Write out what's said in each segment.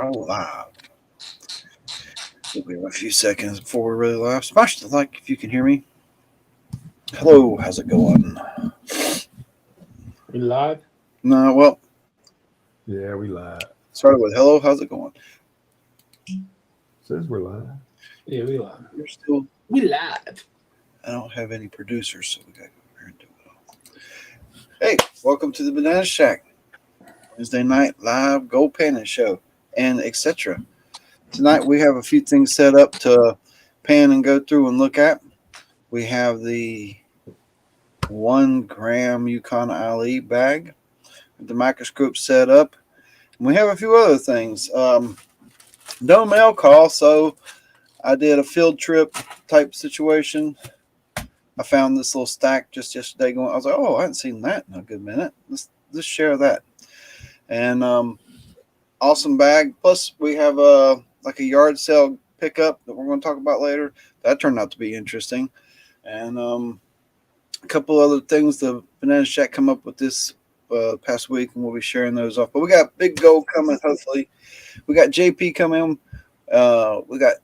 are live. We'll give a few seconds before we're really live. Smash the like if you can hear me. Hello, how's it going? We live? No, well. Yeah, we live. Started with hello, how's it going? Says we're live. Yeah, we live. You're still. We live. I don't have any producers, so we got to go over and do it all. Hey, welcome to the Bonanza Shack. Wednesday night live gold panning show and etc. Tonight we have a few things set up to pan and go through and look at. We have the 1 gram Yukon Ali bag, the microscope set up. And we have a few other things. No mail call, so I did a field trip type situation. I found this little stack just yesterday going. I was like, oh, I hadn't seen that in a good minute. Let's share that. And awesome bag. Plus, we have a yard sale pickup that we're going to talk about later. That turned out to be interesting. And a couple other things the Bonanza Shack come up with this past week, and we'll be sharing those off. But we got big gold coming, hopefully. We got JP coming. We got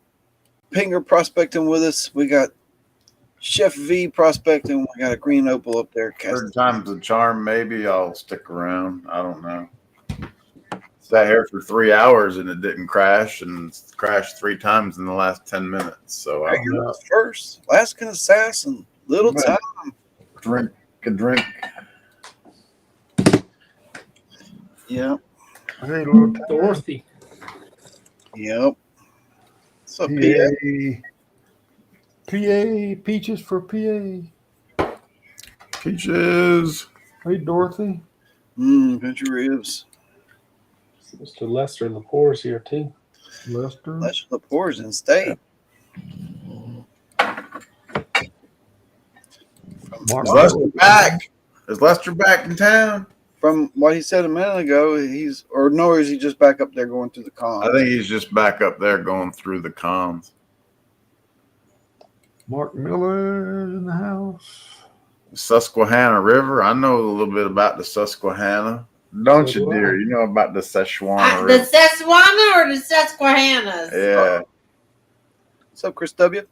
Pinger prospecting with us. We got Chef V prospecting. We got a green opal up there. Third time's the charm. Maybe I'll stick around. I don't know. Sat here for 3 hours and it didn't crash, and it's crashed 3 times in the last 10 minutes. So I don't know. First, Alaskan Assassin, little time. Drink a drink. Yep. Hey, little Dorothy. Yep. What's up, PA? PA, peaches for PA. Peaches. Hey, Dorothy. Country ribs. Mr. Lester Lapore's here, too. Lester. Lester Lapore's in state. Mark Is Lester back? Is Lester back in town? From what he said a minute ago, is he just back up there going through the con? I think he's just back up there going through the cons. Mark Miller in the house. Susquehanna River. I know a little bit about the Susquehanna. Don't you, dear? You know about the Szechuan River. The Susquehanna or the Susquehannas? Yeah. What's up, Chris W?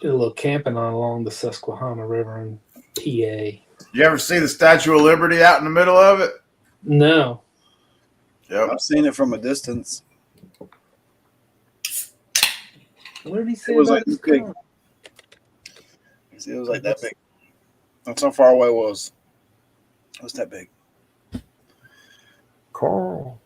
Did a little camping on along the Susquehanna River in PA. You ever see the Statue of Liberty out in the middle of it? No. Yep. I've seen it from a distance. What did he say It was about like this this big. car? It was like that big. That's how far away it was. It was that big. Carl.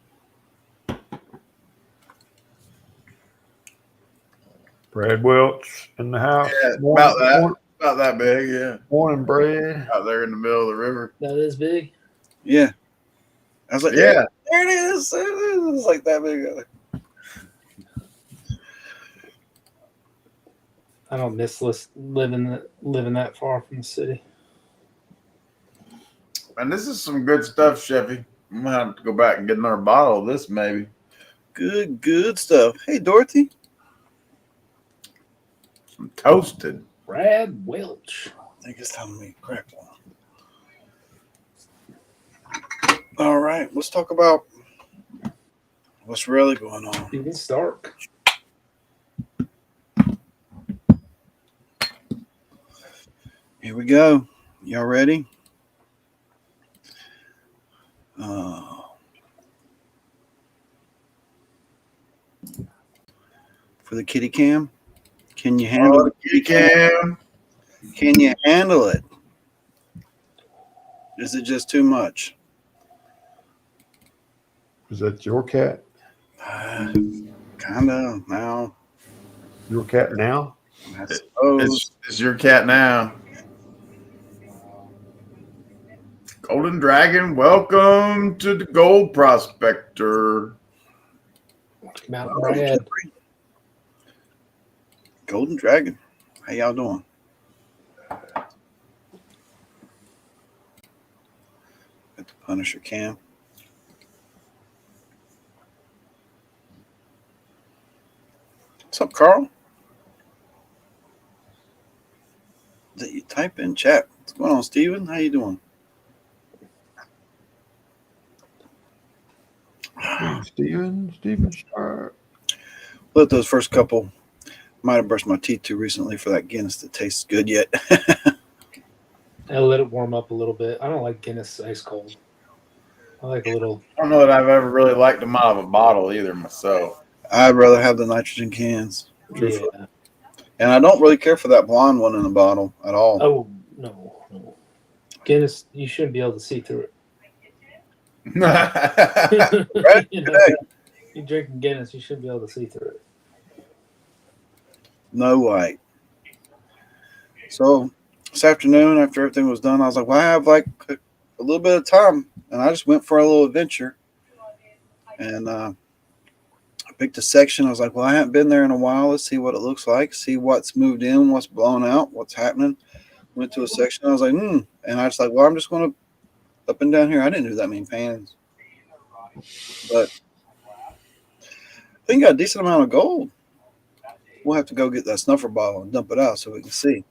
Brad Welch in the house. Yeah, about that. About that big, yeah. Morning, Brad. Out there in the middle of the river. That is big. Yeah. I was like, Yeah. there it is. There it is. It's like that big. I don't miss living that far from the city. And this is some good stuff, Chevy. I'm gonna have to go back and get another bottle of this, maybe. Good stuff. Hey, Dorothy. Some toasted. Brad Welch. I think it's time for me to crack one. All right, let's talk about what's really going on. You can start. Here we go. Y'all ready? For the kitty cam, can you handle the kitty cam? Can you handle it? Is it just too much? Is that your cat? Kind of now. Your cat now? I suppose. It's your cat now. Golden Dragon, welcome to the Gold Prospector. Mountain Brad. Golden Dragon. How y'all doing? Got the Punisher cam. What's up, Carl? That you type in chat. What's going on, Steven? How you doing? Steven Sharp. Let those first couple. Might have brushed my teeth too recently for that Guinness that tastes good yet. I'll let it warm up a little bit. I don't like Guinness ice cold. I like a little. I don't know that I've ever really liked them out of a bottle either myself. I'd rather have the nitrogen cans. Truthfully. Yeah. And I don't really care for that blonde one in the bottle at all. Oh no. Guinness, you shouldn't be able to see through it. Right? You know, Today. you drinking Guinness, you shouldn't be able to see through it. No light. So this afternoon, after everything was done, I was like, well, I have like a little bit of time. And I just went for a little adventure. And I picked a section. I was like, well, I haven't been there in a while. Let's see what it looks like. See what's moved in, what's blown out, what's happening. Went to a section. I was like, And I was like, well, I'm just going to up and down here. I didn't do that many pans. But I think I got a decent amount of gold. We'll have to go get that snuffer bottle and dump it out so we can see.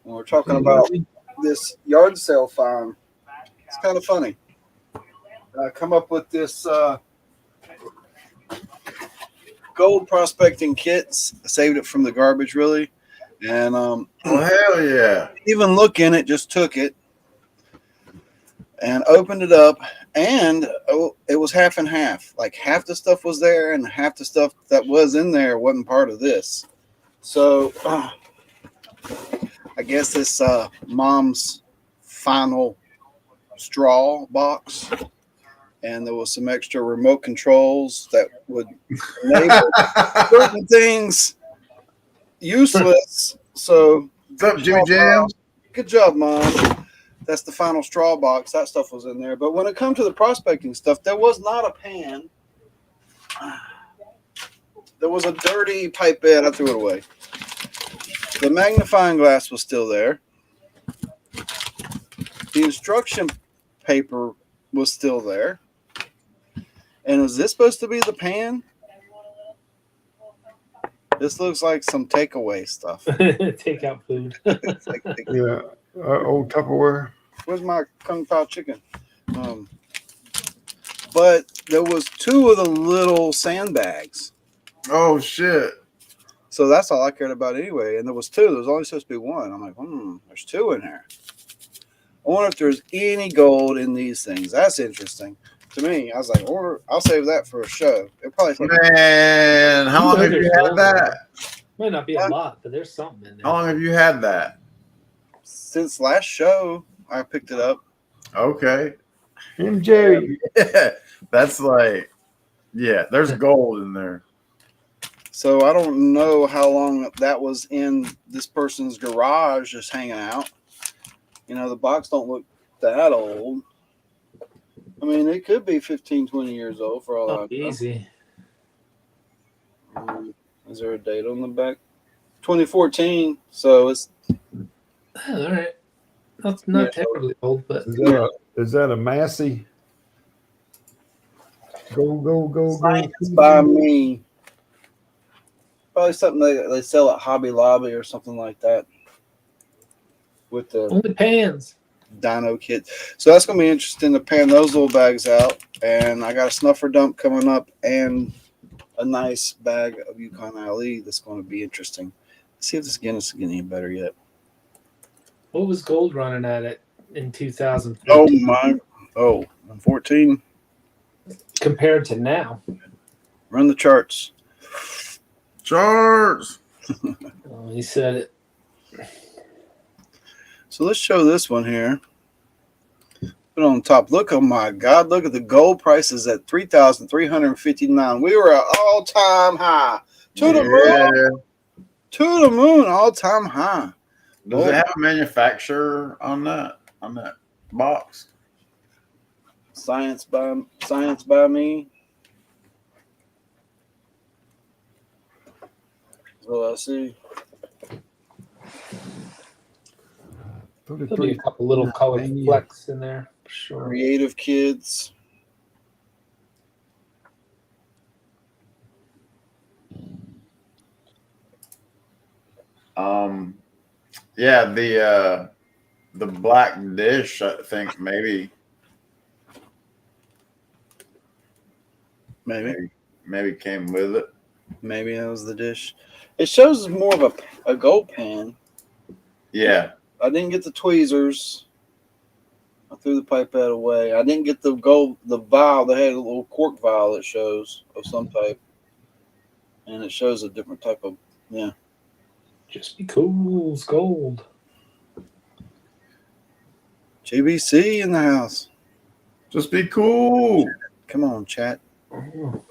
When we're talking about this yard sale find, it's kind of funny. I come up with this gold prospecting kits. I saved it from the garbage, really. And Well, hell yeah. even look in it, just took it and opened it up. And it was half and half. Like half the stuff was there and half the stuff that was in there wasn't part of this. So I guess this mom's final straw box, and there was some extra remote controls that would enable certain things useless. So What's up, Jimmy Jams? good job, Mom. That's the final straw box. That stuff was in there. But when it comes to the prospecting stuff, there was not a pan. There was a dirty pipette. I threw it away. The magnifying glass was still there. The instruction paper was still there. And was this supposed to be the pan? This looks like some takeaway stuff. Take out food. It's like, Yeah. Old Tupperware. where's my Kung Pao chicken? But there was two of the little sandbags. Oh, shit. So that's all I cared about anyway. And there was two. There was only supposed to be one. I'm like, there's two in there. I wonder if there's any gold in these things. That's interesting to me. I was like, I'll save that for a show. It probably take Man, how long have you had that? Might not be a lot, but there's something in there. How long have you had that? since last show. I picked it up. Okay. MJ. That's like, yeah, there's gold in there. So I don't know how long that was in this person's garage just hanging out. You know, the box don't look that old. I mean, it could be 15, 20 years old for all I know. Easy. Is there a date on the back? 2014. So it's All right. That's not terribly old, but Is that a Massey? Go. Science by me. Probably something they sell at Hobby Lobby or something like that. With the only pans. Dino kit. So that's going to be interesting to pan those little bags out. And I got a snuffer dump coming up and a nice bag of Yukon Ali that's going to be interesting. Let's see if this Guinness is getting any better yet. What was gold running at it in 2014? Oh, my. Oh, 14. Compared to now. Run the charts. Charts. Oh, he said it. So let's show this one here. Put on top. Look, oh my God, look at the gold prices at 3,359. We were at all-time high. To the moon. To the moon, all-time high. Does it have a manufacturer on that box? Science by me. So I see. There'll be a couple little colored flecks in there. Sure. Creative Kids. Yeah, the black dish, I think maybe. Maybe came with it. Maybe that was the dish. It shows more of a gold pan. Yeah. I didn't get the tweezers. I threw the pipette away. I didn't get the vial. They had a little cork vial that shows of some type. And it shows a different type of, yeah. Just be cool. It's gold. GBC in the house. Just be cool. Come on, chat.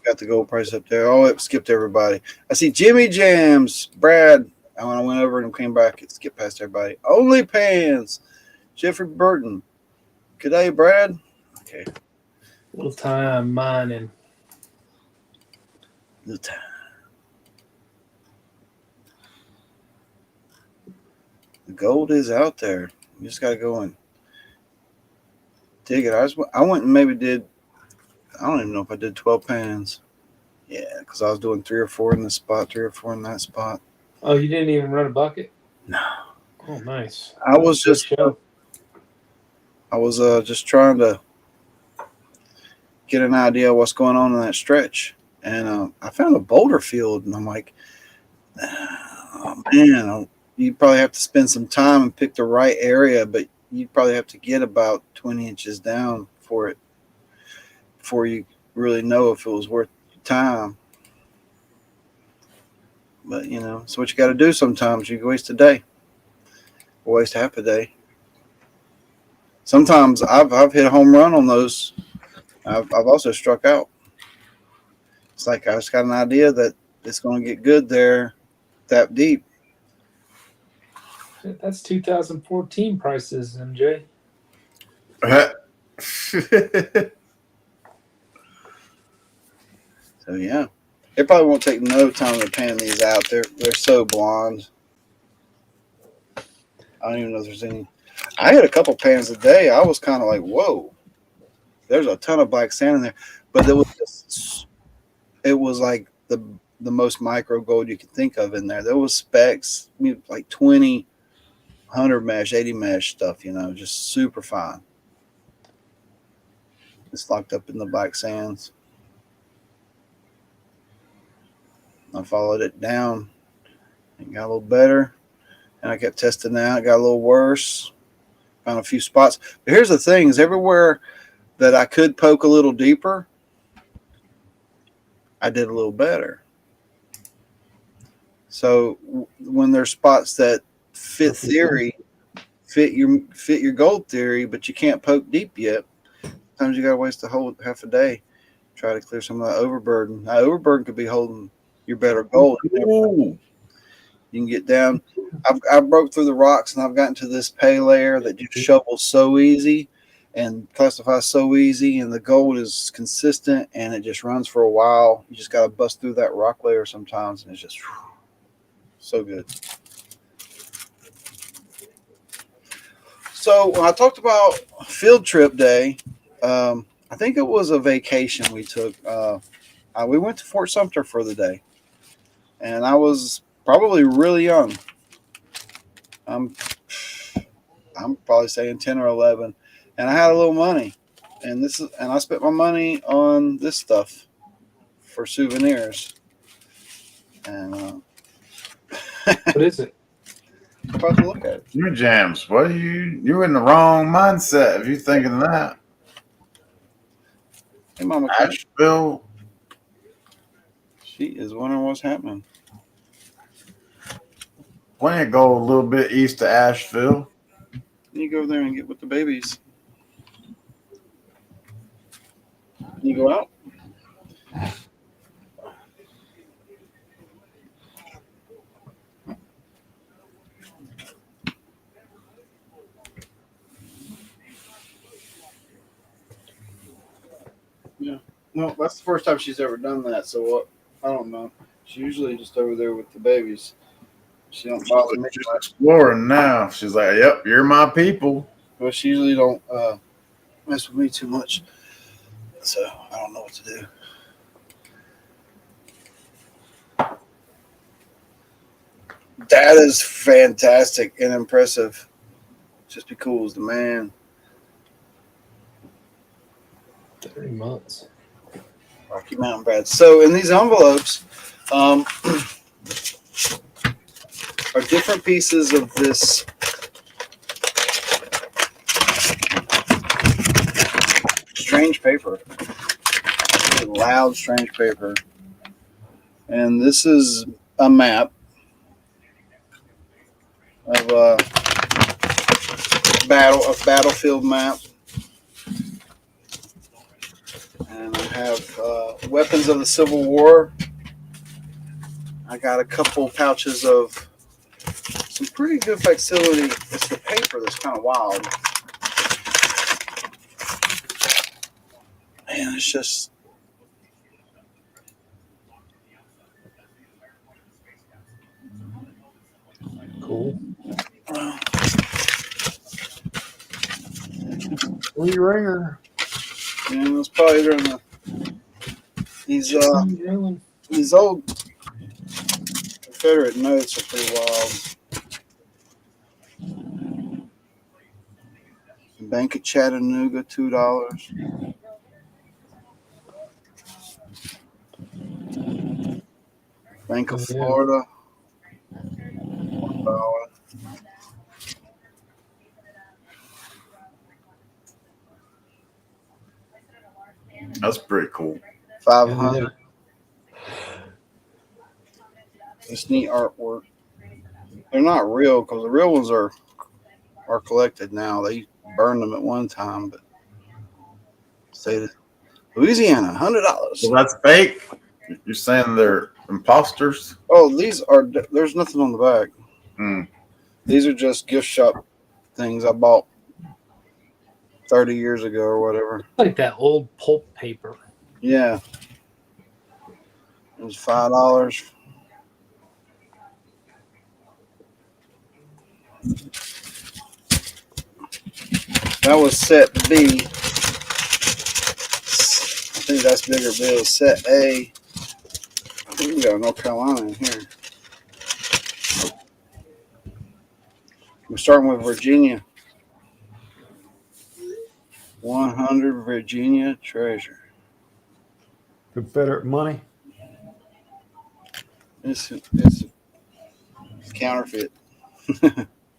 Got the gold price up there. Oh, it skipped everybody. I see Jimmy Jams, Brad. When I went over and came back, it skipped past everybody. Only Pans, Jeffrey Burton. Good day, Brad. Okay. Little time mining. The time. The gold is out there. You just got to go and dig it. I went and maybe did, I don't even know if I did 12 pans. Yeah, because I was doing 3 or 4 in this spot, 3 or 4 in that spot. Oh, you didn't even run a bucket? No. Oh, nice. I was just trying to get an idea of what's going on in that stretch. And I found a boulder field, and I'm like, oh, man, you probably have to spend some time and pick the right area, but you'd probably have to get about 20 inches down for it before you really know if it was worth your time. But, it's what you got to do sometimes. You can waste a day or waste half a day. Sometimes I've hit a home run on those. I've also struck out. It's like I just got an idea that it's going to get good there that deep. That's 2014 prices, MJ. So, yeah. It probably won't take no time to pan these out. They're so blonde. I don't even know if there's any. I had a couple pans a day. I was kind of like, whoa. There's a ton of black sand in there. But it was like the most micro gold you could think of in there. There was specks, like 20, 100 mesh, 80 mesh stuff, just super fine. It's locked up in the black sands. I followed it down and got a little better. And I kept testing that. It got a little worse. Found a few spots. But here's the thing, is everywhere that I could poke a little deeper, I did a little better. So when there's spots that fit theory, fit your gold theory, but you can't poke deep yet, sometimes you got to waste a whole half a day try to clear some of that overburden. Now, overburden could be holding your better gold. Ooh. You can get down. I broke through the rocks and I've gotten to this pay layer that just shovels so easy and classifies so easy, and the gold is consistent and it just runs for a while. You just got to bust through that rock layer sometimes, and it's just so good. So when I talked about field trip day, I think it was a vacation we took. We went to Fort Sumter for the day, and I was probably really young. I'm probably saying 10 or 11, and I had a little money, and I spent my money on this stuff for souvenirs. And what is it? I'm about to look at it. Your jams. What are you're in the wrong mindset if you're thinking that. Hey, Mama, Asheville. she is wondering what's happening. Why don't you go a little bit east of Asheville? You go over there and get with the babies. You go out. Yeah. No, that's the first time she's ever done that. So what? I don't know. She's usually just over there with the babies. She don't bother me. She's exploring now. She's like, "Yep, you're my people." Well, she usually don't mess with me too much. So I don't know what to do. That is fantastic and impressive. Just be cool as the man. 30 months. Rocky Mountain Brad. So in these envelopes are different pieces of this strange paper. Loud, strange paper. And this is a map of a battlefield map. And I have weapons of the Civil War. I got a couple pouches of some pretty good facility. It's the paper that's kind of wild. Man, it's just Cool. Three ringer. Yeah, it was probably during these old Confederate notes are pretty wild. Bank of Chattanooga, $2. Bank of Florida, $1. That's pretty cool. 500. It's neat artwork. They're not real because the real ones are collected now. They burned them at one time, but state of Louisiana, $100. So that's fake. You're saying they're imposters? Oh, these are. There's nothing on the back. Hmm. These are just gift shop things I bought 30 years ago or whatever. Like that old pulp paper. Yeah, it was $5. That was set B. I think that's bigger bills. Set A. I think we got North Carolina in here. We're starting with Virginia. 100 Virginia treasure. Confederate money. It's counterfeit.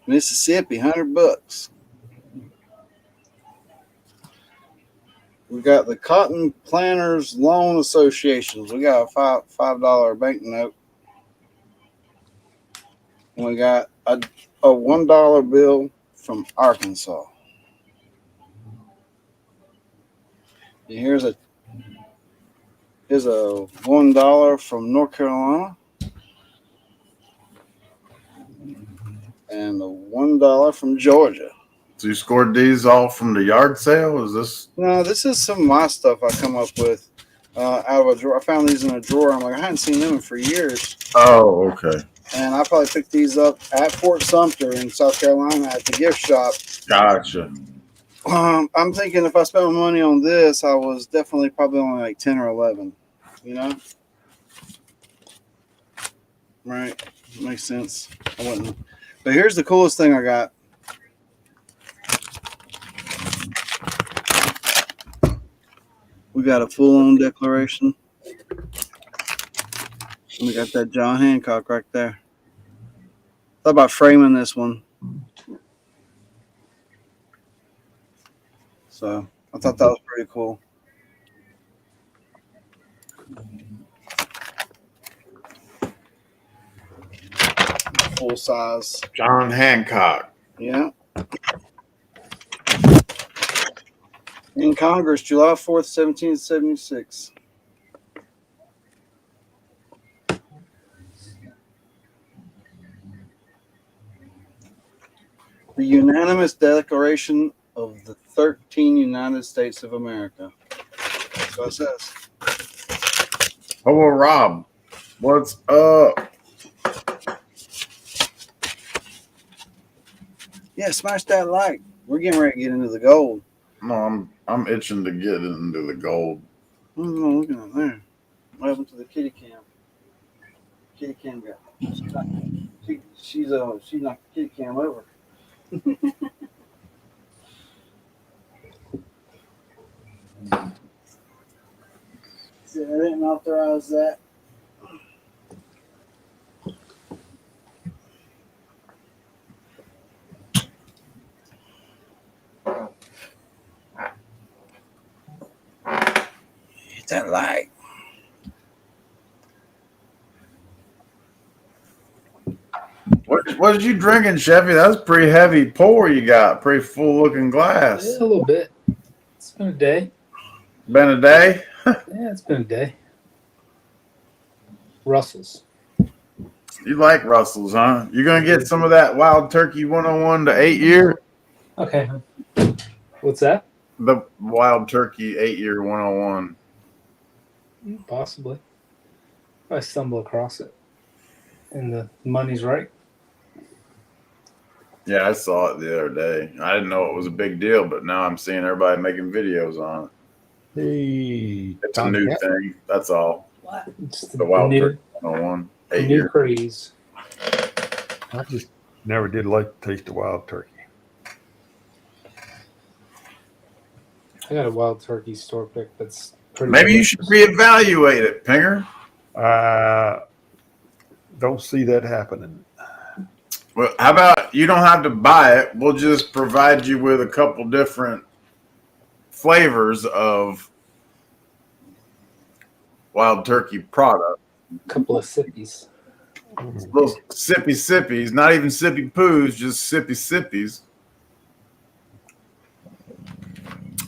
Mississippi, $100. We got the Cotton Planters Loan Associations. We got a $5 banknote. And we got a $1 bill from Arkansas. And here's a $1 from North Carolina. And a $1 from Georgia. So you scored these all from the yard sale? Is this? No, this is some of my stuff I come up with out of a drawer. I found these in a drawer. I'm like, I hadn't seen them for years. Oh, okay. And I probably picked these up at Fort Sumter in South Carolina at the gift shop. Gotcha. I'm thinking if I spent my money on this, I was definitely probably only like 10 or 11, you know? Right. Makes sense. I wouldn't. But here's the coolest thing I got. We got a full-on declaration. And we got that John Hancock right there. Thought about framing this one. So I thought that was pretty cool. Full size. John Hancock. Yeah. In Congress, July 4th, 1776. The unanimous declaration of the 13 United States of America. That's what it says. Hello, Rob. What's up? Yeah, smash that like. We're getting ready to get into the gold. No, I'm itching to get into the gold. Oh, no, look at there. What happened to the kitty cam? Kitty cam got. She's knocked the kitty cam over. I didn't authorize that. Hit that light. What did you drinking, Chevy? That's pretty heavy pour you got. Pretty full looking Yeah, glass. a little bit. It's been a day. Been a day? Yeah, it's been a day. Russell's. You like Russell's, huh? You're gonna get some of that Wild Turkey 101 to 8 year? Okay. What's that? The Wild Turkey 8 year 101. Possibly. If I stumble across it and the money's right. Yeah, I saw it the other day. I didn't know it was a big deal, but now I'm seeing everybody making videos on it. Hey, It's a new thing. That's all. What? It's The Wild new, Turkey 101. 8 new year. craze. I just never did like the taste of wild turkey. I got a wild turkey store pick that's pretty Maybe you should delicious. reevaluate it, Pinger. Don't see that happening. Well, how about you don't have to buy it? We'll just provide you with a couple different flavors of wild turkey product. A couple of sippies. Little sippy sippies, not even sippy poos, just sippy sippies.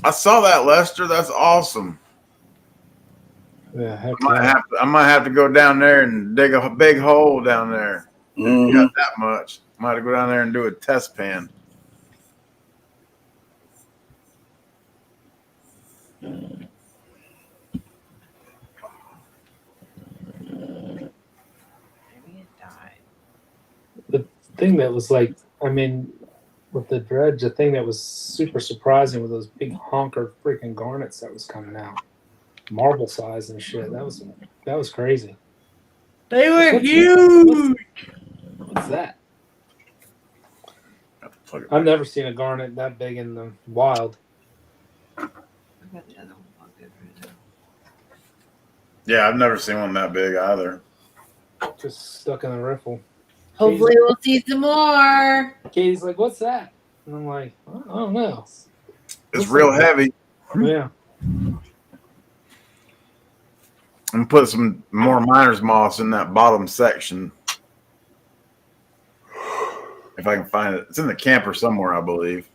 I saw that, Lester. That's awesome. Yeah, heck I might have to go down there and dig a big hole down there. If you got that much, might have to go down there and do a test pan. Maybe it died. The thing that was like, I mean, with the dredge, the thing that was super surprising with those big honker freaking garnets that was coming out, marble size and shit. That was crazy. They were What's- huge. What's that? Have to plug it I've back. never seen a garnet that big in the wild. I got the other one plugged in right now. Yeah, I've never seen one that big either. Just stuck in the riffle. Hopefully, we'll see some more. Katie's like, "What's that?" And I'm like, "I don't know." It's real heavy. Yeah. And put some more miner's moss in that bottom section. If I can find it. It's in the camper somewhere, I believe.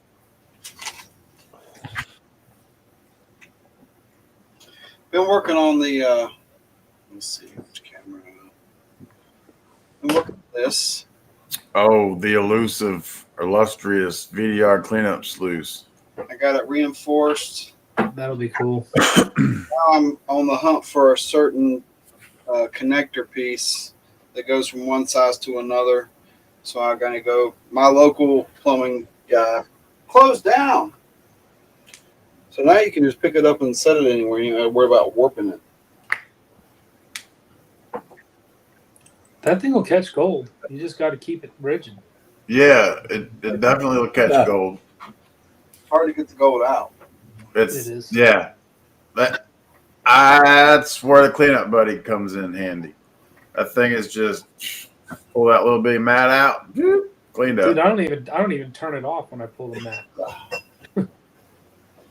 Been working on the let's see which camera. Been working on this. Oh, the elusive, illustrious VDR cleanup sluice. I got it reinforced. That'll be cool. Now I'm on the hunt for a certain connector piece that goes from one size to another. So I'm going to go. My local plumbing guy closed down. So now you can just pick it up and set it anywhere. You don't have to worry about warping it. That thing will catch gold. You just got to keep it rigid. Yeah, it definitely will catch Yeah. gold. Hard to get the gold out. It's It is. yeah. That's where the cleanup buddy comes in handy. That thing is just pull that little bitty mat out, cleaned up. Dude, I don't even turn it off when I pull the mat.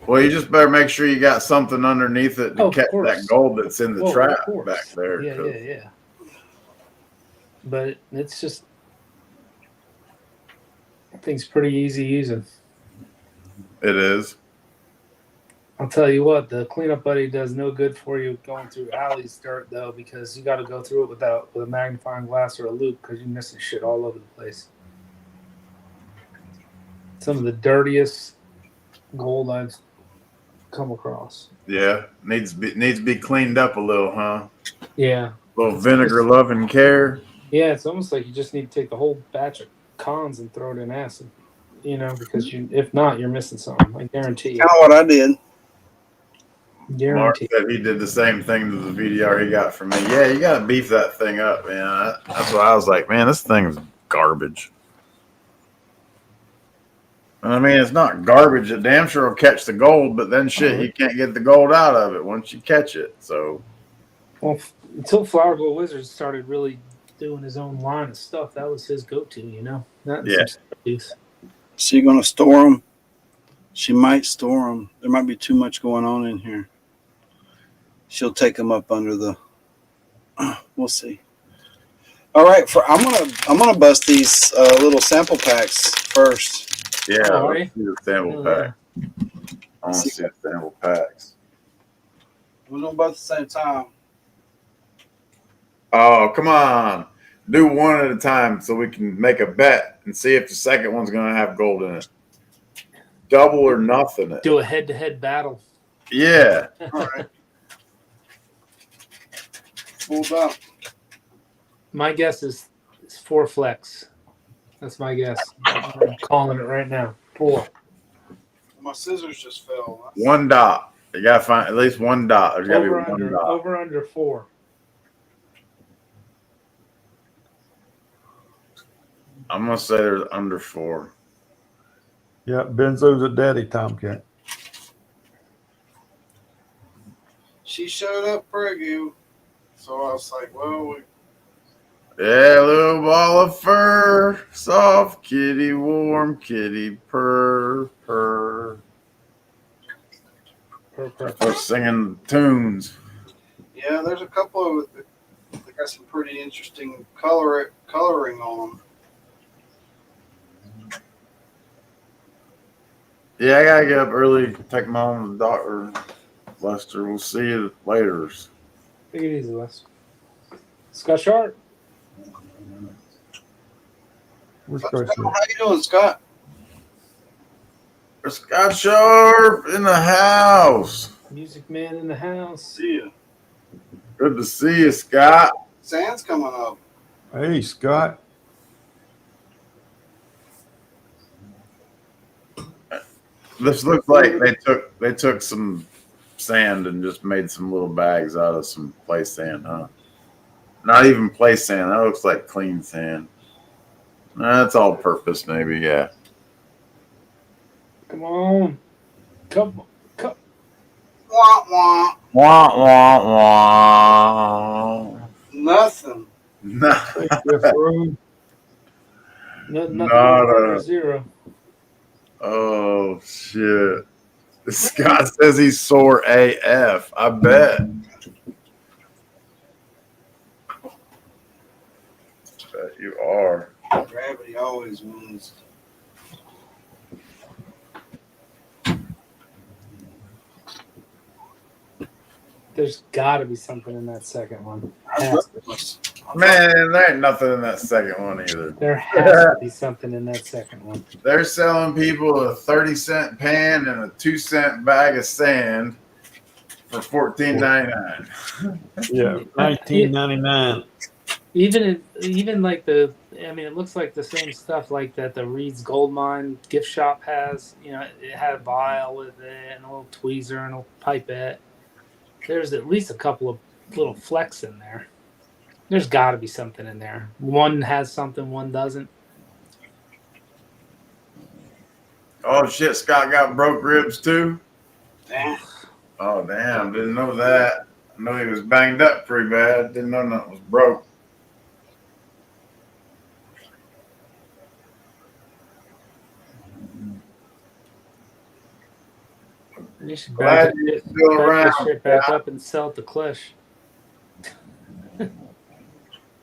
Well, you just better make sure you got something underneath it to Of catch course. that gold that's in the Well, of trap course. back there. Yeah, 'cause yeah. But it's just, that thing's pretty easy using. It is. I'll tell you what, the cleanup buddy does no good for you going through Alley's dirt though, because you got to go through it with a magnifying glass or a loop because you're missing shit all over the place. Some of the dirtiest gold I've come across. Yeah, needs to be cleaned up a little, huh? Yeah, A little vinegar, love, and care. yeah. It's almost like you just need to take the whole batch of cons and throw it in acid. You know, because if not, you're missing something. I guarantee you. Kind of what I did. Mark Guarantee. said he did the same thing to the VDR he got from me. Yeah, you got to beef that thing up, man. That's why I was like, man, this thing is garbage. I mean, it's not garbage. It damn sure will catch the gold, but then shit, you can't get the gold out of it once you catch it. So Well, until Flower Glow Wizards started really doing his own line of stuff, that was his go-to, you know? Not in Yeah. some juice. She gonna store them? She might store them. There might be too much going on in here. She'll take them up under the. We'll see. All right, I'm gonna bust these little sample packs first. Yeah, Oh, are let's you? see the sample Oh, pack. yeah. I want to see the sample packs. We're gonna bust at the same time. Oh, come on. Do one at a time so we can make a bet and see if the second one's going to have gold in it. Double or nothing. Do a head-to-head battle. Yeah. All right. Hold up. My guess is 4 flex. That's my guess. I'm calling it right now. 4. My scissors just fell. One dot. You got to find at least one dot. There's got to be Over one under. dot. Over under 4. I'm going to say there's under 4. Yeah, Benzo's a daddy tomcat. She showed up preggy, so I was like, well, Yeah, little ball of fur. Soft kitty, warm kitty, purr, purr. Start singing tunes. yeah, there's a couple of they got some pretty interesting coloring on them. Yeah, I gotta get up early, take mom to the doctor. Lester, we'll see you later. Take it easy, Les. Scott Sharp. Where's How Garcia? you doing, Scott? Scott Sharp in the house. Music man in the house. See you. Good to see you, Scott. Sand's coming up. Hey, Scott. This looks like they took some sand and just made some little bags out of some play sand, huh? Not even play sand. That looks like clean sand. That's all purpose, maybe. Yeah. Come on. Come. Wah, wah. Wah wah wah. Nothing. Nah. Thank you, bro. Nothing Not over a- 0. Oh shit! Scott says he's sore AF. I bet. Bet you are. Gravity always wins. There's got to be something in that second one. Has to. Man, there ain't nothing in that second one either. There has to be something in that second one. They're selling people a 30-cent pan and a 2-cent bag of sand for $14.99. Yeah, 1999. Even like the, I mean, it looks like the same stuff like that the Reed's Gold Mine gift shop has. You know, it had a vial with it and a little tweezer and a pipette. There's at least a couple of little flecks in there. There's got to be something in there. One has something, one doesn't. Oh shit! Scott got broke ribs too. Damn. Oh damn! Didn't know that. I know he was banged up pretty bad. Didn't know nothing was broke. You should Glad back you're it still around. shit back up and sell it to Clush.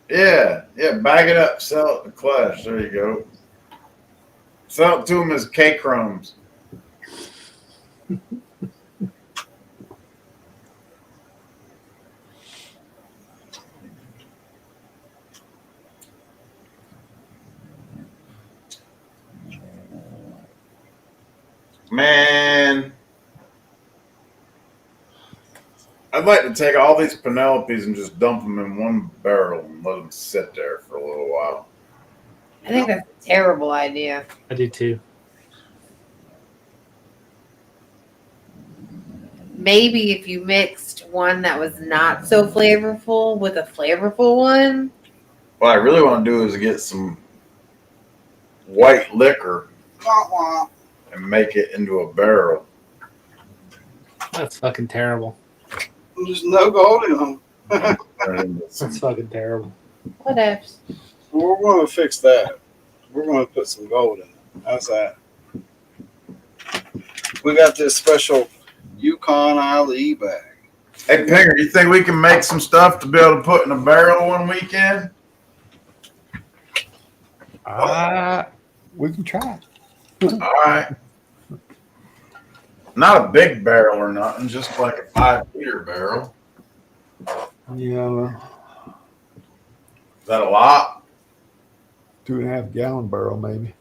Yeah, bag it up, sell it to Clash. There you go. Sell it to him as K-Chromes. Man, I'd like to take all these Penelopes and just dump them in one barrel and let them sit there for a little while. I think that's a terrible idea. I do too. Maybe if you mixed one that was not so flavorful with a flavorful one. What I really want to do is get some white liquor Wah, wah. and make it into a barrel. That's fucking terrible. There's no gold in them. That's fucking terrible. What ifs? We're going to fix that. We're going to put some gold in it. How's that? We got this special Yukon Ali bag. Hey, Pinger, you think we can make some stuff to be able to put in a barrel one weekend? We can try. All right. Not a big barrel or nothing, just like a 5-liter barrel. Yeah, Is that a lot? 2.5 gallon barrel maybe.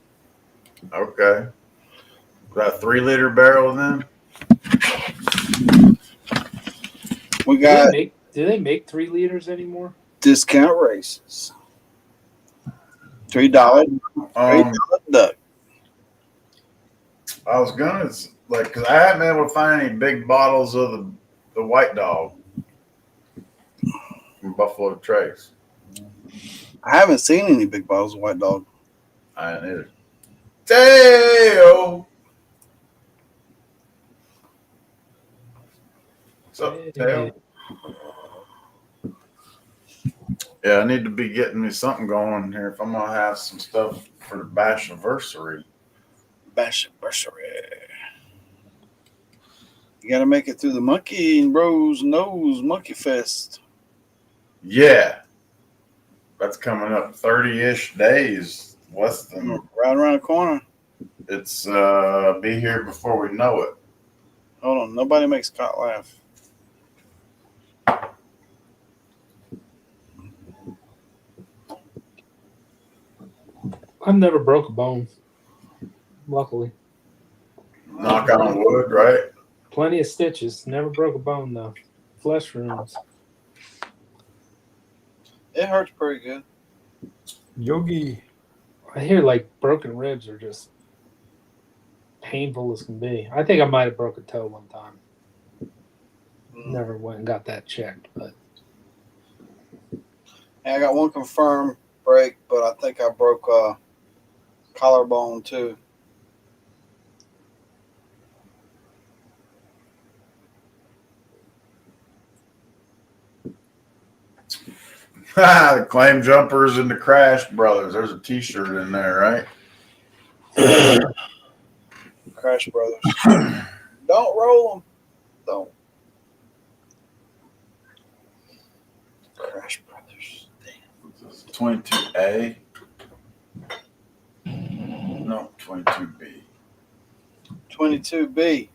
Okay. Is that a 3-liter barrel then? We got Do they make 3 liters anymore? discount races. $3 duck. I was gonna because I haven't been able to find any big bottles of the White Dog from Buffalo Trace. I haven't seen any big bottles of White Dog. I ain't either. Teo. What's up, Teo? Yeah, I need to be getting me something going here if I'm gonna have some stuff for the bash anniversary. Bash anniversary. You got to make it through the Monkey Bros Nose Monkey Fest. Yeah, that's coming up 30-ish days. Less than Right around the corner. it's be here before we know it. Hold on. Nobody makes Scott laugh. I've never broke a bone. Luckily. Knock on wood, right? Plenty of stitches. Never broke a bone though. Flesh wounds. It hurts pretty good. Yogi, I hear like broken ribs are just painful as can be. I think I might have broke a toe one time. Never went and got that checked, but I got one confirmed break, but I think I broke a collarbone too. The Claim Jumpers and the Crash Brothers. There's a T-shirt in there, right? Crash Brothers. Don't roll them. Don't. Crash Brothers. Damn. 22A. No, 22B. 22B.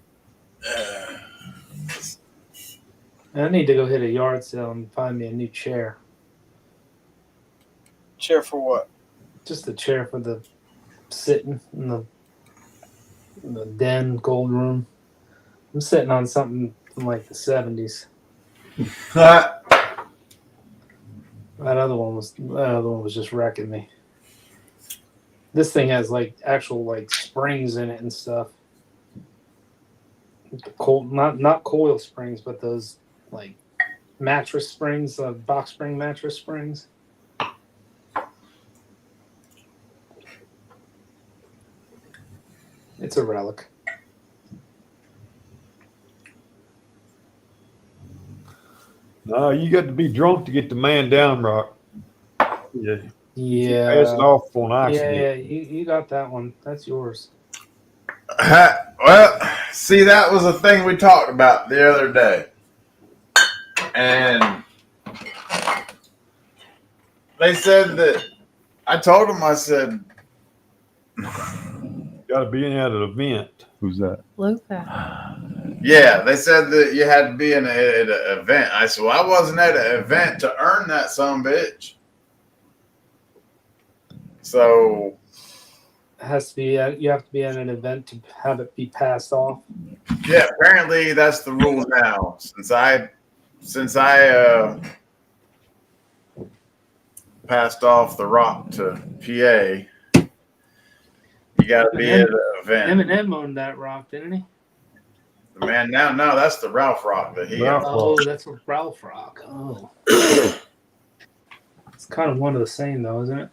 I need to go hit a yard sale and find me a new chair. Chair for what? Just a chair for the sitting in the den gold room. I'm sitting on something from like the 70s. That other one was just wrecking me. This thing has like actual like springs in it and stuff. Not coil springs, but those like mattress springs, box spring mattress springs. It's a relic. no, you got to be drunk to get the man down, Rock. Yeah, Yeah. pass it off on accident. Yeah, you got that one. That's yours. Well, see, that was a thing we talked about the other day. And they said that I told them, I said, Got to be in at an event. Who's that? Luca. yeah, they said that you had to be in at an event. I said, well, I wasn't at an event to earn that sumbitch. So It has to be. You have to be at an event to have it be passed off. yeah, apparently that's the rule now. Since I passed off the rock to PA, you got to be at an event. Eminem owned that rock, didn't he? The man, no, that's the Ralph rock that he. Ralph. Oh, that's a Ralph rock. Oh, it's kind of one of the same though, isn't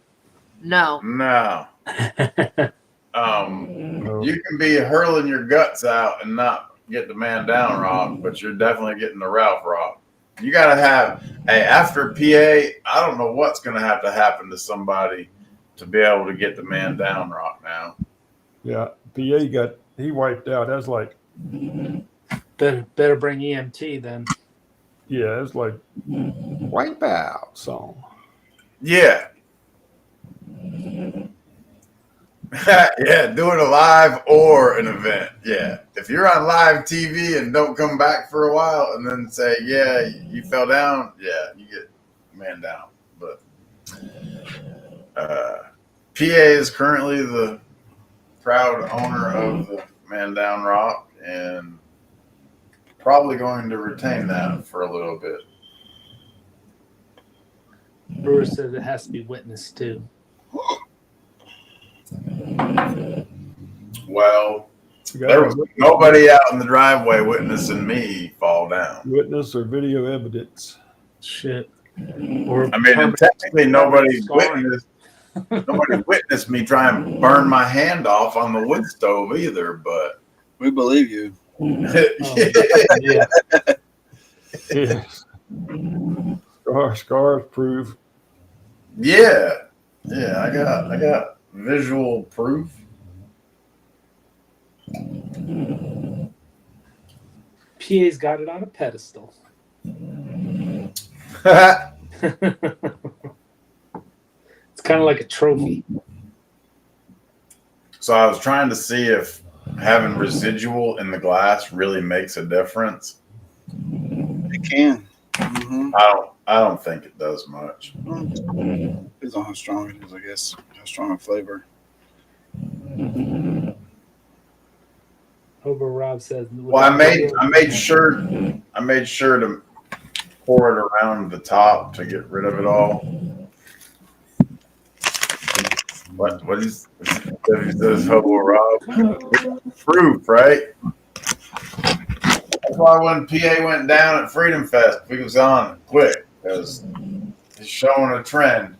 No. No, it? you can be hurling your guts out and not get the man down rock, but you're definitely getting the Ralph rock. You gotta have. Hey, after PA, I don't know what's gonna have to happen to somebody to be able to get the man down rock now. Yeah, he wiped out. That was like, Better bring EMT then. yeah, it was like wipe out song. Yeah. Yeah, do it a live or an event. Yeah. If you're on live TV and don't come back for a while and then say, yeah, you fell down, yeah, you get man down. But PA is currently the proud owner of the Man Down Rock and probably going to retain that for a little bit. Brewer said it has to be witnessed too. Well, We got there was nobody out in the driveway witnessing me fall down. witness or video evidence. Shit. Or I mean, and technically nobody scarring. witnessed me try and burn my hand off on the wood stove either, but We believe you. Yeah. Yes. Scars proof. yeah, I got visual proof. PA's got it on a pedestal. It's kind of like a trophy. So I was trying to see if having residual in the glass really makes a difference. It can. Mm-hmm. I don't think it does much. Depends on how strong it is, I guess. How strong a flavor. Hobo Rob says. Well, I made sure to pour it around the top to get rid of it all. What is this Hobo Rob? Proof, right? That's why when PA went down at Freedom Fest, we was on it quick because it's showing a trend.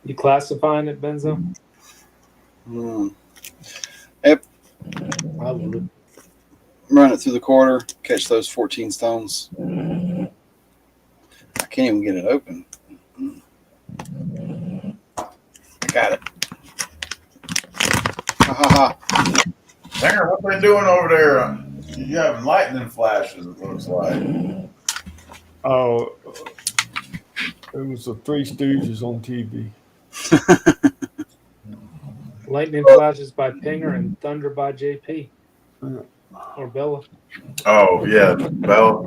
You classifying it, Benzo? Yep. I would. Run it through the quarter, catch those 14 stones. I can't even get it open. I got it. Ha ha ha. Singer, what they doing over there? You having lightning flashes, it looks like. Oh, it was the Three Stooges on TV. Lightning flashes by Pinger and thunder by JP. Or Bella. Oh, yeah, Bella.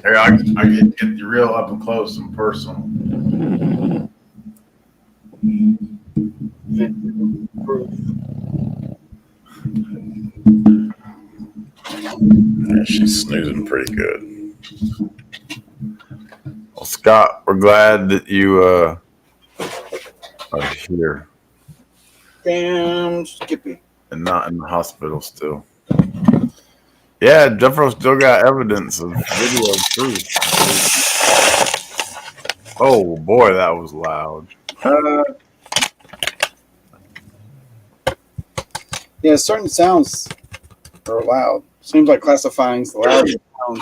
Here, I get you real up and close and personal. Yeah, she's snoozing pretty good. Well, Scott, we're glad that you are here Damn Skippy. and not in the hospital still. Yeah, Jeffro still got evidence of video proof. Oh boy, that was loud. Yeah, certain sounds are loud. Seems like classifying is the loudest sound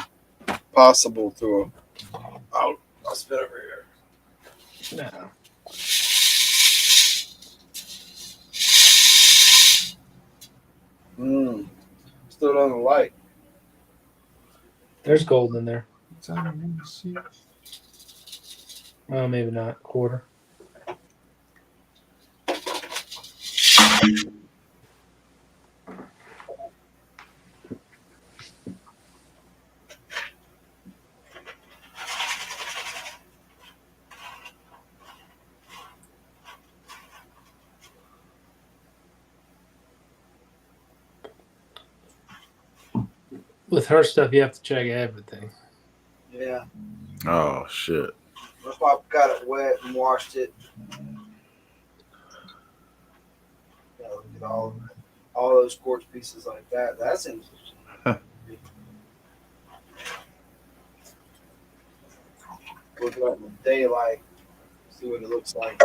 possible through a. Oh, I'll spit over here. No. Still doesn't like. There's gold in there. Well, maybe not. Quarter. With her stuff, you have to check everything. Yeah. Oh shit. That's why I got it wet and washed it. Yeah, look at all those quartz pieces like that. That seems. Look at it in the daylight. See what it looks like.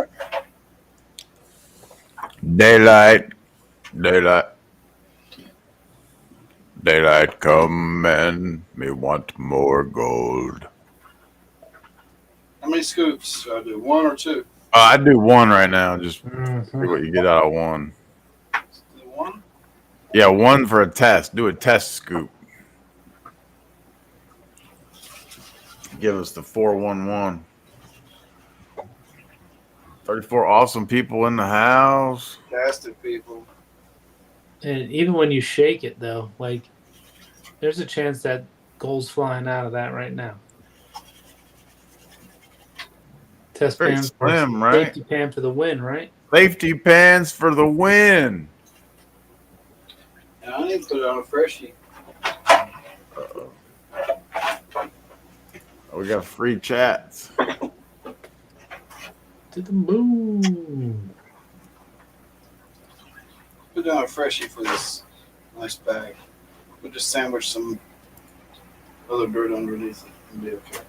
Daylight. Daylight come and me want more gold. How many scoops should I do? 1 or 2? I'd do one right now. Just see Mhm. what you get out of one. Do 1? Yeah, one for a test. Do a test scoop. Give us the 411. 34 awesome people in the house. Fantastic people. And even when you shake it, though, like there's a chance that gold's flying out of that right now. Test Very pan for slim, right? safety pan for the win, right? Safety pans for the win. And I need to put it on a freshie. We got free chats. To the moon. Put it on a freshie for this nice bag. We'll just sandwich some other dirt underneath it and be okay.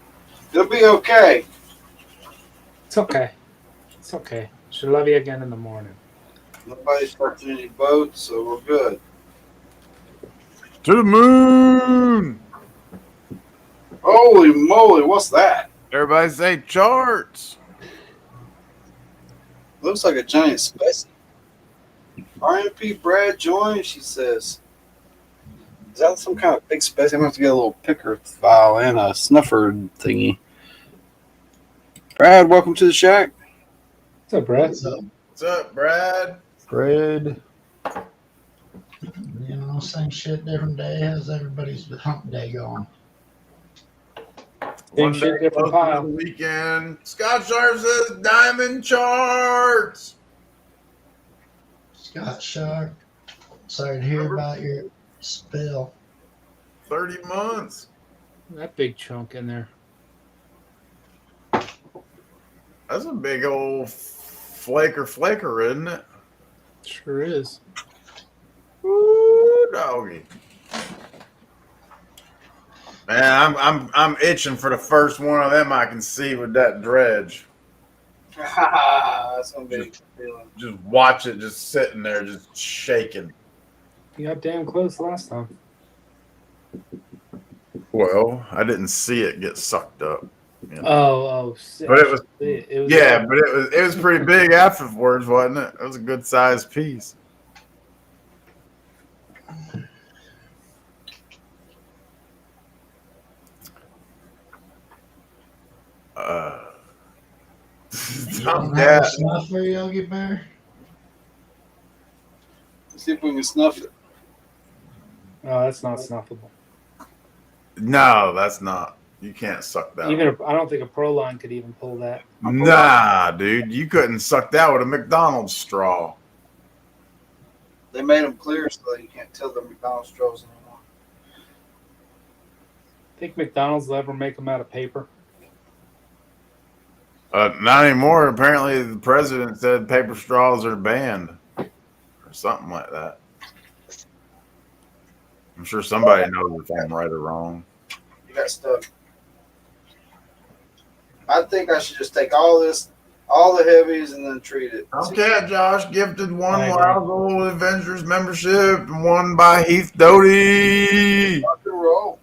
It'll be okay. It's okay. It's okay. Should love you again in the morning. Nobody's touching any boats, so we're good. To the moon. Holy moly, what's that? Everybody say charts. Looks like a giant spicy. RMP Brad joined, she says. Is that some kind of big spicy? I'm going to have to get a little picker file and a snuffer thingy. Brad, welcome to the shack. What's up, Brad? What's up, Brad? Fred. You know, same shit, different day. How's everybody's hump day going? Same One shit, day different closer to pile. the weekend. Scott Sharp says diamond charts. Scott Sharp, sorry to hear about your spill. 30 months. That big chunk in there. That's a big old flaker, isn't it? Sure is. Ooh, doggy. Man, I'm itching for the first one of them I can see with that dredge. That's going to be a good feeling. Just watch it just sitting there, just shaking. You got damn close last time. Well, I didn't see it get sucked up. You know? Oh, But it was it was yeah, but it was pretty big afterwards, wasn't it? It was a good sized piece. You don't have a snuffer, Yogi Bear? Let's see if we can snuff it. Oh, that's not snuffable. No, that's not. You can't suck that. Even I don't think a pro line could even pull that. Nah, dude, you couldn't suck that with a McDonald's straw. They made them clear so that you can't tell the McDonald's straws anymore. Think McDonald's will ever make them out of paper? Not anymore. Apparently, the president said paper straws are banned, or something like that. I'm sure somebody knows if I'm right or wrong. You got stuck. I think I should just take all the heavies, and then treat it. Okay, Josh gifted one I agree. Wild Gold Avengers membership and one by Heath Doty. Rock and roll.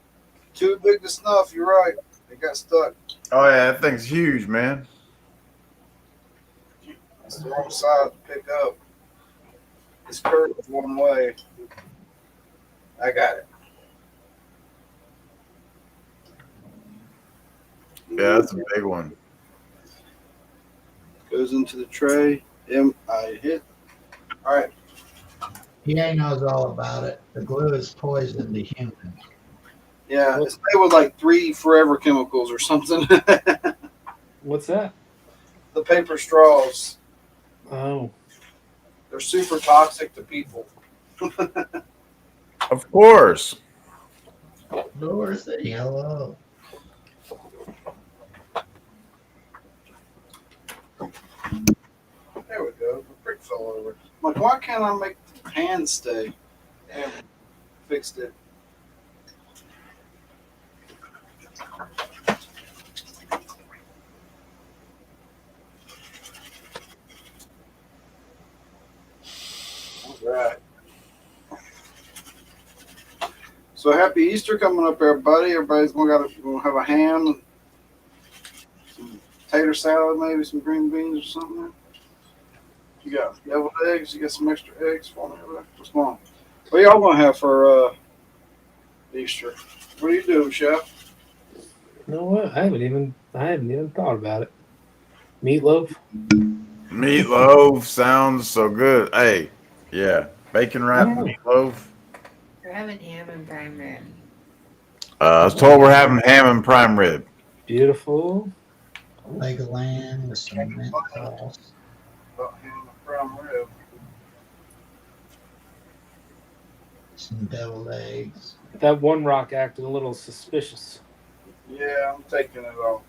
Too big to snuff. You're right. It got stuck. Oh yeah, that thing's huge, man. It's the wrong side to pick up. It's curved one way. I got it. Yeah, that's a big one. Goes into the tray. I hit. All right. PA knows all about it. The glue is poison to humans. Yeah, it's made with like 3 forever chemicals or something. What's that? The paper straws. Oh, They're super toxic to people. Of course. Dorothy, hello. There we go. The brick fell over. I'm like, why can't I make the pan stay? And fixed it. All right. So happy Easter coming up, everybody. Everybody's gonna have a ham, some tater salad, maybe some green beans or something. You got deviled eggs. You got some extra eggs for me. What's going on? What y'all gonna have for Easter? What do you do, Chef? You know what? I haven't even thought about it. Meatloaf. Meatloaf sounds so good. Hey, yeah, bacon wrapped Oh. meatloaf. We're having ham and prime rib. I was told we're having ham and prime rib. Beautiful. Leg of lamb with some mint sauce. About ham and prime rib. Some deviled eggs. That one rock acted a little suspicious. Yeah, I'm taking it all.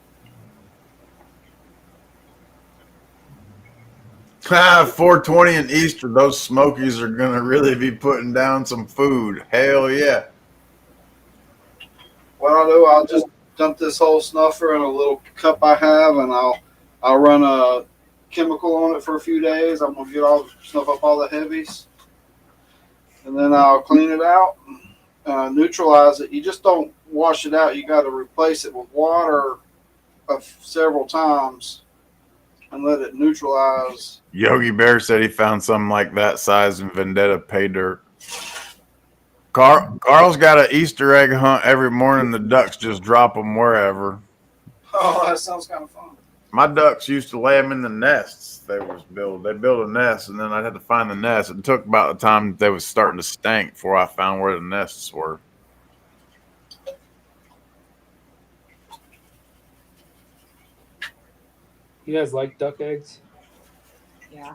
420 and Easter, those Smokies are going to really be putting down some food. Hell yeah. What I'll do, I'll just dump this whole snuffer in a little cup I have, and I'll run a chemical on it for a few days. I'm gonna snuff up all the heavies, and then I'll clean it out, neutralize it. You just don't wash it out. You got to replace it with water several times and let it neutralize. Yogi Bear said he found something like that size in Vendetta pay dirt. Carl's got an Easter egg hunt every morning. The ducks just drop them wherever. Oh, that sounds kind of fun. My ducks used to lay them in the nests they built a nest, and then I'd have to find the nest. It took about the time they was starting to stink before I found where the nests were. You guys like duck eggs? Yeah.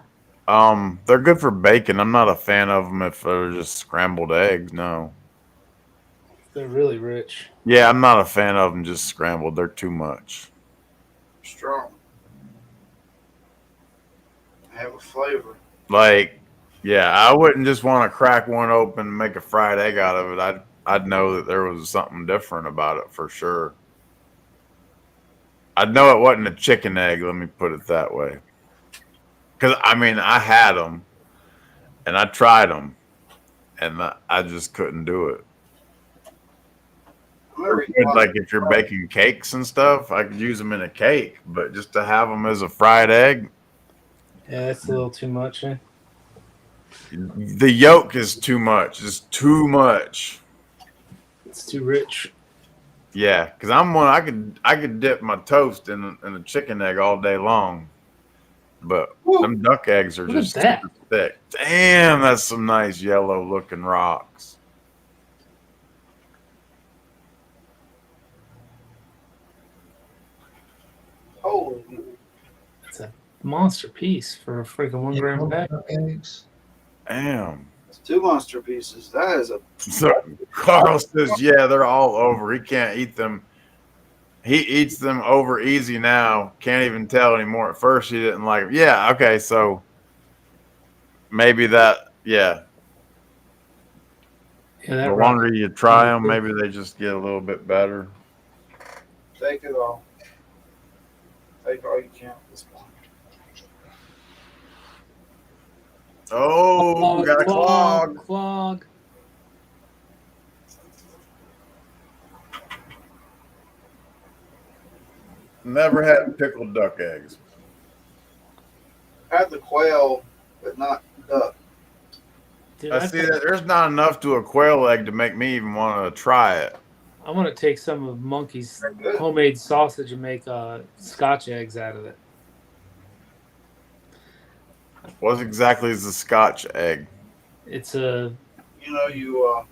They're good for bacon. I'm not a fan of them if they're just scrambled eggs. No. They're really rich. Yeah, I'm not a fan of them just scrambled. They're too much. Strong. Have a flavor. Like, yeah, I wouldn't just want to crack one open and make a fried egg out of it. I'd know that there was something different about it for sure. I'd know it wasn't a chicken egg. Let me put it that way. Because I mean, I had them, and I tried them, and I just couldn't do it. Like if you're baking cakes and stuff, I could use them in a cake, but just to have them as a fried egg, Yeah, that's a little too much. Eh? the yolk is too much. It's too much. It's too rich. Yeah, because I'm one. I could dip my toast in a chicken egg all day long, but them duck eggs are Look at just that. super thick. Damn, that's some nice yellow looking rocks. Holy. It's a monster piece for a freaking 1 gram pack. Eggs. Damn. It's 2 monster pieces. That is a. So Carl says, yeah, they're all over. He can't eat them. He eats them over easy now. Can't even tell anymore. At first, he didn't like them. Yeah, okay, so maybe that, yeah. Yeah, that The rock. longer you try them, maybe they just get a little bit better. Take it all. Take all you can at this point. Oh, we got a clog. Clog. Never had pickled duck eggs. Had the quail, but not duck. Dude, I see that there's not enough to a quail egg to make me even want to try it. I want to take some of Monkey's homemade sausage and make Scotch eggs out of it. What exactly is a Scotch egg? It's a You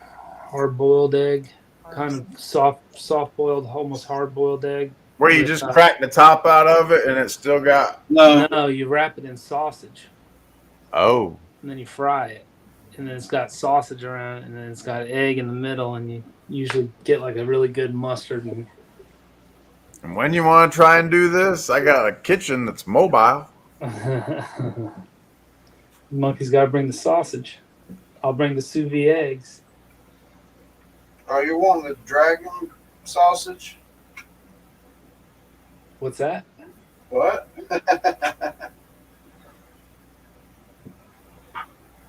hard-boiled egg, kind of soft-boiled, almost hard-boiled egg. Where you just crack the top out of it and it's still got... No, you wrap it in sausage. Oh. And then you fry it. And then it's got sausage around it, and then it's got egg in the middle, and you usually get like a really good mustard. And when you want to try and do this, I got a kitchen that's mobile. Monkey's got to bring the sausage. I'll bring the sous vide eggs. Are you wanting the dragon sausage? What's that? What?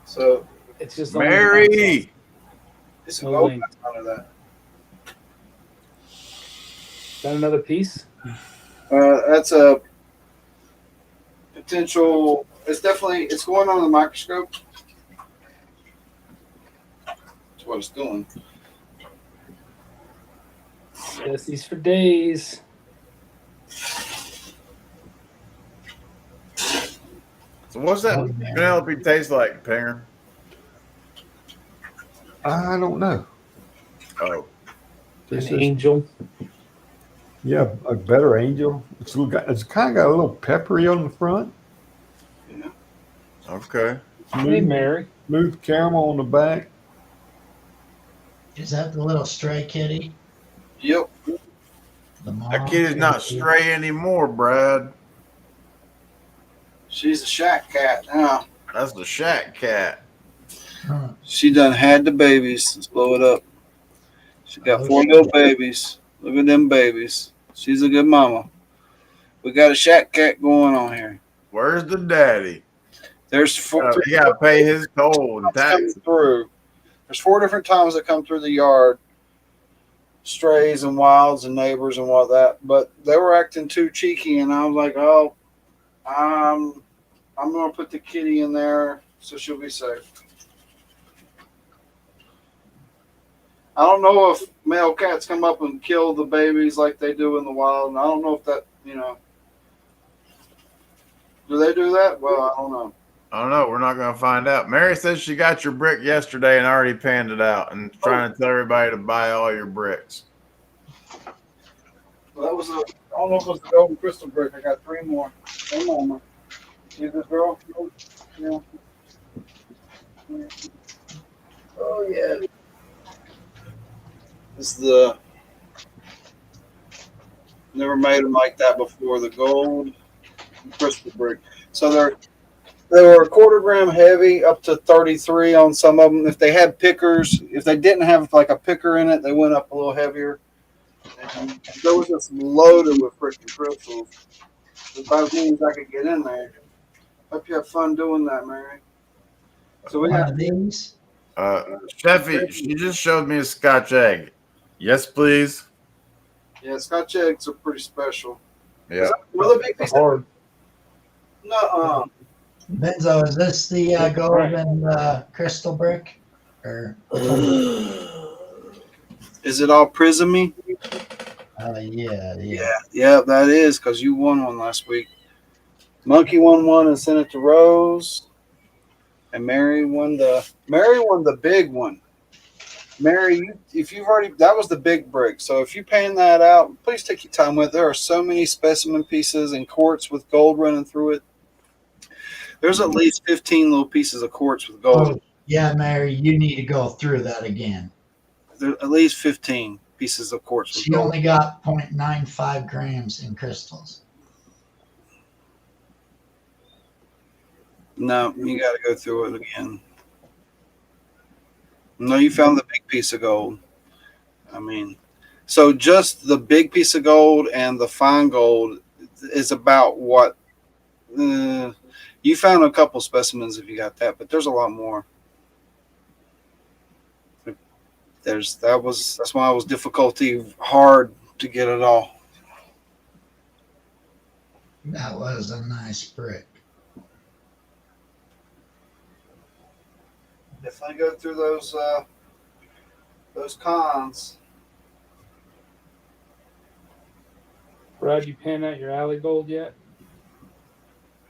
So it's just Mary. It's a No gold link. under that. Is that another piece? That's a potential. It's going on the microscope. That's what it's doing. Yes, these for days. So what's that Oh, man. Penelope taste like, Pinger? I don't know. Oh, This An is angel. yeah, a better angel. It's kind of got a little peppery on the front. Yeah. okay. Hey, Smooth, Mary. smooth caramel on the back. Is that the little stray kitty? Yep. The mom? That kid is not stray anymore, Brad. She's a shack cat now. That's the shack cat. Huh. She done had the babies. Let's blow it up. She got Oh, 4 shit. little babies. Look at them babies. She's a good mama. We got a shack cat going on here. Where's the daddy? There's 4 He got to pay his toll and coming taxes. through. There's 4 different times that come through the yard. Strays and wilds and neighbors and all that. But they were acting too cheeky, and I was like, oh, I'm gonna put the kitty in there so she'll be safe. I don't know if male cats come up and kill the babies like they do in the wild, and I don't know if that, do they do that? Well, I don't know. I don't know. We're not going to find out. Mary says she got your brick yesterday and already panned it out and trying to tell everybody to buy all your bricks. Well, that was I don't know if it was the golden crystal brick. I got 3 more. Come on, man. See this girl? Yeah. Oh yeah. This is the never made them like that before. The gold crystal brick. So they were a 1/4 gram heavy, up to 33 on some of them. If they had pickers, if they didn't have like a picker in it, they went up a little heavier. And there was just loaded with freaking crystals. About means I could get in there. Hope you have fun doing that, Mary. So we One got of these? Steffi, she just showed me a Scotch egg. Yes, please. Scotch eggs are pretty special. Yeah. Is that another big piece? Hard. No, Benzo, is this the Right. golden crystal brick? Or is it all prismy? yeah. Yeah, that is because you won one last week. Monkey won one and sent it to Rose, and Mary won the big one. Mary, if you've already, that was the big brick. So if you pan that out, please take your time with it. There are so many specimen pieces and quartz with gold running through it. There's at least 15 little pieces of quartz with gold. Oh, yeah, Mary, you need to go through that again. There at least 15 pieces of quartz with She gold. only got 0.95 grams in crystals. No, you got to go through it again. No, you found the big piece of gold. I mean, so just the big piece of gold and the fine gold is about what you found a couple specimens if you got that, but there's a lot more. That's why it was hard to get it all. That was a nice brick. Definitely go through those cons. Brad, you pan out your alley gold yet?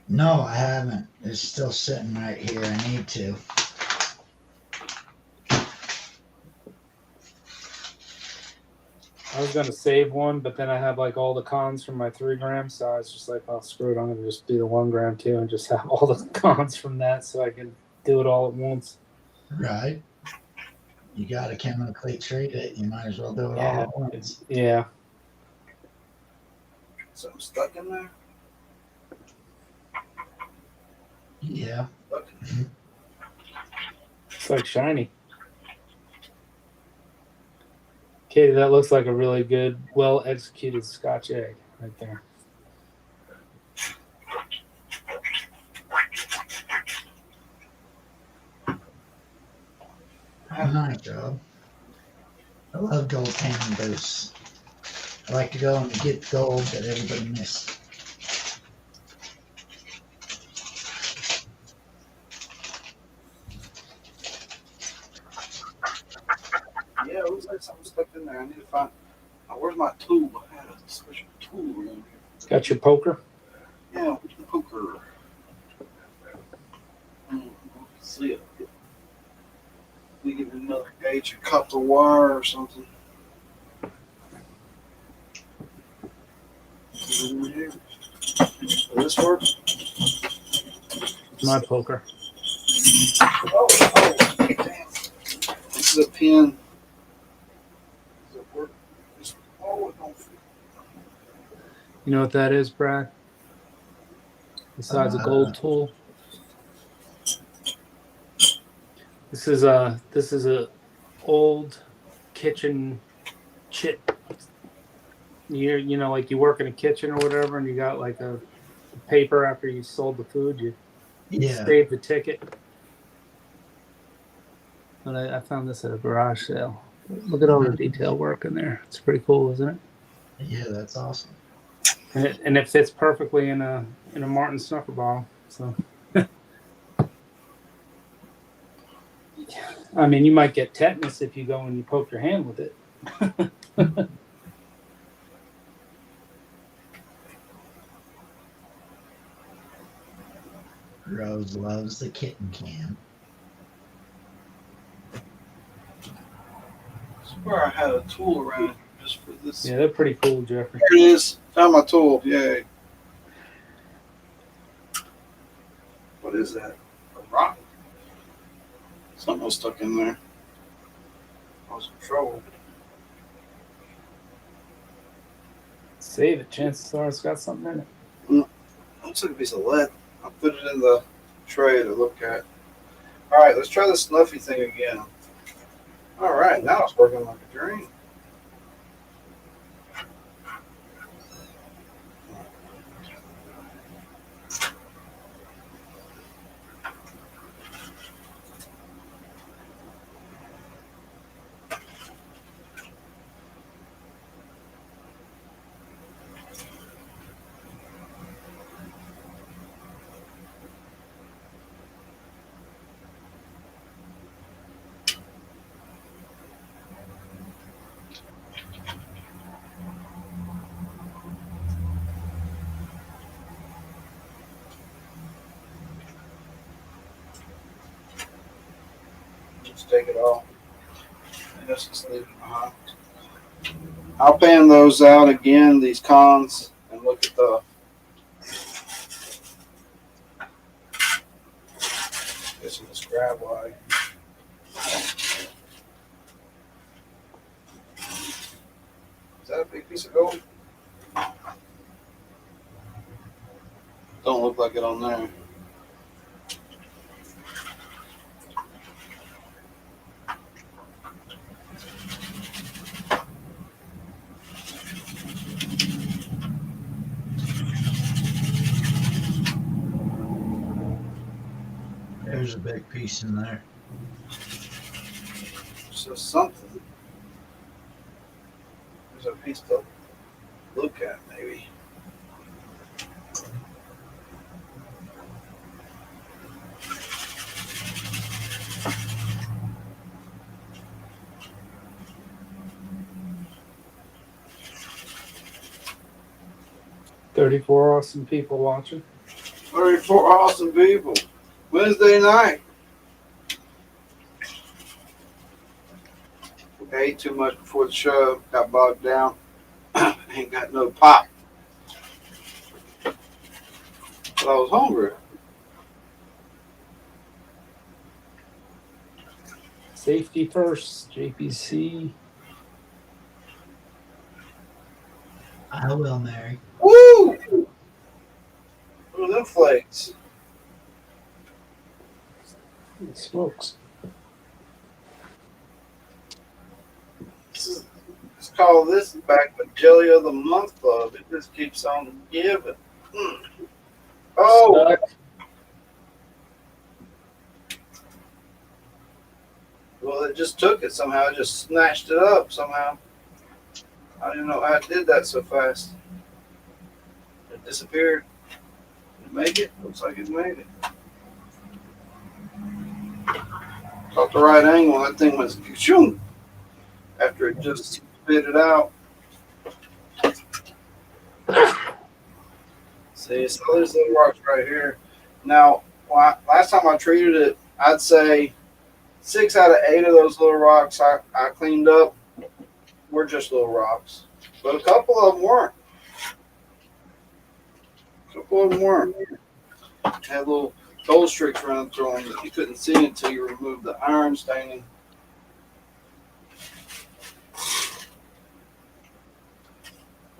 No, I haven't. It's still sitting right here. I need to. I was gonna save one, but then I have like all the cons from my 3 grams, so I was just like, "Oh, screw it! I'm gonna just do the 1 gram too, and just have all the cons from that, so I can do it all at once." Right. You got to chemically treat it. You might as well do it all Yeah, at once. yeah. Something stuck in there. Yeah. It's like shiny. Katie, that looks like a really good, well executed Scotch egg right there. Nice job. I love gold panning booths. I like to go and get gold that everybody missed. Yeah, it looks like something stuck in there. I need to find. Oh, where's my tool? I had a special tool around here. Got your poker? Yeah, where's the poker? See it. We get another gauge of copper wire or something. Over here. Will this work? My poker. Oh, damn. This is a pin. Does it work? Oh, it don't fit. You know what that is, Brad? Besides a gold tool. This is a old kitchen chip. You know, like you work in a kitchen or whatever, and you got like a paper after you sold the food. You Yeah, save the ticket. But I found this at a garage sale. Look at all the detail work in there. It's pretty cool, isn't it? yeah, that's awesome. And it fits perfectly in a Martin snuffer bottle. So, I mean, you might get tetanus if you go and you poke your hand with it. Rose loves the kitten can. I swear I had a tool around just for this. Yeah, they're pretty cool, Jeffrey. Here it is. Found my tool. Yay. What is that? A rock? Something was stuck in there. I was in trouble. Save it. Chances are it's got something in it. Looks like a piece of lead. I'll put it in the tray to look at. All right, let's try the snuffy thing again. All right, now it's working like a dream. Just take it off. And just leave it behind. I'll pan those out again, these cons, and look at the. This is this grab line. Is that a big piece of gold? Don't look like it on there. There's a big piece in there. So something. There's a piece to look at, maybe. $34 awesome people watching. 34 awesome people. Wednesday night. I ate too much before the show. Got bogged down. Ain't got no pop. But I was hungry. Safety first, JPC. I will, Mary. Woo! Look at them flakes. It smokes. Let's call this back the Jelly of the Month Club. It just keeps on giving. Oh! Stuck. Well, it just took it somehow. It just snatched it up somehow. I didn't know how it did that so fast. It disappeared. Did it make it? Looks like it made it. Caught the right angle. That thing was shoo, after it just spit it out. See, so there's little rocks right here. Now, last time I treated it, I'd say 6 out of 8 of those little rocks I cleaned up were just little rocks. But a couple of them weren't. Had little gold streaks running through them that you couldn't see until you removed the iron staining.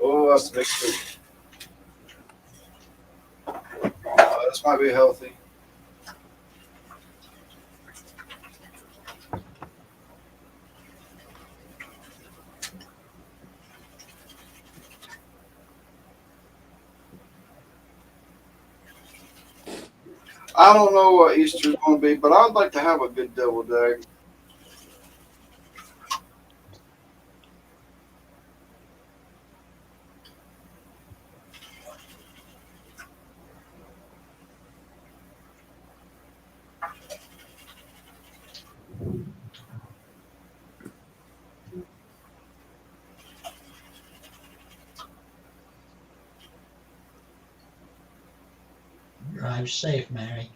Oh, that's a big streak. This might be healthy. I don't know what Easter's going to be, but I'd like to have a good double dag. Drive safe, Mary.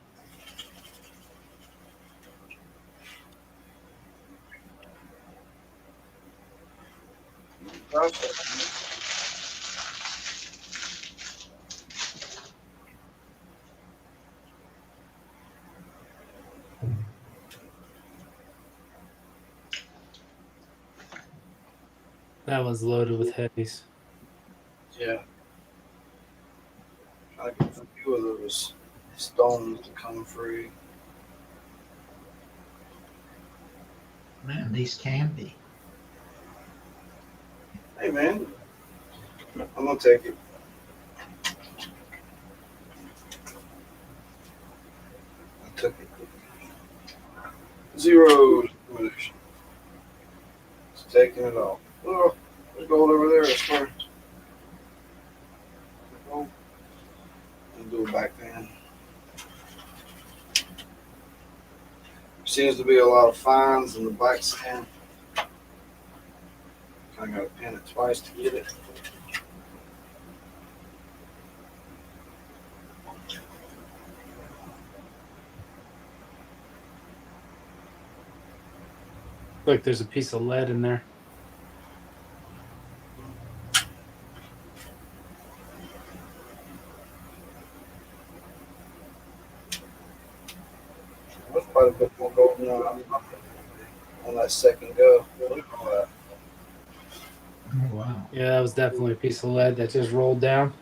That one's loaded with heavies. Yeah. Trying to get a few of those stones to come free. Man, these can be. Hey, man. I'm going to take it. I took it. 0 elimination. It's taking it off. Oh, there's gold over there, I swear. Oh, and do a back pan. Seems to be a lot of fines in the black sand. I got to pan it twice to get it. Look, there's a piece of lead in there. There's quite a bit more gold now on that second go. Look at all that. Oh, wow. Yeah, that was definitely a piece of lead that just rolled down.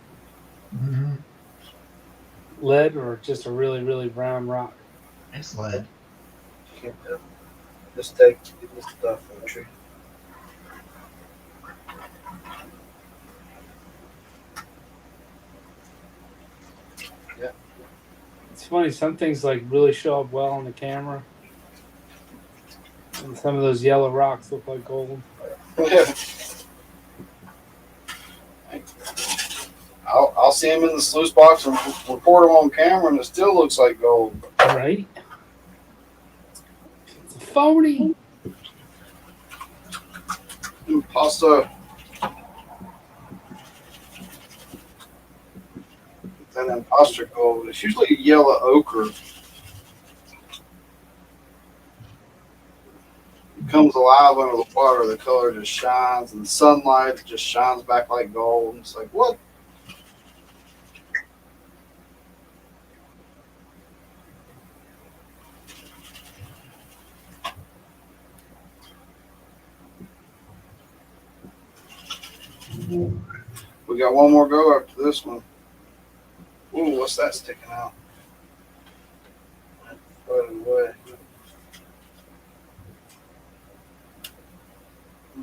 Mm-hmm. Lead or just a really, really brown rock. It's lead. Can't tell. Just take this stuff from the tree. It's funny, some things like really show up well on the camera. And some of those yellow rocks look like gold. I'll see him in the sluice box and record him on camera, and it still looks like gold. Right? It's a phony. Pasta. That imposter gold. It's usually yellow ochre. It comes alive under the water. The color just shines, and the sunlight just shines back like gold. It's like, what? We got one more go after this one. Ooh, what's that sticking out? Put it away.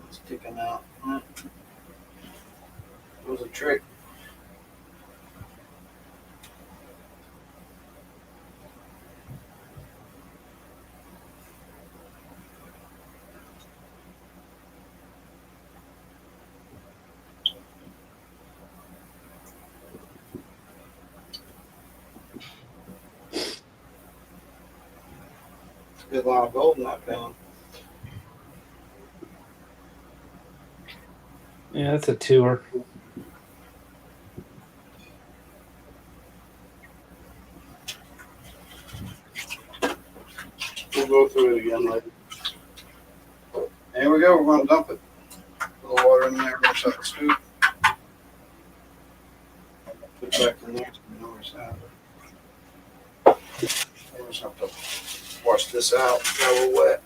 It's sticking out. It was a trick. Good live gold knocked down. Yeah, that's a tour. We'll go through it again later. Here we go. We're going to dump it. A little water in there. Rinse out the scoop. Put it back in there. So we know where it's at. We're just have to wash this out. It's got a little wet.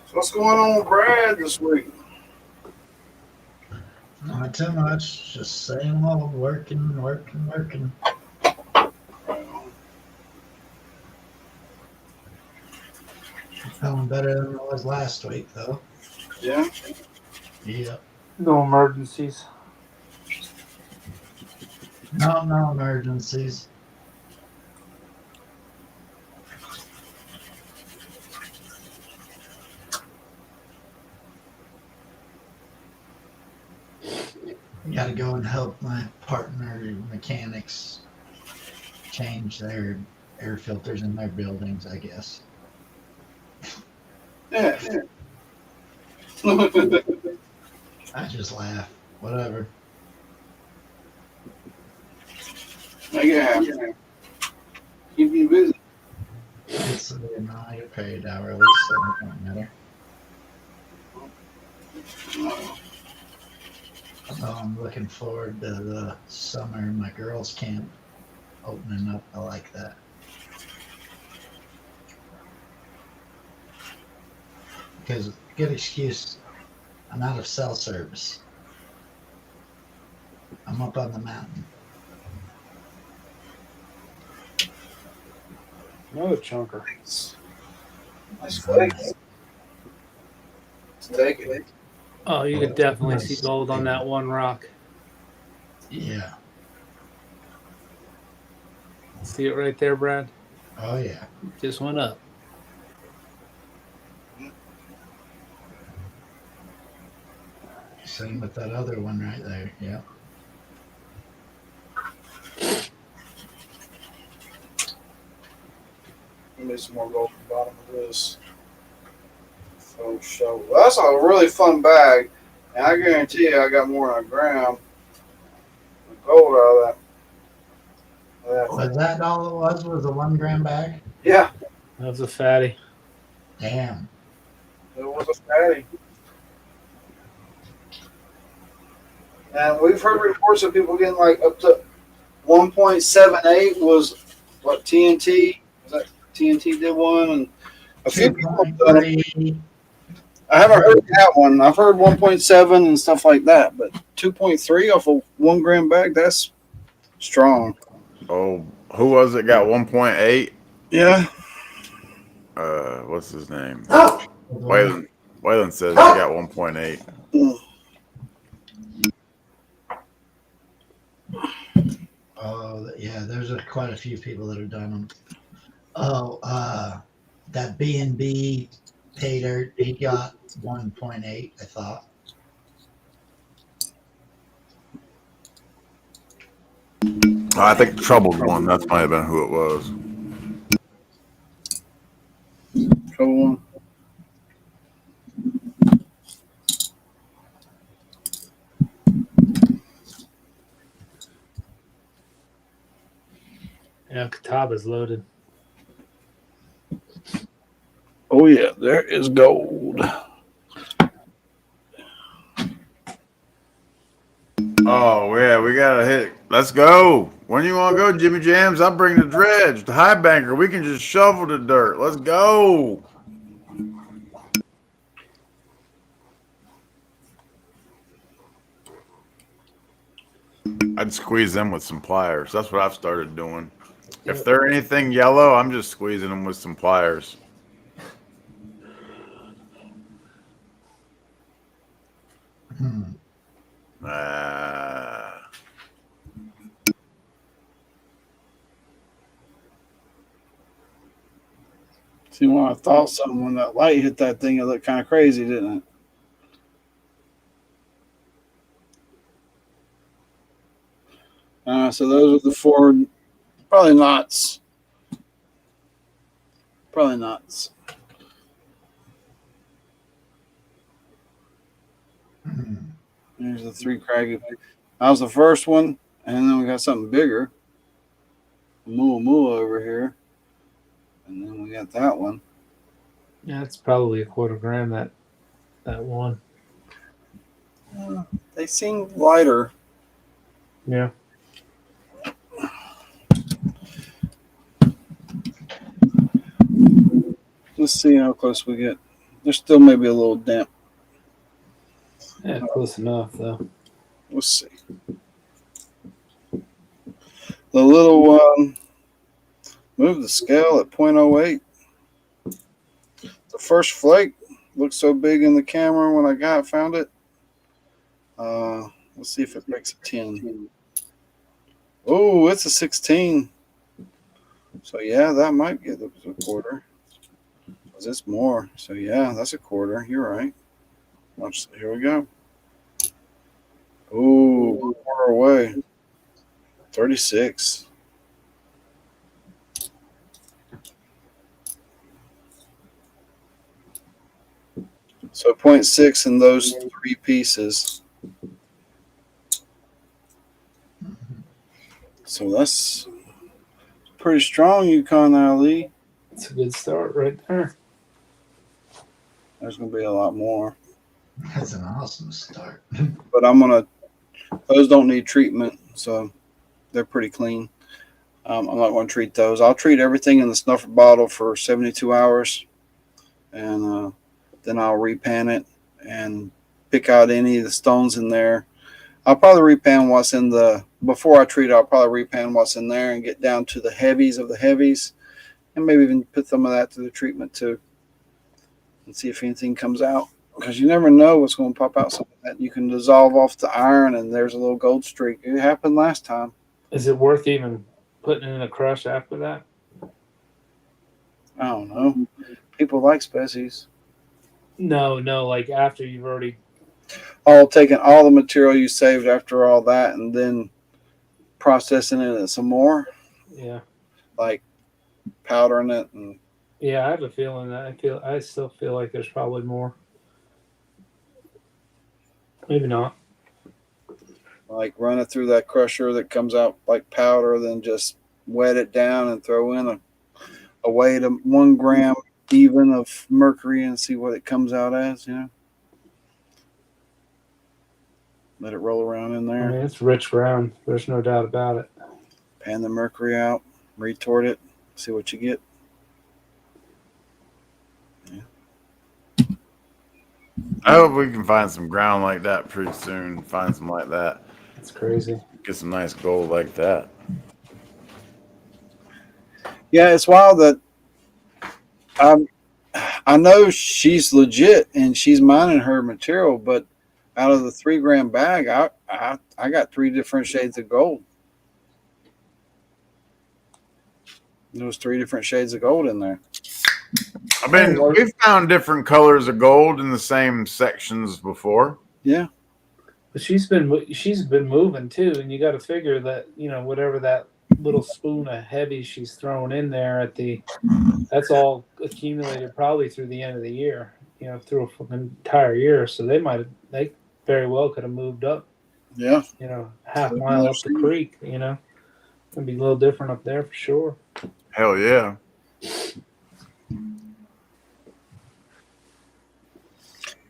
So what's going on with Brad this week? Not too much. Just same old, working. Feeling better than I was last week, though. Yeah. Yeah. No emergencies. No emergencies. Got to go and help my partner mechanics change their air filters in their buildings, I guess. Yeah. I just laugh. Whatever. Make it happen. Keep you busy. It's I get paid hourly, so it don't matter. I'm looking forward to the summer my girls' camp opening up. I like that. Because good excuse, I'm out of cell service. I'm up on the mountain. Another chunker. Nice flake. Let's take it. Oh, you could definitely see gold on that one rock. Yeah. See it right there, Brad? Oh, yeah. Just went up. Same with that other one right there. Yeah. Give me some more gold at the bottom of this. So show. Well, that's a really fun bag. And I guarantee you I got more than a gram of gold out of that. Was that all it was? Was a 1 gram bag? Yeah, That was a fatty. Damn. it was a fatty. And we've heard reports of people getting like up to 1.78 was what TNT. Was that TNT did one? And a few people have done it. 2.3. I haven't heard that one. I've heard 1.7 and stuff like that, but 2.3 off a 1 gram bag, that's strong. Oh, who was it? Got 1.8. Yeah. What's his name? Waylon. Waylon says he got 1.8. Oh, yeah, there's quite a few people that have done them. Oh, that B&B Tater, he got 1.8, I thought. I think the troubled one. That might have been who it was. Trouble one. Yeah, Kataba's loaded. Oh yeah, there is gold. Oh yeah, we gotta hit. Let's go. When you want to go, Jimmy Jams? I'll bring the dredge, the high banker. We can just shovel the dirt. Let's go. I'd squeeze them with some pliers. That's what I've started doing. If they're anything yellow, I'm just squeezing them with some pliers. See, when I thought something, when that light hit that thing, it looked kind of crazy, didn't it? So those are the four, probably knots. Probably knots. There's the three craggy. That was the first one, and then we got something bigger. Moo over here, and then we got that one. Yeah, it's probably a quarter gram that one. They seem lighter. Yeah. Let's see how close we get. There's still maybe a little damp. Yeah, close enough though. Let's see. The little one moved the scale at 0.08. The first flake looked so big in the camera when I found it. Let's see if it makes a 10. Oh, it's a 16. So yeah, that might get a quarter. Because it's more. So yeah, that's a quarter. You're right. Watch. Here we go. Oh, quarter away. 36. So 0.6 in those three pieces. So that's pretty strong, Yukon Ali. It's a good start right there. There's going to be a lot more. That's an awesome start. But those don't need treatment, so they're pretty clean. I'm not going to treat those. I'll treat everything in the snuffer bottle for 72 hours, and then I'll repan it and pick out any of the stones in there. I'll probably repan what's in before I treat it, I'll probably repan what's in there and get down to the heavies of the heavies, and maybe even put some of that to the treatment too, and see if anything comes out. Because you never know what's going to pop out. Something that you can dissolve off the iron, and there's a little gold streak. It happened last time. Is it worth even putting in a crush after that? I don't know. People like species. No, like after you've already. Taking all the material you saved after all that, and then processing it some more. Yeah. Like powdering it and. Yeah, I have a feeling that I still feel like there's probably more. Maybe not. Like run it through that crusher that comes out like powder, then just wet it down and throw in a weight of 1 gram even of mercury and see what it comes out as, Let it roll around in there. I mean, it's rich ground. There's no doubt about it. Pan the mercury out, retort it, see what you get. I hope we can find some ground like that pretty soon. Find some like that. That's crazy. Get some nice gold like that. Yeah, it's wild that I know she's legit and she's mining her material, but out of the 3 gram bag, I got 3 different shades of gold. There was 3 different shades of gold in there. I mean, we've found different colors of gold in the same sections before. Yeah. But she's been moving too, and you got to figure that whatever that little spoon of heavy she's throwing in there that's all accumulated probably through the end of the year, through an entire year. So they very well could have moved up. Yeah. Half mile up the creek. It'd be a little different up there for sure. Hell yeah.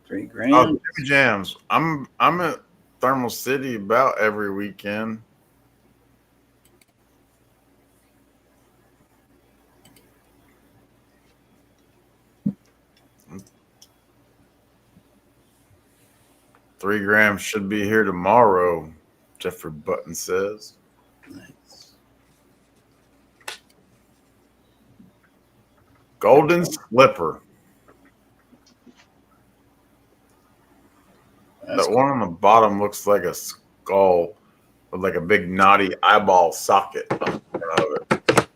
3 grams. Oh, Jimmy Jams. I'm at Thermal City about every weekend. Three grams should be here tomorrow, Jeffrey Button says. Nice. Golden Slipper. That's That one on the bottom looks like a skull with like a big knotty eyeball socket on the front of it.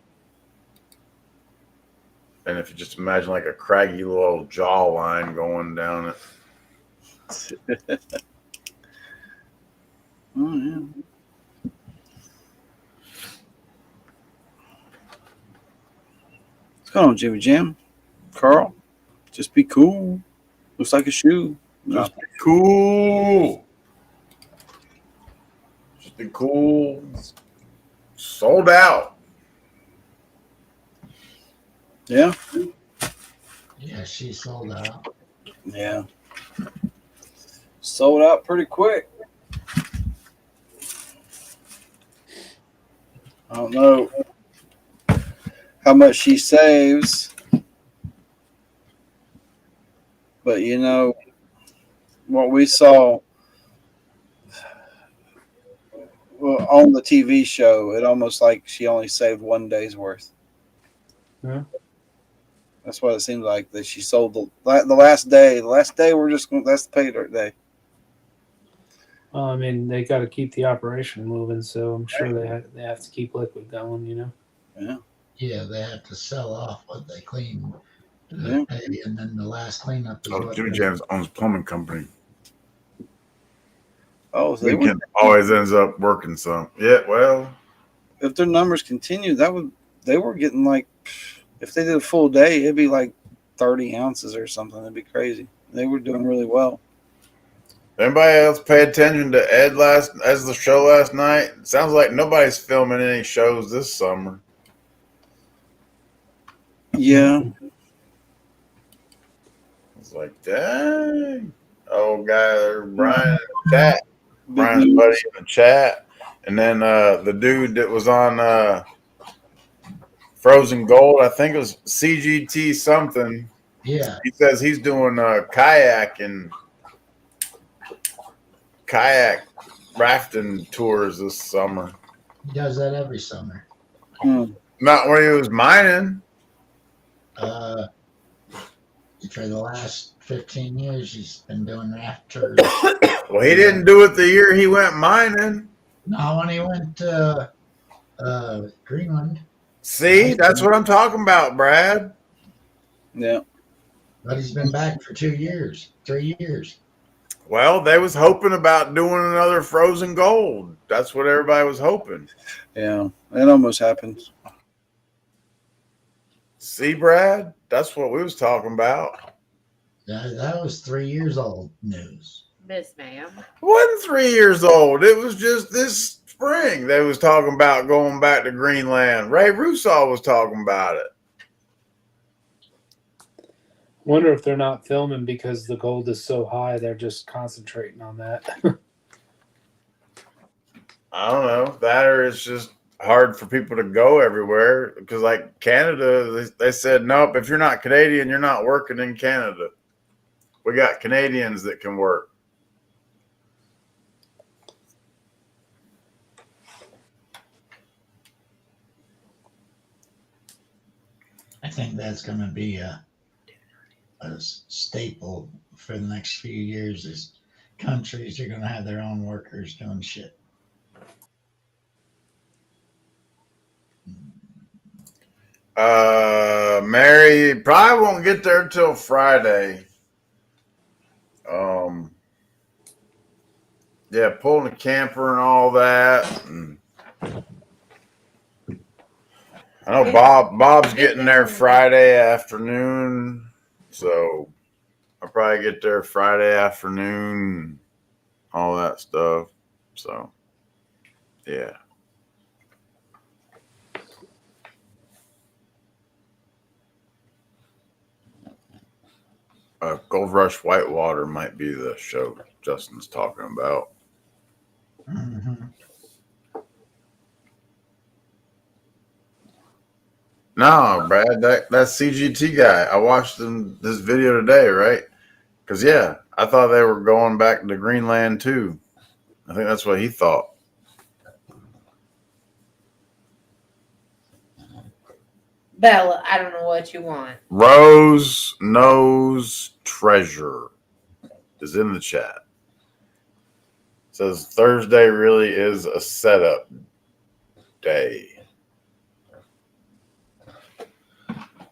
And if you just imagine like a craggy little jawline going down it. Oh, yeah. What's going on, Jimmy Jam? Carl? Just be cool. Looks like a shoe. Just be cool. Just be cool. Sold out. Yeah. Yeah, she sold out. Yeah. Sold out pretty quick. I don't know how much she saves, but you know what we saw on the TV show, it almost like she only saved 1 day's worth. Yeah. That's what it seems like, that she sold the last day. The last day we're just going. That's the pay dirt day. Well, I mean, they got to keep the operation moving, so I'm sure they have to keep liquid going. Yeah. Yeah, they have to sell off what they clean, Yeah. and then the last cleanup is Oh, what Jimmy Jams owns a plumbing company. Oh, so they would, Weekend always ends up working some. Yeah, well, if their numbers continue, they were getting like, if they did a full day, it'd be like 30 ounces or something. It'd be crazy. They were doing really well. anybody else pay attention to Ed as the show last night? It sounds like nobody's filming any shows this summer. Yeah. It's like, dang. Old guy there, Brian in the chat. Big Brian's news. buddy in the chat. And then the dude that was on Frozen Gold, I think it was CGT something. Yeah, He says he's doing kayak rafting tours this summer. he does that every summer. Not when he was mining. For the last 15 years, he's been doing raft tours. Well, he didn't do it the year he went mining. No, when he went to Greenland, See, that's what I'm talking about, Brad. Yeah. but he's been back for 2 years, 3 years. Well, they was hoping about doing another Frozen Gold. That's what everybody was hoping. Yeah. It almost happened. See, Brad? That's what we was talking about. That was 3 years old news. Miss ma'am. It wasn't 3 years old. It was just this spring they was talking about going back to Greenland. Ray Russo was talking about it. Wonder if they're not filming because the gold is so high. They're just concentrating on that. I don't know. That or it's just hard for people to go everywhere because, like Canada, they said, nope, if you're not Canadian, you're not working in Canada. We got Canadians that can work. I think that's going to be a staple for the next few years. Is countries are going to have their own workers doing shit. Mary probably won't get there till Friday. Yeah, pulling a camper and all that. And I know Bob's getting there Friday afternoon, so I'll probably get there Friday afternoon, all that stuff. So, yeah. Gold Rush Whitewater might be the show Justin's talking about. Mm-hmm. No, Brad, that's CGT guy. I watched this video today, right? Because, yeah, I thought they were going back to Greenland, too. I think that's what he thought. Bella, I don't know what you want. Rose Knows Treasure is in the chat. Says Thursday really is a setup day.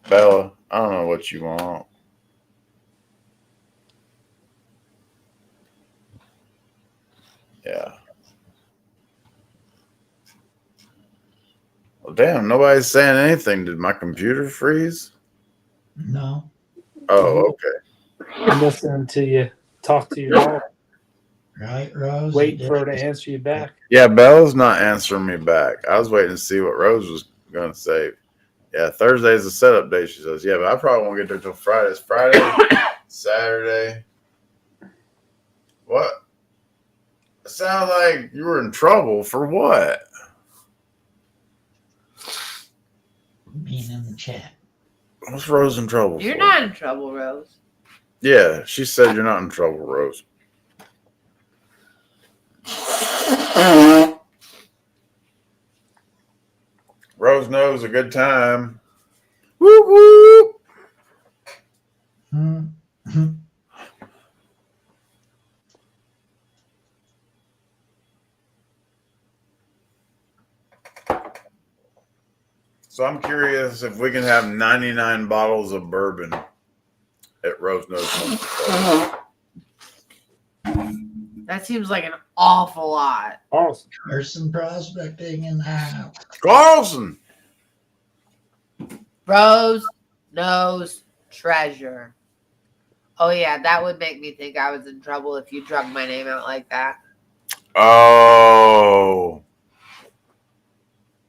Bella, I don't know what you want. Yeah. Well, damn, nobody's saying anything. Did my computer freeze? No. Oh, okay. I'm listening to you talk to your dog, Right, Rose? waiting for her to answer you back. Yeah, Bella's not answering me back. I was waiting to see what Rose was going to say. Yeah, Thursday's the setup day, she says. Yeah, but I probably won't get there till Friday. It's Friday, Saturday. What? It sounds like you were in trouble for what? Being in the chat. What's Rose in trouble You're for? not in trouble, Rose. Yeah, she said you're not in trouble, Rose. Rose knows a good time. Whoop whoop. Hmm. So I'm curious if we can have 99 bottles of bourbon at Rose Knows One. That seems like an awful lot. Awesome. Person prospecting in the house. Carlson! Rose knows treasure. Oh yeah, that would make me think I was in trouble if you drug my name out like that. Oh.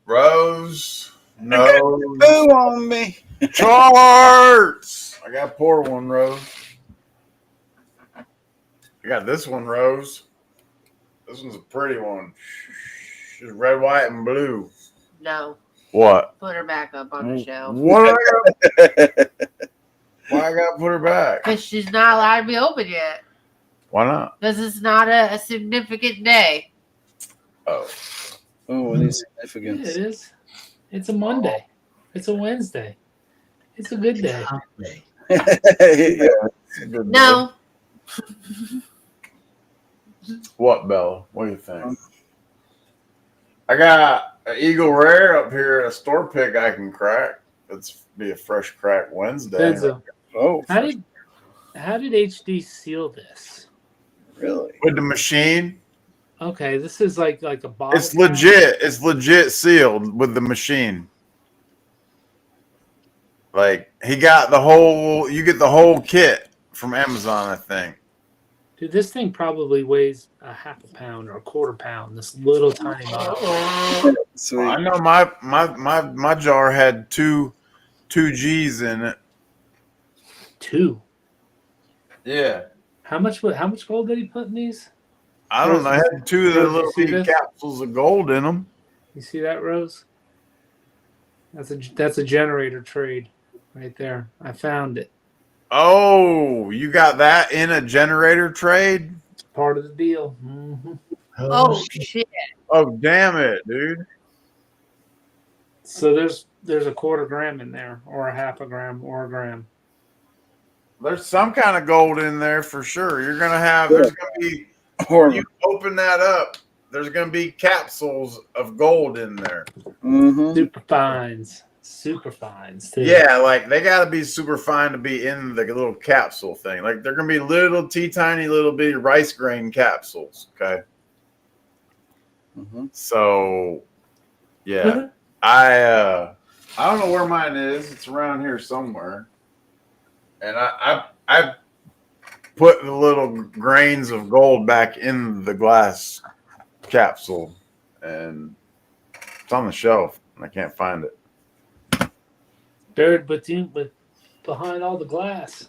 Rose knows Boo on me. charts. I got to pour one, Rose. I got this one, Rose. This one's a pretty one. She's red, white, and blue. No, What? put her back up on the shelf. What? Why I got to put her back? Because she's not allowed to be open yet. Why not? Because it's not a significant day. Oh. Oh, any Yeah, significance? it is. It's a Monday. It's a Wednesday. It's a good day. Holiday. Yeah. No. What, Bella? What do you think? I got an Eagle Rare up here, a store pick I can crack. It's be a fresh crack Wednesday. Benzo, Oh, how did HD seal this? really? With the machine, Okay, this is like a bottle. it's legit. It's legit sealed with the machine. Like he got the whole. You get the whole kit from Amazon, I think. Dude, this thing probably weighs a half a pound or a quarter pound. This little tiny bottle. Sweet. I know my jar had two G's in it. 2. Yeah. How much gold did he put in these? I don't know. I had two of the Rose, you little see bitty this? capsules of gold in them. You see that, Rose? That's a generator trade right there. I found it. Oh, you got that in a generator trade? It's part of the deal. Mm-hmm. Oh, shit. Oh, damn it, dude. So there's a quarter gram in there, or a half a gram, or a gram. There's some kind of gold in there for sure. You're gonna have. There's gonna be. Or, You open that up. There's gonna be capsules of gold in there. mm-hmm. Super fines too. Yeah, like they gotta be super fine to be in the little capsule thing. Like they're gonna be little tiny little bitty rice grain capsules. Okay. Mm-hmm. So, yeah, I don't know where mine is. It's around here somewhere, and I put the little grains of gold back in the glass capsule, and it's on the shelf, and I can't find it. Buried, but behind all the glass.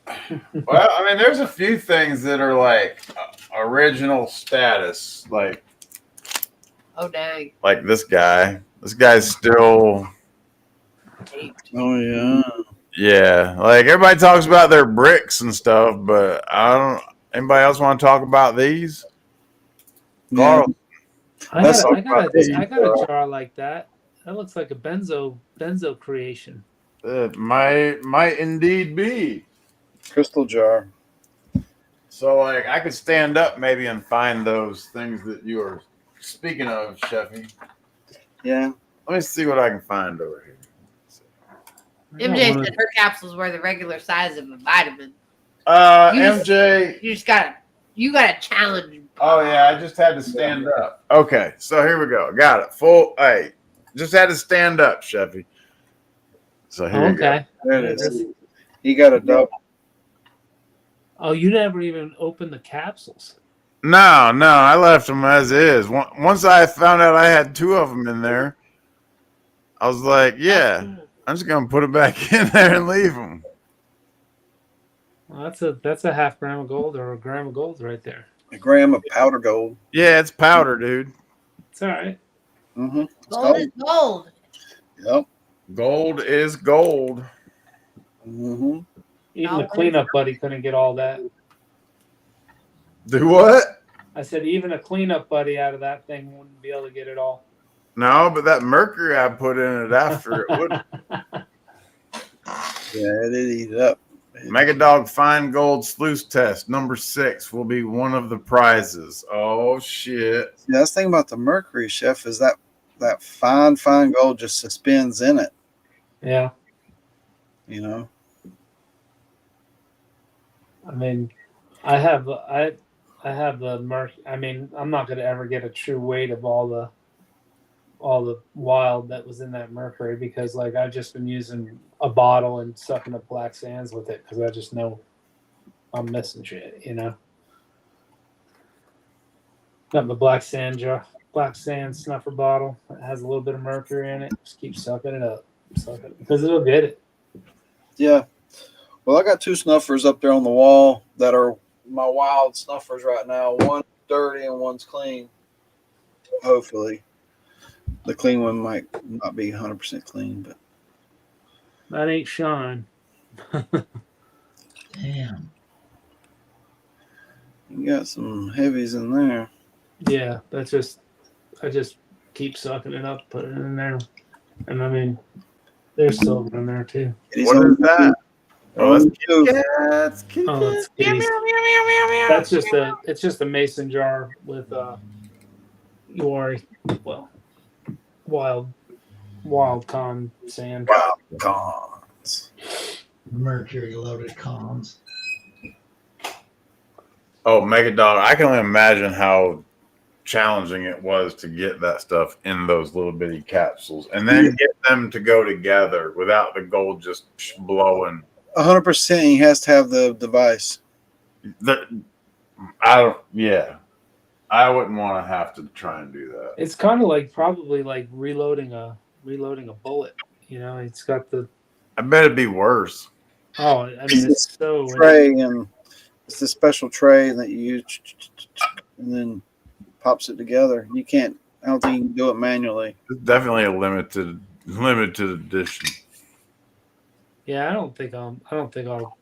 Well, I mean, there's a few things that are like original status, like Oh, dang. this guy. This guy's still. Oh, yeah. Yeah, like everybody talks about their bricks and stuff, but I don't. Anybody else want to talk about these? Yeah. Carl, I That's got a all jar like that. That looks like a benzo creation. it might indeed be. Crystal jar. So, like, I could stand up maybe and find those things that you are speaking of, Sheffy. Yeah. Let me see what I can find over here. MJ said her capsules were the regular size of a vitamin. MJ. You gotta challenge. Oh yeah, I just had to stand up. Okay, so here we go. Got it. Full. Hey, just had to stand up, Sheffy. So here you go. Okay. There it is. He got a double. Oh, you never even opened the capsules. No, I left them as is. Once I found out I had 2 of them in there, I was like, yeah, I'm just gonna put it back in there and leave them. Well, that's a half gram of gold or a gram of gold right there. A gram of powder gold. Yeah, it's powder, dude. It's all right. Mm-hmm. Gold is gold. Yep. Gold is gold. Mm-hmm. Even the cleanup buddy couldn't get all that. Do what? I said even a cleanup buddy out of that thing wouldn't be able to get it all. No, but that mercury I put in it after it would. Yeah, it did eat it up. Mega Dog Fine Gold Sluice Test number 6 will be one of the prizes. Oh shit! Yeah, that's the thing about the mercury, Chef, is that fine gold just suspends in it. Yeah. You know. I mean, I have the mercury. I mean, I'm not going to ever get a true weight of all the wild that was in that mercury because like I've just been using a bottle and sucking up black sands with it because I just know I'm missing shit, you know. Got my black sand snuffer bottle. It has a little bit of mercury in it. Just keep sucking it up, because it'll get it. Yeah. Well, I got 2 snuffers up there on the wall that are my wild snuffers right now. One's dirty and one's clean. Hopefully. The clean one might not be 100% clean, but That ain't Sean. Damn. you got some heavies in there. Yeah, I just keep sucking it up, put it in there, and I mean, there's silver in there too. What is that? Oh, that's Kitty Cats. Oh, that's kitties. It's just a mason jar with your wild con sand. Wild cons. Mercury loaded cons. Oh, Mega Dog! I can only imagine how challenging it was to get that stuff in those little bitty capsules, and then get them to go together without the gold just blowing. 100%. He has to have the device. I wouldn't want to have to try and do that. It's kind of like probably like reloading a bullet. You know, it's got the. I bet it'd be worse. Oh, I mean, it's so Tray, and it's the special tray that you use, and then pops it together. You can't. I don't think you can do it manually. It's definitely a limited edition. Yeah, I don't think I'll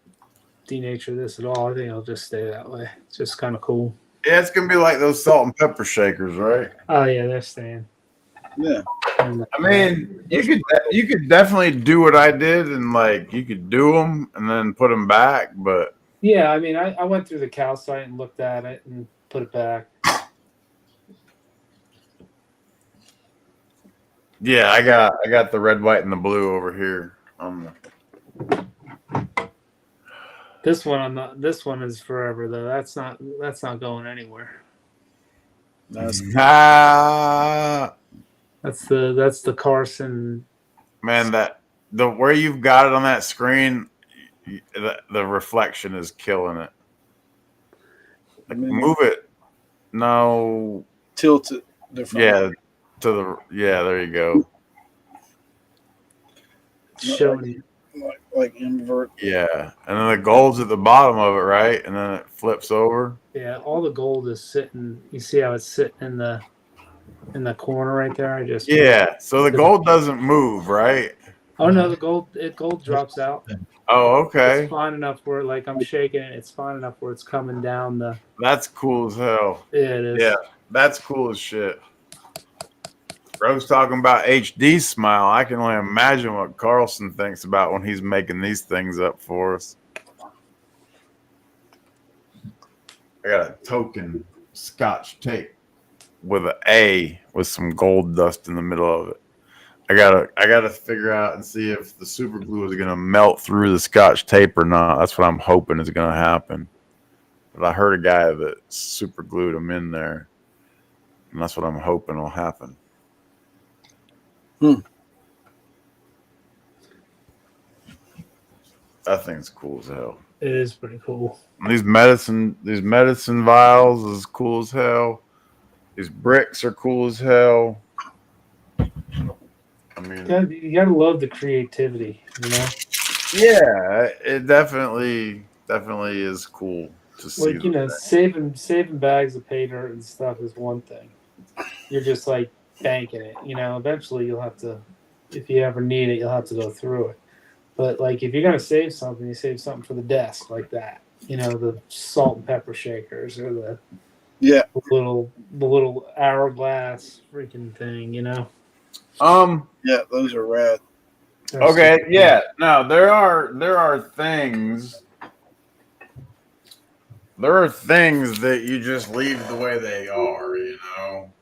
denature this at all. I think I'll just stay that way. It's just kind of cool. Yeah, it's gonna be like those salt and pepper shakers, right? Oh yeah, they're staying. Yeah. And, I mean, you could definitely do what I did, and like you could do them and then put them back. But yeah, I mean, I went through the calcite and looked at it and put it back. yeah, I got the red, white, and the blue over here. This one is forever though. That's not going anywhere. That's That's the Carson. Man, the where you've got it on that screen, the reflection is killing it. Like, move it. No. Tilt it different. Yeah, there you go. Showing. Like invert. Yeah, and then the gold's at the bottom of it, right? And then it flips over. Yeah, all the gold is sitting. You see how it's sitting in the corner right there? So the gold doesn't move, right? Oh no, the gold drops out. Oh, okay. It's fine enough where like I'm shaking it. It's fine enough where it's coming down the. That's cool as hell. Yeah, it is. Yeah, that's cool as shit. Bro's talking about HD smile. I can only imagine what Carlson thinks about when he's making these things up for us. I got a token Scotch tape with an A with some gold dust in the middle of it. I gotta figure out and see if the super glue is gonna melt through the Scotch tape or not. That's what I'm hoping is gonna happen. But I heard a guy that super glued them in there, and that's what I'm hoping will happen. That thing's cool as hell. It is pretty cool. These medicine vials is cool as hell. These bricks are cool as hell. I mean, You gotta love the creativity, you know. yeah, it definitely is cool to see. Like, you know, saving bags of pay dirt and stuff is one thing. You're just like banking it, you know. Eventually, you'll have to, if you ever need it, you'll have to go through it. But like, if you're gonna save something, you save something for the desk, like that. You know, the salt and pepper shakers or the little hourglass freaking thing, you know. Yeah, those are rad. Okay, yeah. No, there are things. There are things that you just leave the way they are, you know.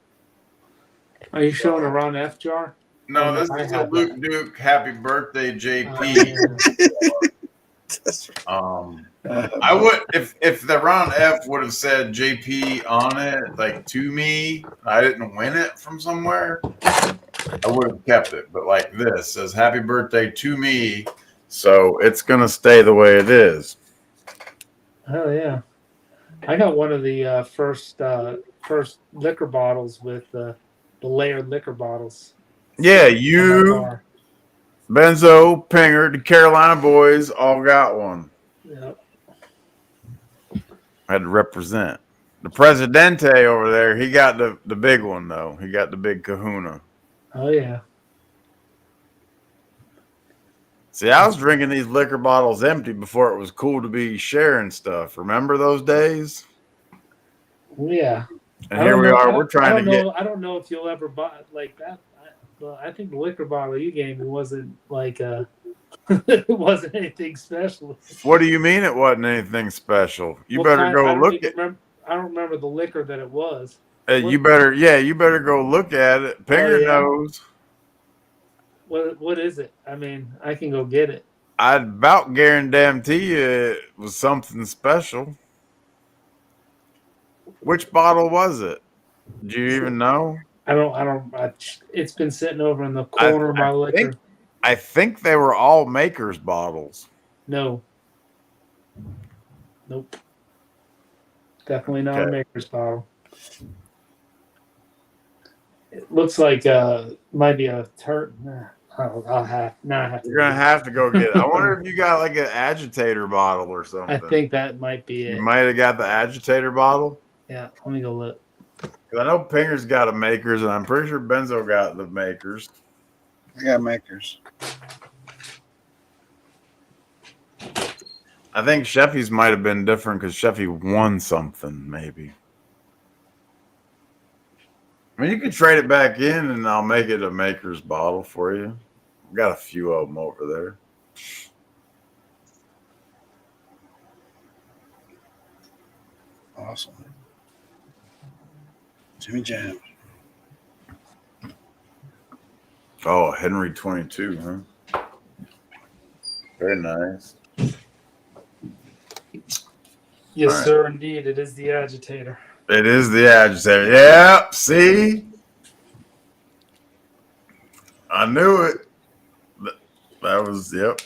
Are you showing a Ron F jar? No, this I is a have Luke Duke Happy Birthday JP. I would if the Ron F would have said JP on it, like to me, I didn't win it from somewhere, I would have kept it. But like this says Happy Birthday to me, so it's gonna stay the way it is. Oh yeah, I got one of the first liquor bottles with the layered liquor bottles. Yeah, you, Benzo, Pinger, the Carolina boys all got one. Yep. I had to represent. The Presidente over there, he got the big one though. He got the big kahuna. Oh yeah. See, I was drinking these liquor bottles empty before it was cool to be sharing stuff. Remember those days? Yeah. And here we are. We're trying to get. I don't know if you'll ever buy like that. I think the liquor bottle you gave me wasn't like it wasn't anything special. What do you mean it wasn't anything special? You better go look at. I don't remember the liquor that it was. You better go look at it. Pinger knows. What is it? I mean, I can go get it. I'd about guarantee you it was something special. Which bottle was it? Do you even know? I don't. It's been sitting over in the corner of my liquor. I think they were all Maker's bottles. No. Nope. Definitely not a Maker's bottle. It looks like might be a turd. I'll have. Nah, I have to. You're gonna have to go get it. I wonder if you got like an agitator bottle or something. I think that might be it. You might have got the agitator bottle. Yeah, let me go look. I know Pinger's got a Makers, and I'm pretty sure Benzo got the Makers. I got Makers. I think Sheffy's might have been different because Sheffy won something, maybe. I mean, you could trade it back in, and I'll make it a Maker's bottle for you. Got a few of them over there. Awesome. Jimmy Jam. Oh, Henry 22, huh? Very nice. Yes, right. Sir, indeed. It is the agitator. It is the agitator. Yep, see? I knew it. That was, yep.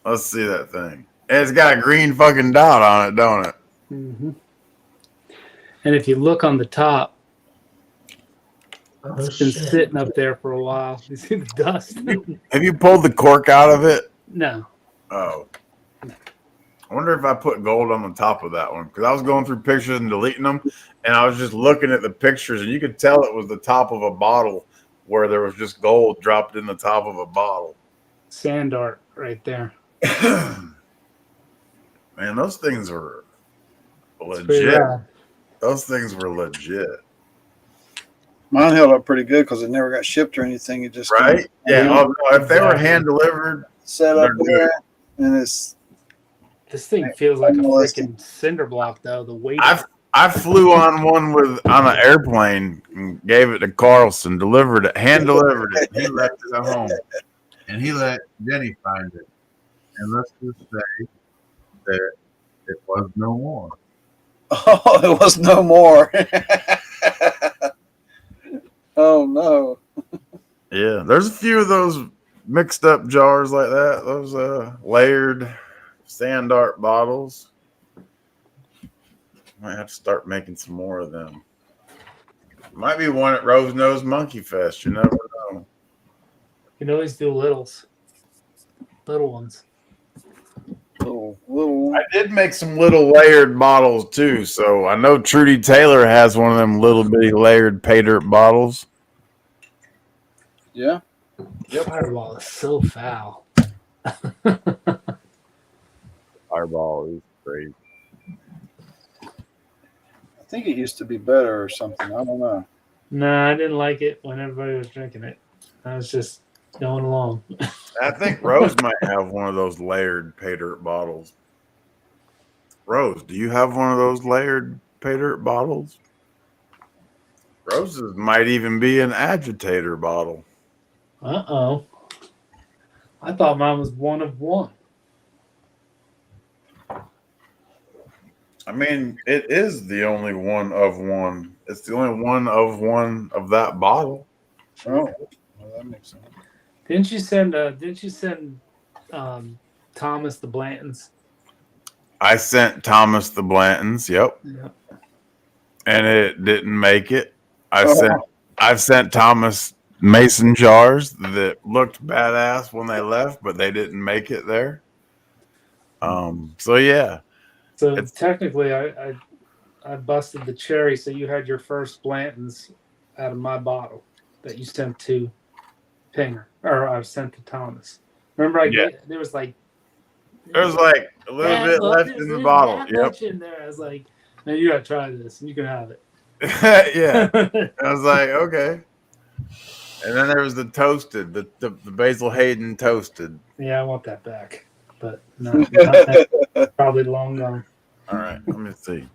Let's see that thing. And it's got a green fucking dot on it, don't it? Mm-hmm. And if you look on the top, it's been sitting up there for a while. You see the dust? Have you pulled the cork out of it? No. Oh. I wonder if I put gold on the top of that one. Because I was going through pictures and deleting them, and I was just looking at the pictures, and you could tell it was the top of a bottle where there was just gold dropped in the top of a bottle. Sand art right there. Man, those things were legit. Those things were legit. Mine held up pretty good because it never got shipped or anything. It just right. Yeah. Oh, no, if they were hand delivered, set up there, and it's. This thing feels like a freaking cinder block, though. The weight. I flew on one on an airplane and gave it to Carlson, hand delivered it. He left it at home, and he let Jenny find it. And let's just say that it was no more. Oh, it was no more. Oh no. Yeah, there's a few of those mixed up jars like that. Those layered sand art bottles. Might have to start making some more of them. Might be one at Rose Nose Monkey Fest. You never know. You can always do little ones. Little. I did make some little layered bottles too. So I know Trudy Taylor has one of them little bitty layered pay dirt bottles. Yeah. Yep. Fireball is so foul. Fireball is crazy. I think it used to be better or something. I don't know. Nah, I didn't like it when everybody was drinking it. I was just going along. I think Rose might have one of those layered pay dirt bottles. Rose, do you have one of those layered pay dirt bottles? Rose's might even be an agitator bottle. Uh-oh. I thought mine was one of one. I mean, it is the only one of one. It's the only one of that bottle. Oh, well, that makes sense. Didn't you send Thomas the Blantons? I sent Thomas the Blantons, yep. And it didn't make it. I've sent Thomas mason jars that looked badass when they left, but they didn't make it there. So yeah. So technically I busted the cherry, so you had your first Blantons out of my bottle that you sent to Pinger, or I sent to Thomas. Remember there was like a little bit left in the bottle. Much in there. I was like, "Man, you gotta try this, and you can have it." Yeah. I was like, okay. And then there was the toasted, the Basil Hayden toasted. Yeah, I want that back, but no, not that. Probably long gone. All right, let me see.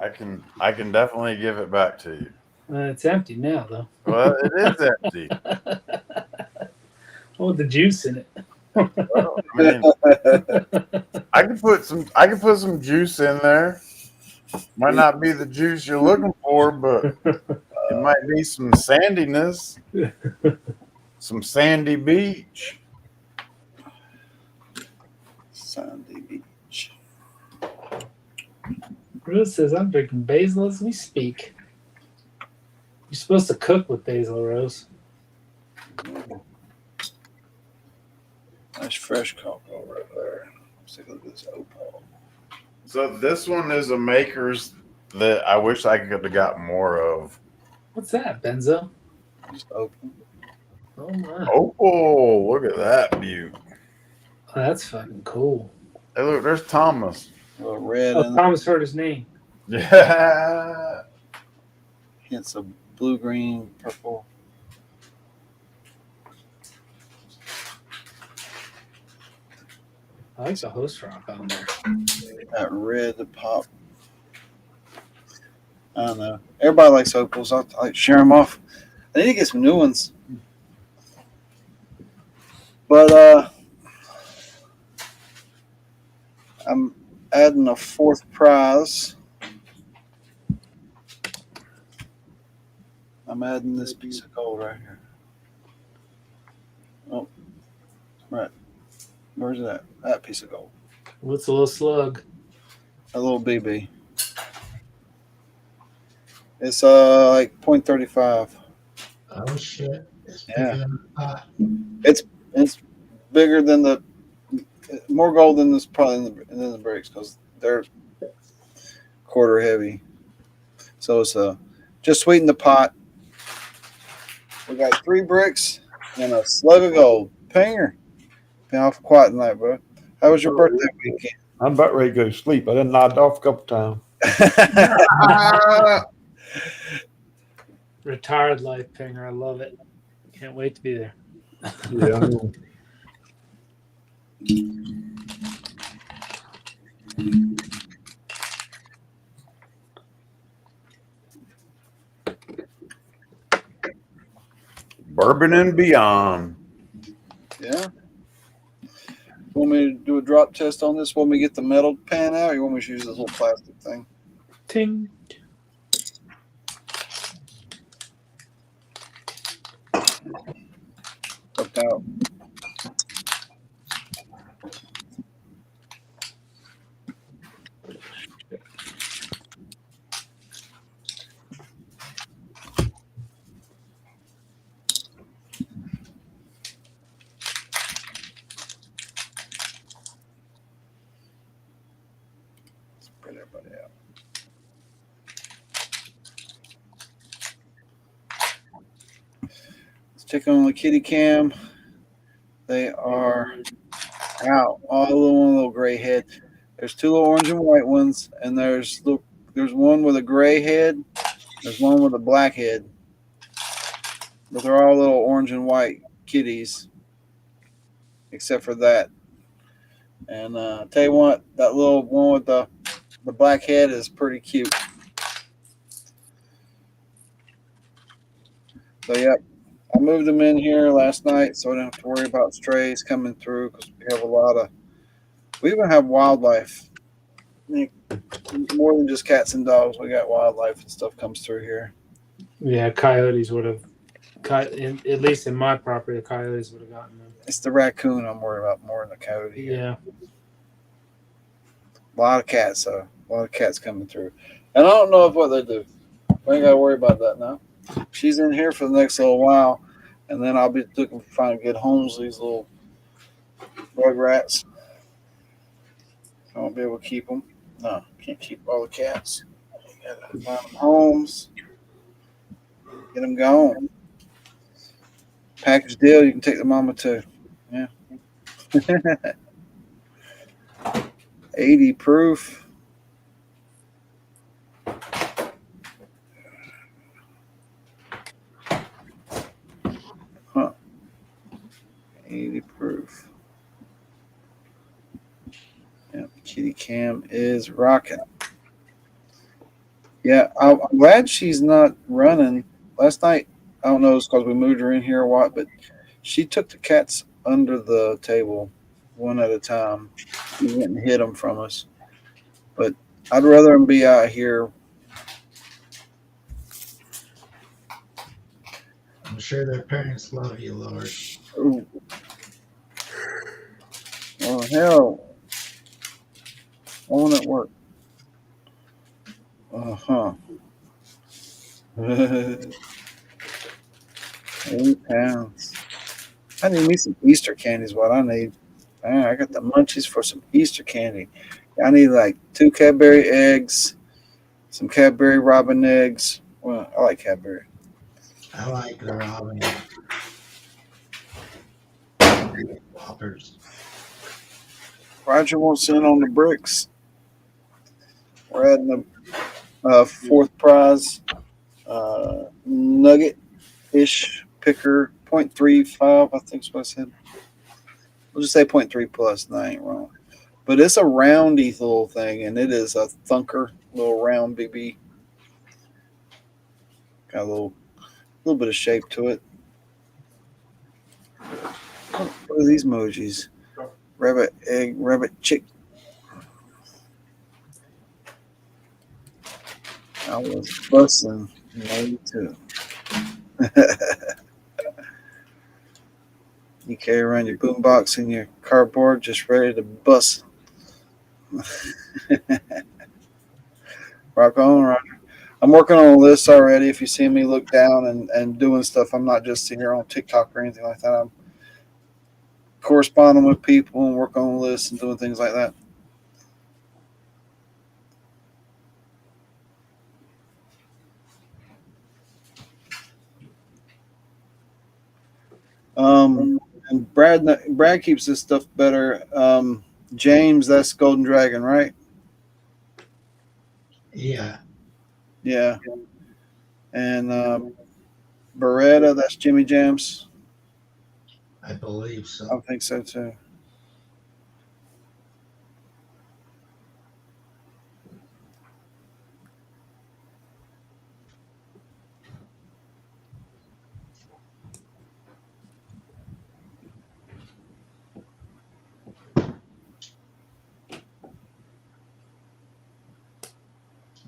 I can definitely give it back to you. It's empty now, though. Well, it is empty. Oh, the juice in it. Well, I mean, I can put some juice in there. Might not be the juice you're looking for, but it might be some sandiness, some sandy beach. Sandy Beach. Rose says, I'm drinking basil as we speak. You're supposed to cook with basil, Rose. Nice fresh cocoa right there. Let's take a look at this opal. So this one is a maker's that I wish I could have got more of. What's that, Benzo? Just open. Oh, my. Oh, look at that view. Oh, that's fucking cool. Hey, look, there's Thomas. A little red Oh, in Thomas heard his name. Yeah. hints of blue, green, purple. I like the host rock on there. That red, the pop. I don't know. Everybody likes opals. I like share them off. I need to get some new ones. But I'm adding a fourth prize. I'm adding this piece of gold right here. Oh, right. Where's that? That piece of gold. What's a little slug? A little BB. It's like 0.35. Oh shit! It's Yeah. bigger than the pot. It's bigger than the more gold than this probably than the bricks because they're quarter heavy. So it's just sweeten the pot. We got 3 bricks and a slug of gold. Pinger. Been off quiet tonight, bro. How was your birthday weekend? I'm about ready to go to sleep. I done nodded off a couple times. Retired life, Pinger. I love it. Can't wait to be there. Yeah, I know. Bourbon and beyond. Yeah. Want me to do a drop test on this? Want me to get the metal pan out? Or you want me to use this little plastic thing? Ting. Hooked out. Spread everybody out. Let's check on the kitty cam. They are out. All the one little gray head. There's two little orange and white ones, and there's one with a gray head. There's one with a black head. But they're all little orange and white kitties, except for that. And tell you what, that little one with the black head is pretty cute. So yep, I moved them in here last night, so I don't have to worry about strays coming through because we have a lot of. We even have wildlife. More than just cats and dogs, we got wildlife and stuff comes through here. Yeah, coyotes would have. At least in my property, the coyotes would have gotten them. It's the raccoon I'm worried about more than the coyote. Yeah. A lot of cats, though. A lot of cats coming through. And I don't know what they do. We ain't got to worry about that now. She's in here for the next little while, and then I'll be looking to find good homes for these little rug rats. I won't be able to keep them. No, can't keep all the cats. You got to find them homes. Get them gone. Package deal, you can take the mama too. Yeah. 80 proof. Huh. 80 proof. Yep, kitty cam is rocking. Yeah, I'm glad she's not running. Last night, I don't know if it's because we moved her in here or what, but she took the cats under the table one at a time. She went and hid them from us. But I'd rather them be out here. I'm sure their parents love you, Lord. Ooh. Oh, hell. On at work. Uh-huh. 8 pounds. I need me some Easter candy is what I need. Man, I got the munchies for some Easter candy. I need like 2 Cadbury eggs, some Cadbury Robin eggs. Well, I like Cadbury. I like the Robin Whoppers. Roger wants in on the bricks. We're adding the 4th prize nugget-ish picker, 0.35, I think is what I said. We'll just say 0.3 plus, and I ain't wrong. But it's a roundy little thing, and it is a thunker, little round BB. Got a little bit of shape to it. What are these emojis? Rabbit, egg, rabbit, chick. I was busting, maybe too. You carry around your boombox and your cardboard, just ready to bust. Rock on, Roger. I'm working on a list already. If you see me look down and doing stuff, I'm not just sitting here on TikTok or anything like that. I'm corresponding with people and working on lists and doing things like that. And Brad keeps this stuff better. James, that's Golden Dragon, right? Yeah. Yeah. And Beretta, that's Jimmy Jam's. I believe so. I think so too.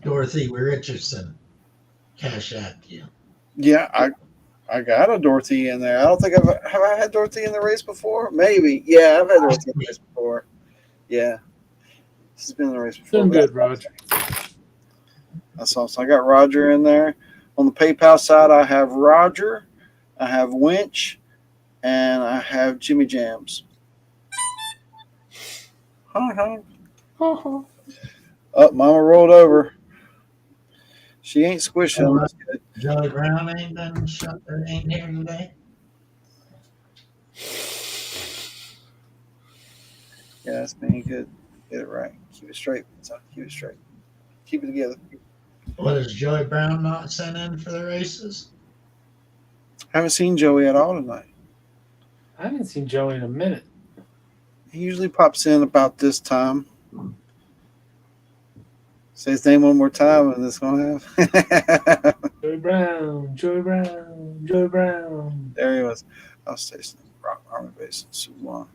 Dorothy Richardson, Cashapp you. Yeah, I got a Dorothy in there. I don't think have I had Dorothy in the race before? Maybe. Yeah, I've had Dorothy in the race before. Yeah. She's been in the race before. Doing good, Roger. That's awesome. I got Roger in there. On the PayPal side, I have Roger, I have Winch, and I have Jimmy Jams. Hi. Uh-huh. Oh, Mama rolled over. She ain't squishing. Oh, That's good. Joey Brown ain't here today. Yeah, that's being good. Get it right. Keep it straight. Son. Keep it straight. Keep it together. What is Joey Brown not sent in for the races? Haven't seen Joey at all tonight. I haven't seen Joey in a minute. He usually pops in about this time. Say his name one more time and it's going to have. Joey Brown, Joey Brown, Joey Brown. There he was. I was stationed at Army Base in Suwan.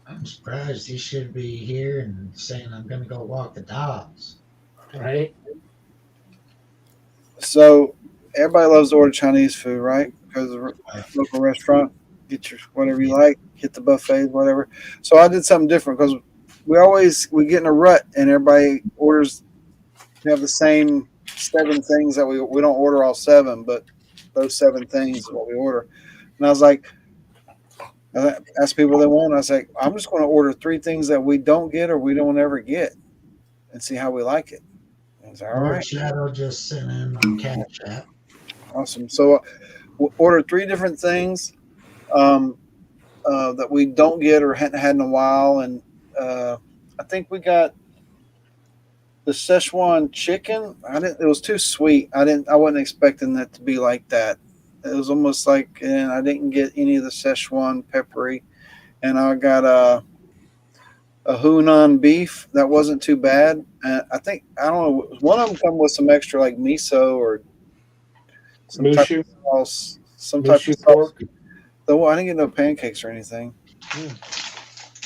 I'm surprised he should be here and saying I'm going to go walk the dogs. Right? So everybody loves to order Chinese food, right? Because of the local restaurant. Get your whatever you like. Hit the buffet, whatever. So I did something different because we get in a rut and everybody orders. We have the same 7 things that we don't order all 7, but those 7 things is what we order. And I was like, I asked people what they want. I was like, I'm just going to order 3 things that we don't get or we don't ever get, and see how we like it. I was like, all right, Shadow just sent in on Cash App. awesome. So we'll order 3 different things that we don't get or hadn't had in a while, and I think we got the Szechuan chicken. It was too sweet. I wasn't expecting that to be like that. It was almost like, and I didn't get any of the Szechuan peppery. And I got a Hunan beef that wasn't too bad. And I don't know, one of them come with some extra like miso or some type of sauce. Some type of sauce. Though I didn't get no pancakes or anything.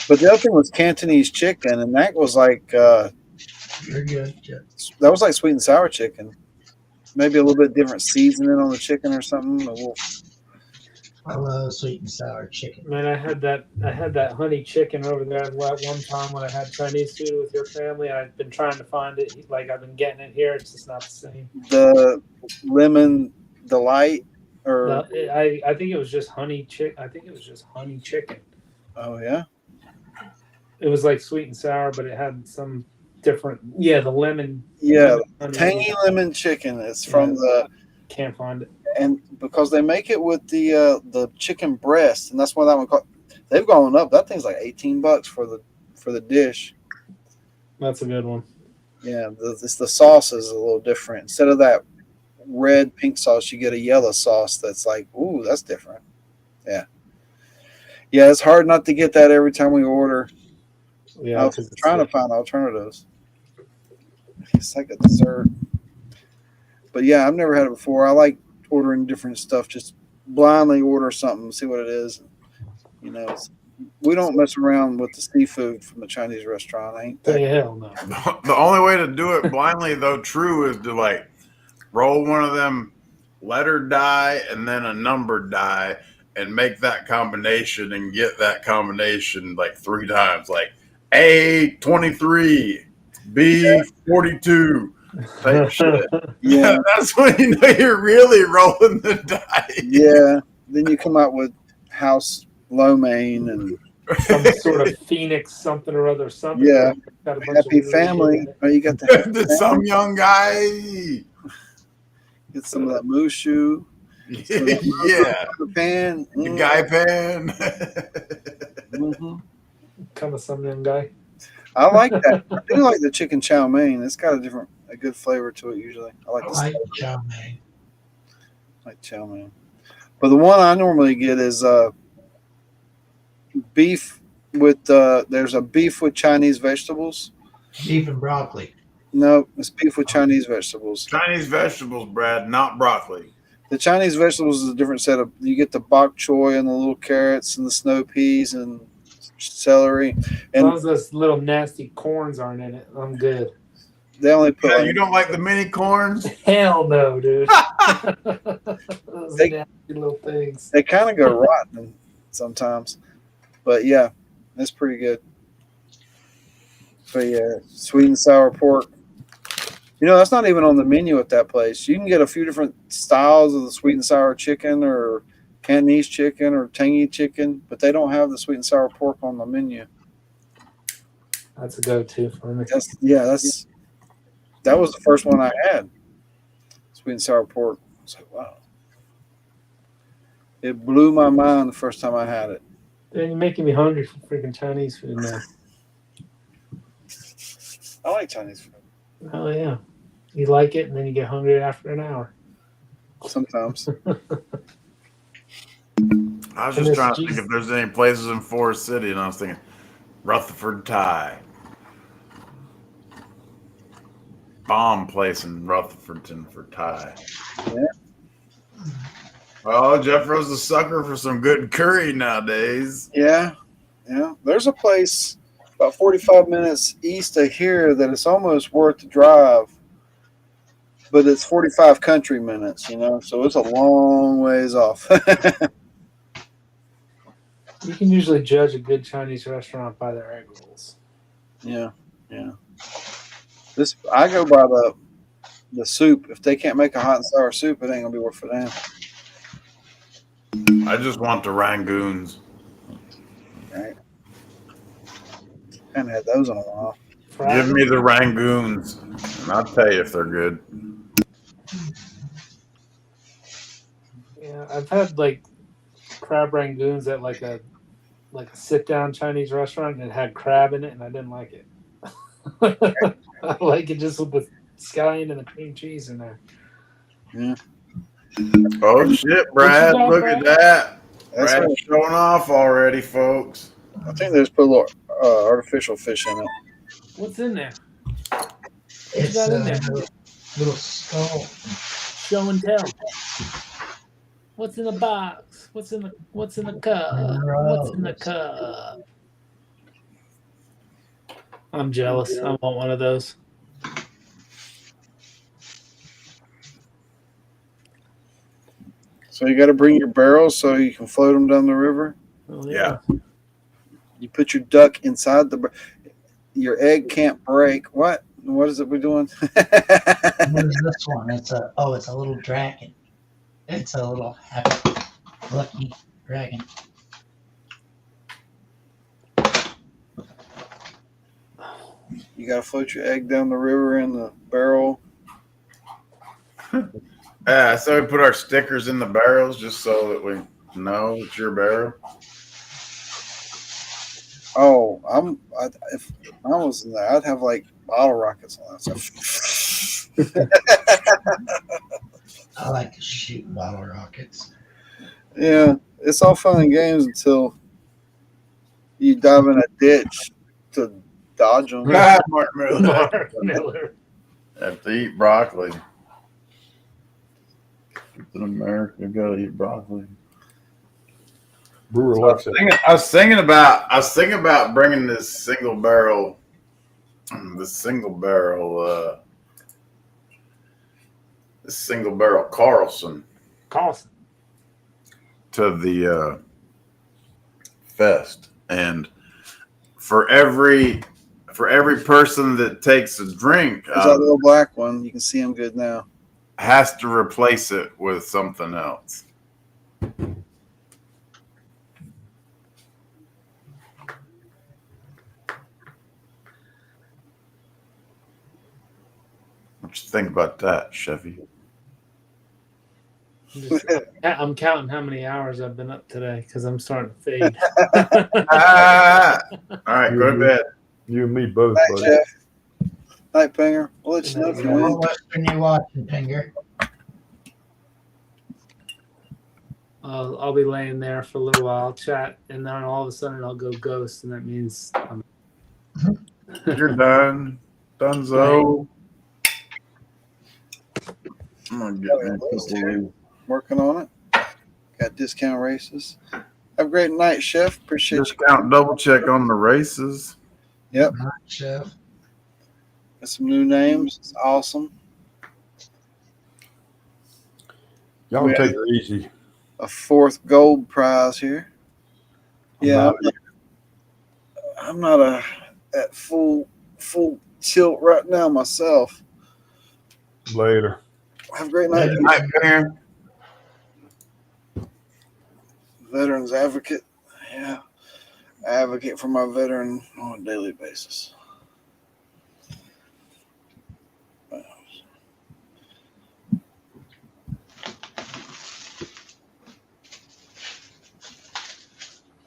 But the other thing was Cantonese chicken, and that was like You're good. Yeah. that was like sweet and sour chicken. Maybe a little bit different seasoning on the chicken or something. I love sweet and sour chicken. Man, I had that honey chicken over there at one time when I had Chinese food with your family. I've been trying to find it. Like, I've been getting it here. It's just not the same. The lemon delight, or No, I think it was just honey chicken. I think it was just honey chicken. oh yeah, It was like sweet and sour, but it had some different. Yeah, the lemon. yeah, Lemon tangy lemon chicken. It's from Can't find it. and because they make it with the chicken breast, and that's why that one called. They've gone up. That thing's like $18 for the dish. That's a good one. Yeah, the sauce is a little different. Instead of that red pink sauce, you get a yellow sauce that's like, ooh, that's different. Yeah, it's hard not to get that every time we order. Yeah, I was trying to find alternatives. It's like a dessert. But yeah, I've never had it before. I like ordering different stuff. Just blindly order something, see what it is. You know, we don't mess around with the seafood from the Chinese restaurant. Hell no. The only way to do it blindly, though, true, is to like roll one of them letter die and then a number die and make that combination and get that combination like 3 times, like A23, B42 type shit. Yeah, That's when you know you're really rolling the dice. yeah. Then you come out with house lo mein and Some sort of Phoenix something or other. Something. Yeah. Got a bunch happy of weird family. shit. Oh, you got the happy family? Some young guy. Get some of that mushu. Yeah. Pan. The guy pan. Mm-hmm. Kind of some young guy. I like that. I do like the chicken chow mein. It's got a good flavor to it usually. I like I the like chow mein. like chow mein. But the one I normally get is beef with there's a beef with Chinese vegetables. Beef and broccoli. No, it's beef with Chinese vegetables. Chinese vegetables, Brad, not broccoli. The Chinese vegetables is a different set of. You get the bok choy and the little carrots and the snow peas and celery, As and long as those little nasty corns aren't in it, I'm good. they only put. Yeah, like- you don't like the mini corns? Hell no, dude. Those They- nasty little things. They kind of go rotten sometimes, but yeah, that's pretty good. But yeah, sweet and sour pork. You know, that's not even on the menu at that place. You can get a few different styles of the sweet and sour chicken or Cantonese chicken or tangy chicken, but they don't have the sweet and sour pork on the menu. That's a go-to for me. That was the first one I had. Sweet and sour pork. I was like, wow. It blew my mind the first time I had it. And you're making me hungry for freaking Chinese food now. I like Chinese food Oh yeah. You like it and then you get hungry after an hour. sometimes. I was And just this trying to think cheese- if there's any places in Forest City, and I was thinking Rutherford Thai. Bomb place in Rutherfordton for Thai. Yeah. Oh, Jeff Rose a sucker for some good curry nowadays. Yeah. There's a place about 45 minutes east of here that it's almost worth the drive, but it's 45 country minutes, so it's a long ways off. You can usually judge a good Chinese restaurant by their egg rolls. Yeah. I go by the soup. If they can't make a hot and sour soup, it ain't gonna be worth for them. I just want the Rangoons. Right? Haven't had those in a while. Give me the Rangoons, and I'll tell you if they're good. Yeah, I've had like crab rangoons at like a sit down Chinese restaurant and it had crab in it and I didn't like it. I like it just with the scallion and the cream cheese in there. Oh shit, Brad! got, Look at that. That's Brad's what, showing off already, folks. I think they just put a little artificial fish in it. What's in there? It's got in a there? little skull. Show and tell. What's in the box? What's in the cup? What's in the cup? I'm jealous. I want one of those. So you got to bring your barrels so you can float them down the river. Oh, Yeah. You put your duck inside your egg can't break. What? What is it we're doing? What is this one? It's a little dragon. It's a little happy, lucky dragon. You got to float your egg down the river in the barrel. Yeah, so we put our stickers in the barrels just so that we know it's your barrel. Oh, if I was in there, I'd have like bottle rockets on that stuff. I like to shoot bottle rockets. Yeah, it's all fun and games until you dive in a ditch to dodge them. Ah, Mark Miller. Mark Miller. Have to eat broccoli. In America, you gotta eat broccoli. Brewer I likes was it. thinking about bringing this single barrel Carlson Carlson. to the fest, and for every person that takes a drink, There's that little black one. You can see him good now. has to replace it with something else. What you think about that, Chevy? I'm counting how many hours I've been up today because I'm starting to fade. All right, go to bed. You and me both, Night, buddy. Jeff. Night, Pinger. We'll let you know if you What want. Western you watching, Finger? I'll be laying there for a little while, chat, and then all of a sudden I'll go ghost, and that means I'm You're done. Dunzo. I'm gonna get me a couple of Working on it. Got discount races. Have a great night, Chef. Appreciate you. discount double check on the races. Yep. Night, Chef. Got some new names. It's awesome. Y'all We take have it easy. a 4th gold prize here. Yeah, I'm not at full tilt right now myself. Later. Have a great night. Later. Night, Karen. Veterans advocate. Yeah. I advocate for my veteran on a daily basis.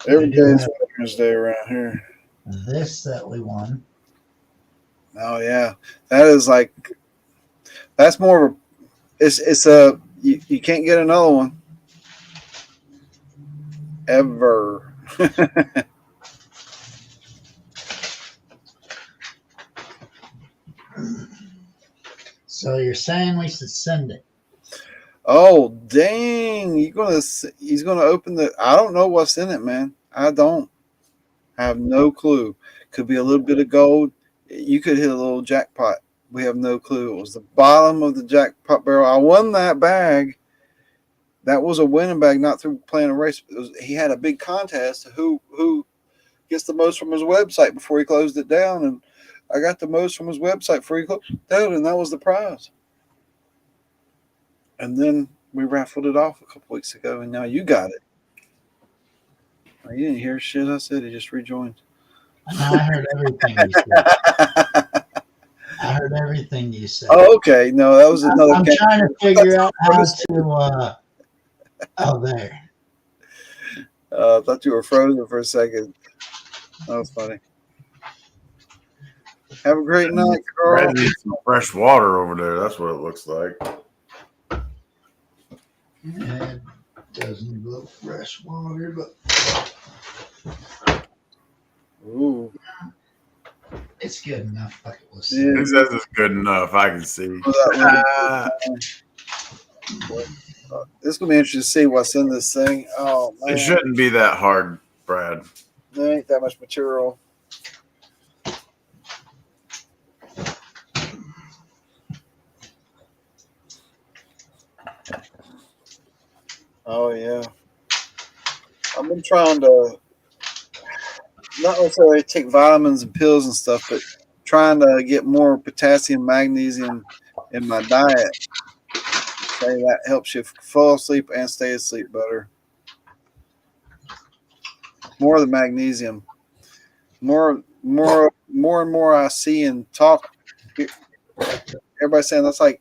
Every day is Veterans Day around here. This that we won. Oh yeah, that is like that's more of a. It's a you can't get another one ever. So you're saying we should send it? Oh dang! He's gonna open the. I don't know what's in it, man. I don't have no clue. Could be a little bit of gold. You could hit a little jackpot. We have no clue. It was the bottom of the jackpot barrel. I won that bag. That was a winning bag, not through playing a race. He had a big contest. Who gets the most from his website before he closed it down? And I got the most from his website before he closed it down, and that was the prize. And then we raffled it off a couple weeks ago, and now you got it. Oh, you didn't hear shit I said. He just rejoined. No, I heard everything you said. I heard everything you said. Oh, okay. No, that was another. I'm trying to figure out how to. Oh, there. I thought you were frozen for a second. That was funny. Have a great night, Carl. Brad needs some fresh water over there. That's what it looks like. It doesn't look fresh water, but Ooh. it's good enough. Fuck it, we'll see. Yeah. It says it's good enough. I can see. It's gonna be interesting to see what's in this thing. Oh man, It shouldn't be that hard, Brad. there ain't that much material. Oh yeah, I've been trying to not necessarily take vitamins and pills and stuff, but trying to get more potassium, magnesium in my diet. Say that helps you fall asleep and stay asleep better. More of the magnesium. More and more I see and talk. Everybody's saying that's like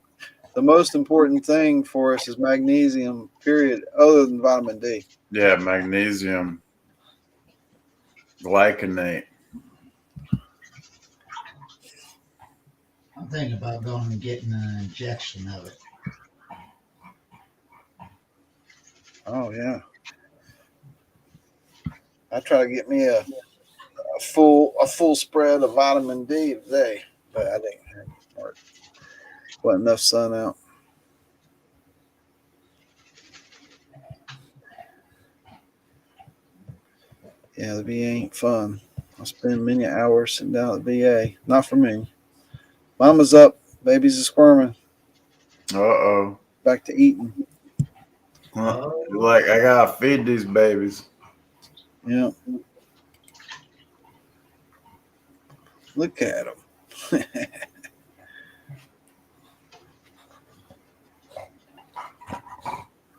the most important thing for us is magnesium, period, other than vitamin D. Yeah, magnesium. Glycinate. I'm thinking about going and getting an injection of it. Oh yeah. I try to get me a full spread of vitamin D today, but I didn't have it. Wasn't enough sun out. Yeah, the VA ain't fun. I spend many hours sitting down at the VA. Not for me. Mama's up. Babies are squirming. Uh-oh. Back to eating. Like, I gotta feed these babies. Yeah. Look at them.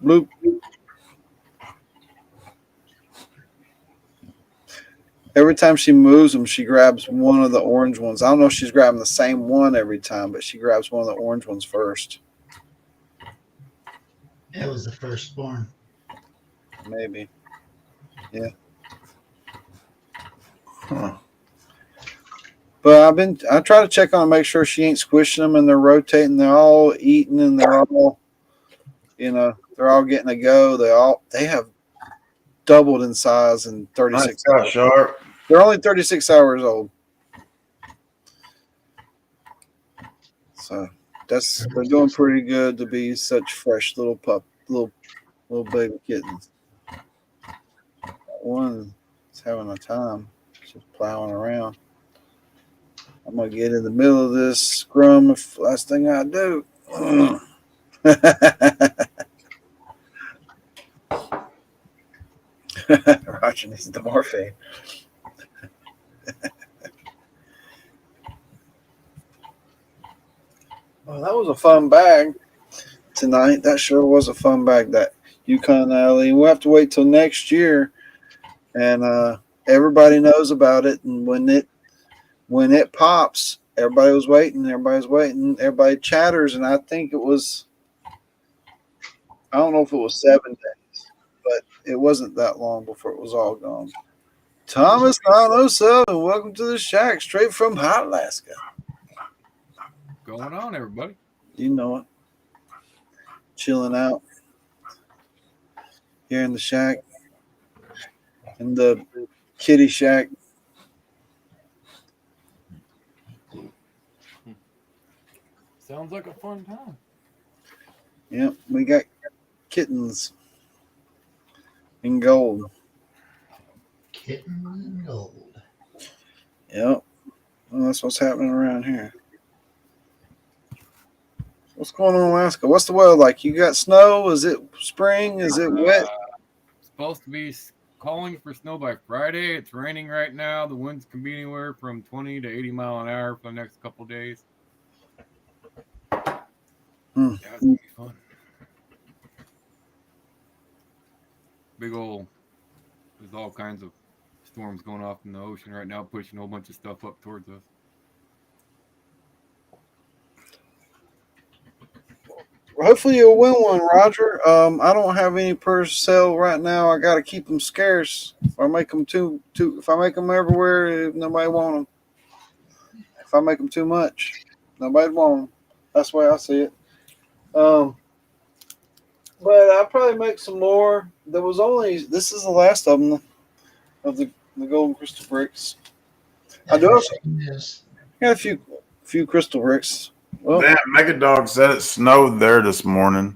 Bloop. Every time she moves them, she grabs one of the orange ones. I don't know if she's grabbing the same one every time, but she grabs one of the orange ones first. It was the firstborn. Maybe. Yeah. Huh. But I try to check on her, make sure she ain't squishing them and they're rotating. They're all eating and they're all, They're all getting a go. They have doubled in size in 36 Nice hours. Sharp. They're only 36 hours old. So they're doing pretty good to be such fresh little baby kittens. One is having a time, just plowing around. I'm gonna get in the middle of this scrum if last thing I do. Roger needs the morphine. Well, that was a fun bag tonight. That sure was a fun bag. That Yukon Alley. We'll have to wait till next year, and everybody knows about it. And when it pops, everybody was waiting. Everybody's waiting. Everybody chatters, and I think it was. I don't know if it was 7 days, but it wasn't that long before it was all gone. Thomas 907, welcome to the shack, straight from Hot Alaska. Going on, everybody? You know it. Chilling out here in the shack, in the kitty shack. Sounds like a fun time. Yep, we got kittens in gold. Kitten and gold. Yep. Well, that's what's happening around here. What's going on in Alaska? What's the weather like? You got snow? Is it spring? Is it wet? Supposed to be calling for snow by Friday. It's raining right now. The winds can be anywhere from 20 to 80 mile an hour for the next couple of days. Yeah, it's gonna be fun. Big old, there's all kinds of storms going off in the ocean right now, pushing a whole bunch of stuff up towards us. Hopefully you'll win one, Roger. I don't have any per sale right now. I got to keep them scarce. If I make them if I make them everywhere, nobody want them. If I make them too much, nobody want them. That's the way I see it. But I'll probably make some more. This is the last of them, of the golden crystal bricks. I do got a few crystal bricks. Well, Damn, Megadog said it snowed there this morning.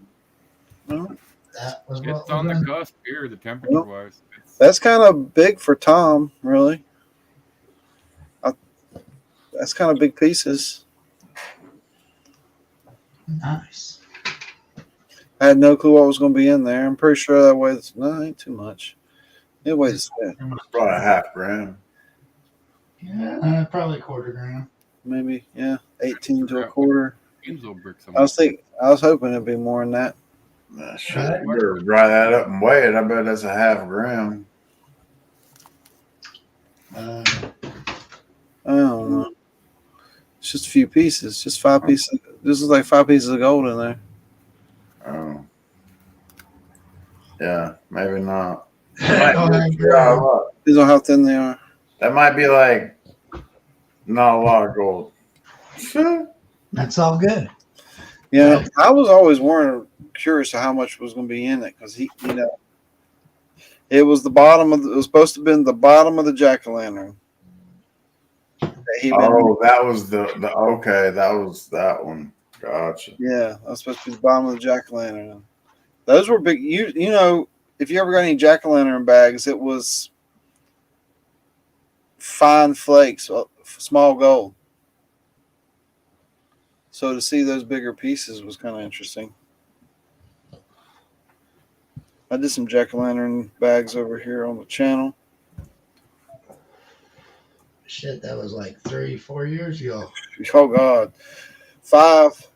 well, That was what It's on the cusp here, the temperature wise. that's kind of big for Tom, really. That's kind of big pieces. nice. I had no clue what was going to be in there. I'm pretty sure that weighs ain't too much. It weighs Probably a half gram. Yeah, probably a quarter gram. maybe 18 to a quarter. Benzo bricks. I was hoping it'd be more than that. Nah, shit, you better dry that up and weigh it. I bet that's a half gram. Uh, I don't know. It's just a few pieces, just 5 pieces. This is like 5 pieces of gold in there. Oh. Yeah, maybe not. Depends on how thin they are. That might be like not a lot of gold. That's all good. Yeah, I was always curious of how much was going to be in it because it was the bottom of. It was supposed to have been the bottom of the jack-o'-lantern. Oh, that was the okay. That was that one. Gotcha. Yeah, that was supposed to be the bottom of the jack-o'-lantern. Those were big. You know, if you ever got any jack-o'-lantern bags, it was fine flakes, small gold. So to see those bigger pieces was kind of interesting. I did some jack-o'-lantern bags over here on the channel. Shit, that was like 3-4 years ago. Oh God, 5.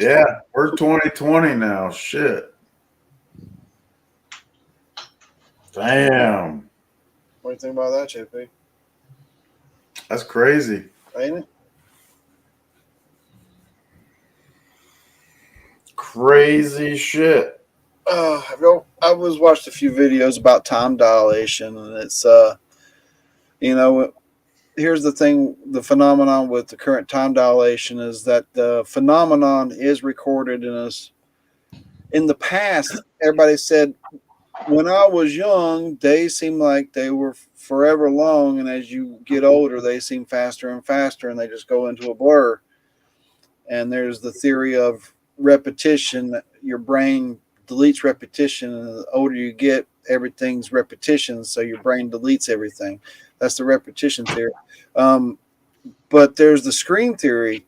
Yeah, we're 2020 now. Shit. Damn. What do you think about that, JP? That's crazy. Ain't it? Crazy shit. I was watched a few videos about time dilation, and it's here's the thing: the phenomenon with the current time dilation is that the phenomenon is recorded in us in the past, everybody said, when I was young, days seemed like they were forever long, and as you get older, they seem faster and faster, and they just go into a blur. And there's the theory of repetition. Your brain deletes repetition, and the older you get, everything's repetition, so your brain deletes everything. That's the repetition theory. But there's the screen theory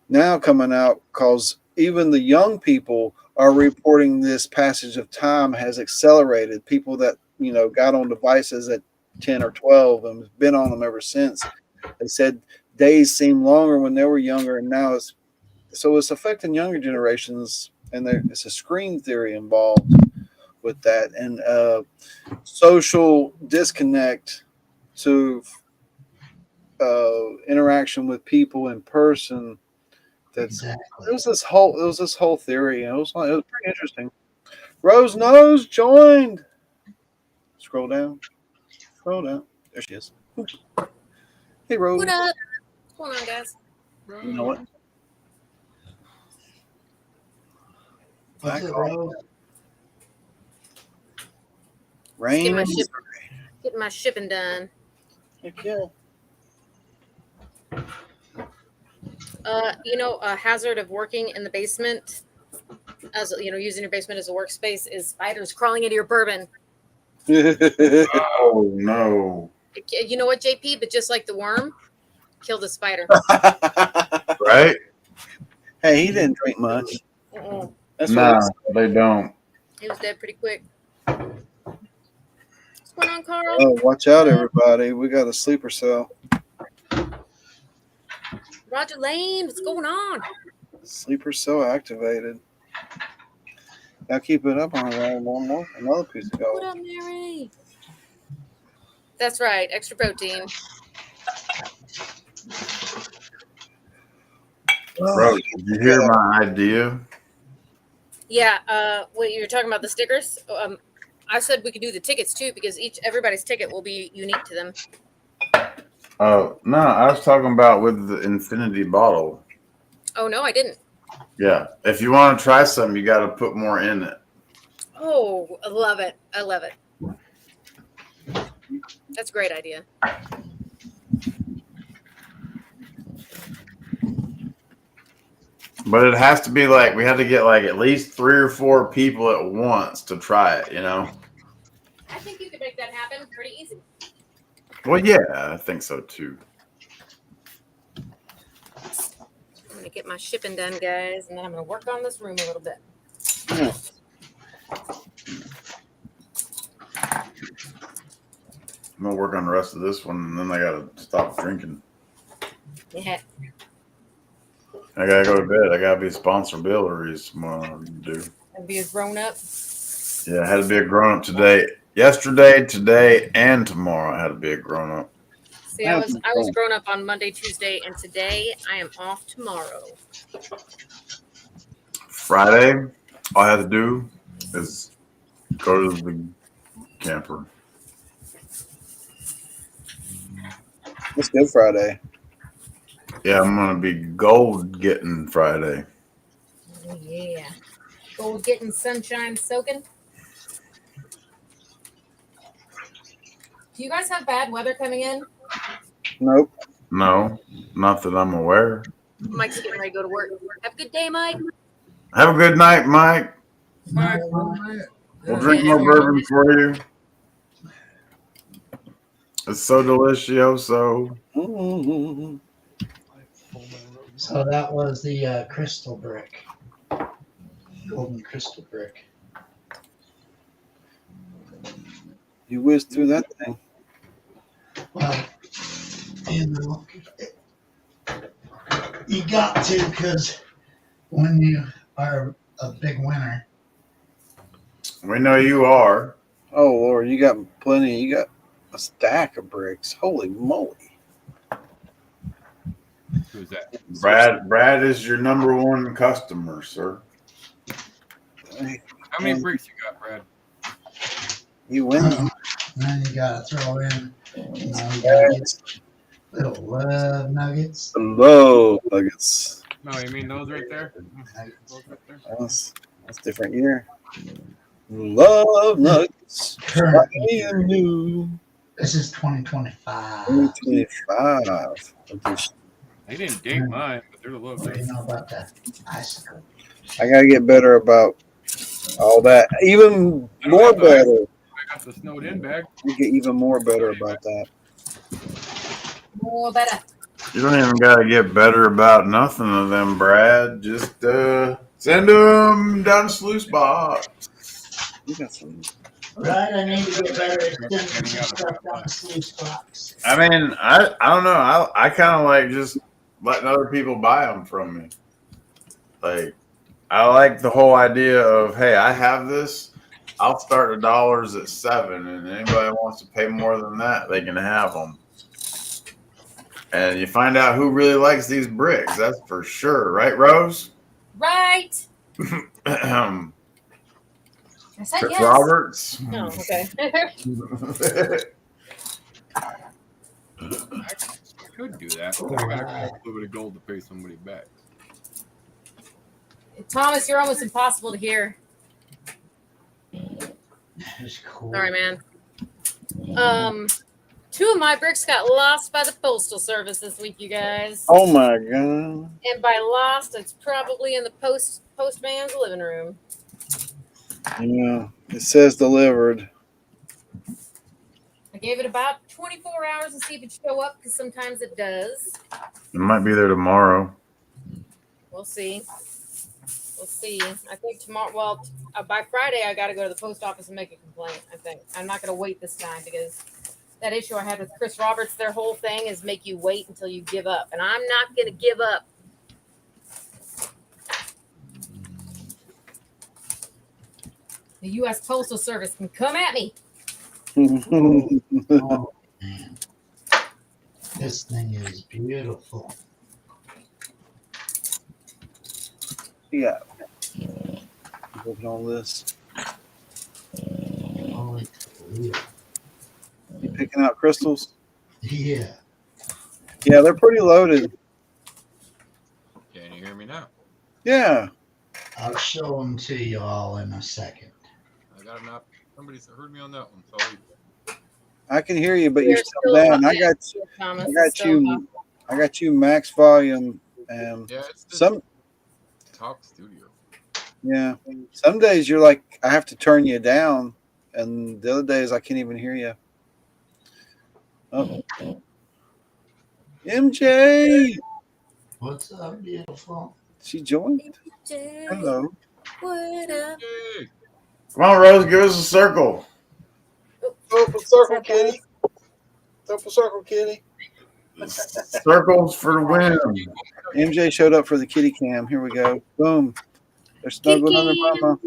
now coming out, because even the young people are reporting this passage of time has accelerated. People that got on devices at 10 or 12 and have been on them ever since. They said days seem longer when they were younger, and now it's affecting younger generations, and it's a screen theory involved with that, and social disconnect to interaction with people in person. Exactly. It was this whole theory, and it was pretty interesting. Rose Nose joined. Scroll down. There she is. Hey, Rose. What up? What's going on, guys? You know what? What's it, Rose? Rain. Getting my shipping done. Heck yeah. A hazard of working in the basement, as using your basement as a workspace, is spiders crawling into your bourbon. Oh no! You know what, JP? But just like the worm, kill the spider. Right? Hey, he didn't drink much. That's Nah, what they don't. He was dead pretty quick. What's going on, Carl? Oh, watch out, everybody. We got a sleeper cell. Roger Lane, what's going on? Sleeper cell activated. Now keep it up on another piece of What gold. up, Mary? That's right, extra protein. Bro, did you hear my idea? Yeah, what you were talking about, the stickers? I said we could do the tickets too, because everybody's ticket will be unique to them. Oh no, I was talking about with the infinity bottle. Oh no, I didn't. Yeah, if you want to try something, you got to put more in it. Oh, I love it. I love it. That's a great idea. But it has to be like we had to get like at least 3 or 4 people at once to try it. I think you could make that happen pretty easy. Well, yeah, I think so too. I'm gonna get my shipping done, guys, and then I'm gonna work on this room a little bit. I'm gonna work on the rest of this one, and then I gotta stop drinking. Yeah. I gotta go to bed. I gotta be sponsorabilities tomorrow. Do. And be a grown up. Yeah, I had to be a grown up today. Yesterday, today, and tomorrow. I had to be a grown up. See, I was grown up on Monday, Tuesday, and today I am off tomorrow. Friday, all I had to do is go to the camper. It's Good Friday. Yeah, I'm gonna be gold getting Friday. Oh yeah. Gold getting, sunshine soaking. Do you guys have bad weather coming in? Nope. No, not that I'm aware. Mike's getting ready to go to work. Have a good day, Mike. Have a good night, Mike. We'll drink more bourbon for you. It's so delicioso. Mm-hmm. So that was the crystal brick, golden crystal brick. You whizzed through that thing. Well, you got to, because when you are a big winner. We know you are. Oh Lord, you got plenty. You got a stack of bricks. Holy moly! Who's that? Brad is your number one customer, sir. How many bricks you got, Brad? You win. Then you got to throw in, you gotta get little love nuggets. Hello, nuggets. No, you mean those right there? Those right there? Yes. That's a different year. Love nuggets. Current Shiny year. and new. This is 2025. 2025 edition. They didn't date mine, but they're a little What do you different. know about the icicle? I gotta get better about all that. Even more better. I got the snowed in bag. You get even more better about that. More better. You don't even got to get better about nothing of them, Brad. Just send them down to sluice box. You got some. Right, I need to get better at sending some stuff down the sluice box. I mean, I don't know. I kind of like just letting other people buy them from me. Like, I like the whole idea of, hey, I have this. I'll start the dollars at $7, and anybody wants to pay more than that, they can have them. And you find out who really likes these bricks. That's for sure, right, Rose? Right. Chris I said yes. Roberts. No, okay. I could do that. But I got a little bit of gold to pay somebody back. Thomas, you're almost impossible to hear. That's cool. Sorry, man. 2 of my bricks got lost by the postal service this week, you guys. Oh my god! And by lost, it's probably in the postman's living room. Yeah, it says delivered. I gave it about 24 hours to see if it'd show up, because sometimes it does. It might be there tomorrow. We'll see. We'll see. I think tomorrow, well, by Friday, I got to go to the post office and make a complaint, I think. I'm not going to wait this time, because that issue I had with Chris Roberts, their whole thing is make you wait until you give up. And I'm not going to give up. The U.S. Postal Service can come at me. Oh, man. This thing is beautiful. Yeah. Looking on this. Holy Toledo. You picking out crystals? Yeah. Yeah, they're pretty loaded. Can you hear me now? Yeah. I'll show them to you all in a second. I got enough. Somebody heard me on that one. So I can hear you, but You're you're still still down. up, I got Thomas. I got It's still up. you I got you max volume and yeah, it's the some talk studio. yeah. Some days you're like I have to turn you down and the other days I can't even hear you. Oh. MJ, What's up, beautiful? she joined. Hello. What up? Yay! Come on, Rose, give us a circle. Purple circle, kitty. Purple circle, kitty. Circles for the win. MJ showed up for the kitty cam. Here we go. Boom. They're snuggling on their mama.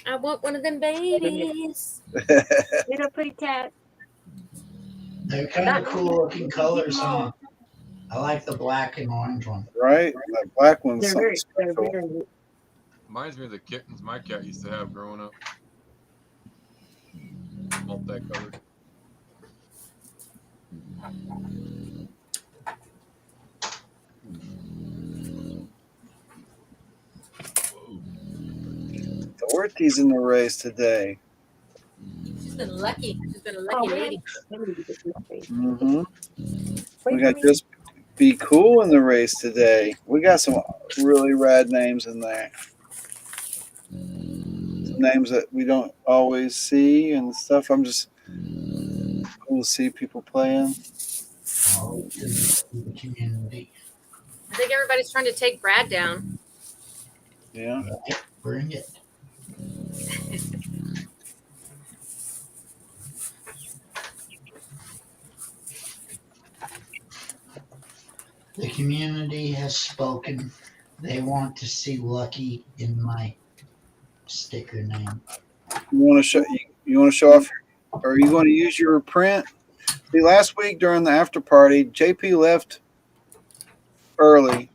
I want one of them babies. Little pretty cat. They're kind of cool looking colors, huh? I like the black and orange one. Right? That black one's They're something very, special. very. Reminds me of the kittens my cat used to have growing up. Multicolored. Dorothy's in the race today. She's been lucky. She's been a Oh, lucky man. lady. Mm-hmm. We got Just Be Cool in the race today. We got some really rad names in there. Some names that we don't always see and stuff. I'm just cool to see people playing. Oh, the community. I think everybody's trying to take Brad down. Yeah. Bring it. The community has spoken. They want to see Lucky in my sticker name. You want to show you want to show off, or are you going to use your print? See, last week during the after party, JP left early.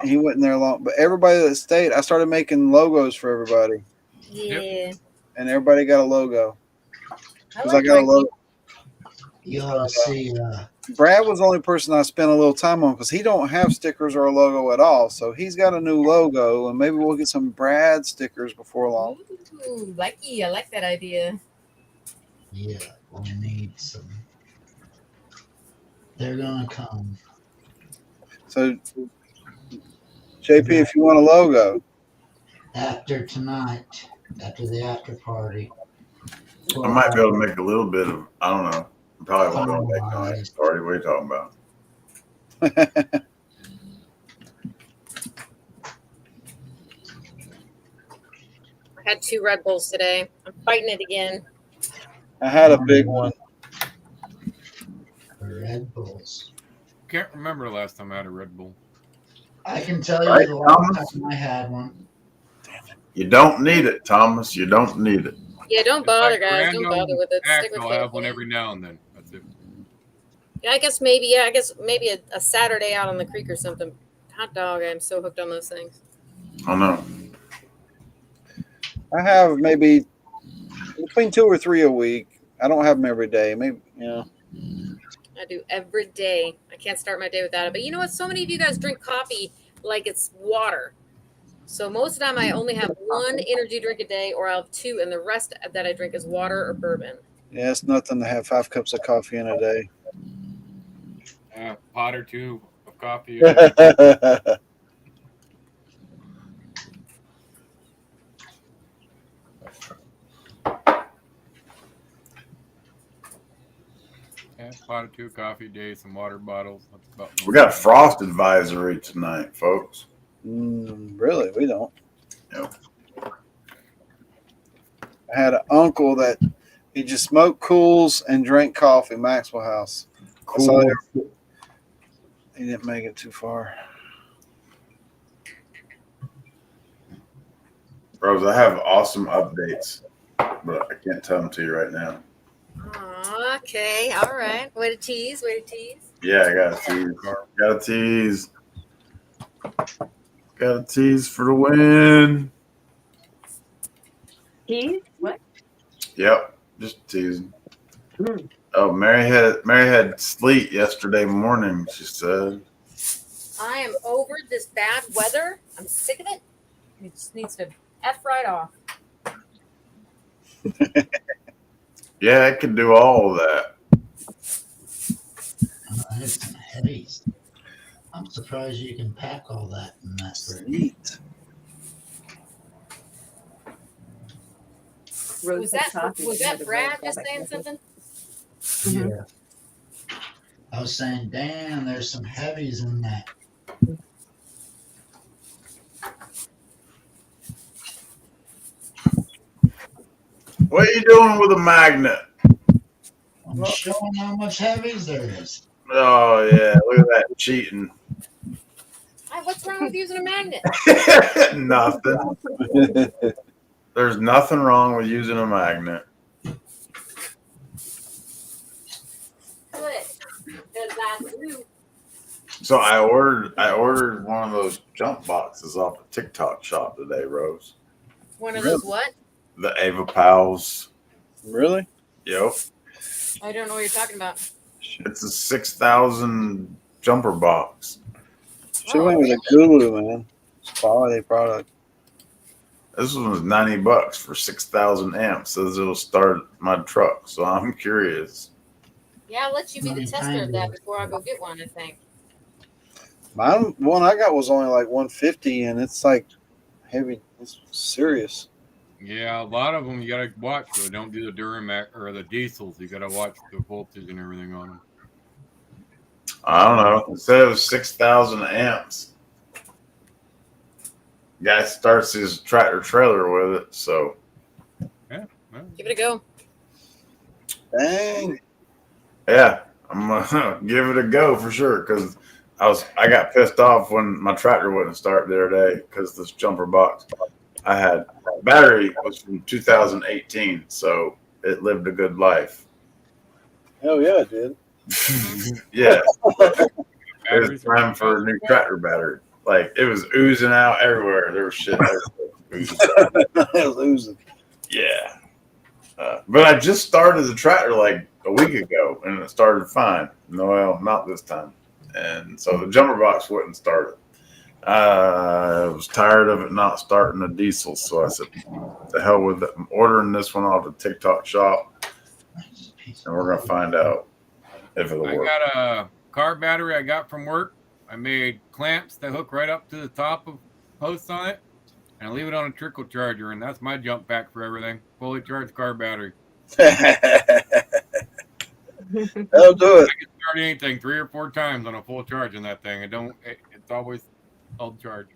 He wasn't there long, but everybody that stayed, I started making logos for everybody, Yeah. and everybody got a logo. I Because like I got a my logo. You ought to see Brad was the only person I spent a little time on because he don't have stickers or a logo at all. So he's got a new logo, and maybe we'll get some Brad stickers before long. Ooh, lucky. I like that idea. Yeah, we'll need some. They're gonna come. So, JP, if you want a logo, After tonight, after the after party. I might be able to make a little bit of, I don't know. Probably won't be able to make no after party. What are you talking about? I had 2 Red Bulls today. I'm fighting it again. I had a big one. Red Bulls. Can't remember the last time I had a Red Bull. I can tell you Right, the last Thomas? time I had one. You don't need it, Thomas. You don't need it. Yeah, don't It's bother, like guys. Don't random bother with it. Stick acts, with I'll it. have one every now and then. That's it. Yeah, I guess maybe a Saturday out on the creek or something. Hot dog, I'm so hooked on those things. I know. I have maybe between 2 or 3 a week. I don't have them every day. Maybe, I do every day. I can't start my day without it. But you know what? So many of you guys drink coffee like it's water. So most of the time I only have 1 energy drink a day, or I'll have 2, and the rest that I drink is water or bourbon. Yeah, it's nothing to have 5 cups of coffee in a day. Pot or 2 of coffee. Pot or 2 of coffee a day, some water bottles. That's about We got a frost advisory tonight, folks. Really, we don't. Yep. I had an uncle that he just smoked cools and drank coffee, Maxwell House. Cool. He didn't make it too far. Rose, I have awesome updates, but I can't tell them to you right now. Okay, all right. Way to tease, way to tease. Yeah, I got a tease. Got a tease. Got a tease for the win. Tease? What? Yep, just teasing. Oh, Mary had sleet yesterday morning, she said. I am over this bad weather. I'm sick of it. It just needs to F right off. Yeah, I could do all of that. I had some heavies. I'm surprised you can pack all that in that fridge. Neat. Was that Brad just saying something? Yeah. I was saying, damn, there's some heavies in that. What are you doing with a magnet? I'm showing how much heavies there is. Oh, yeah, look at that cheating. What's wrong with using a magnet? Nothing. There's nothing wrong with using a magnet. Good. Because I do. So I ordered one of those jump boxes off the TikTok shop today, Rose. One of those what? The Ava Pals. Really? Yep. I don't know what you're talking about. It's a 6,000 jumper box. She went with a Gulu, man. It's a quality product. This one was $90 for 6,000 amps. Says it'll start my truck. So I'm curious. Yeah, I'll let you be the tester of that before I go get one, I think. Mine, one I got was only like 150, and it's like heavy. It's serious. Yeah, a lot of them you gotta watch. So don't do the Duramax or the diesels. You gotta watch the voltage and everything on them. I don't know. It said it was 6,000 amps. Guy starts his tractor trailer with it. So Yeah. Well, Give it a go. Dang. yeah, I'm gonna give it a go for sure. Because I got pissed off when my tractor wouldn't start the other day because this jumper box I had battery was from 2018, so it lived a good life. Hell yeah, it did. Yeah, it was time for a new tractor battery. Like it was oozing out everywhere. There was shit everywhere. It was oozing. Yeah, but I just started the tractor like a week ago, and it started fine. No, well, not this time. And so the jumper box wouldn't start it. I was tired of it not starting a diesel, so I said, "The hell with it! I'm ordering this one off the TikTok shop, and we're gonna find out if it'll I work." got a car battery I got from work. I made clamps that hook right up to the top of posts on it, and I leave it on a trickle charger, and that's my jump pack for everything. Fully charged car battery. That'll do I it. can start anything 3 or 4 times on a full charge in that thing. It's always held charge.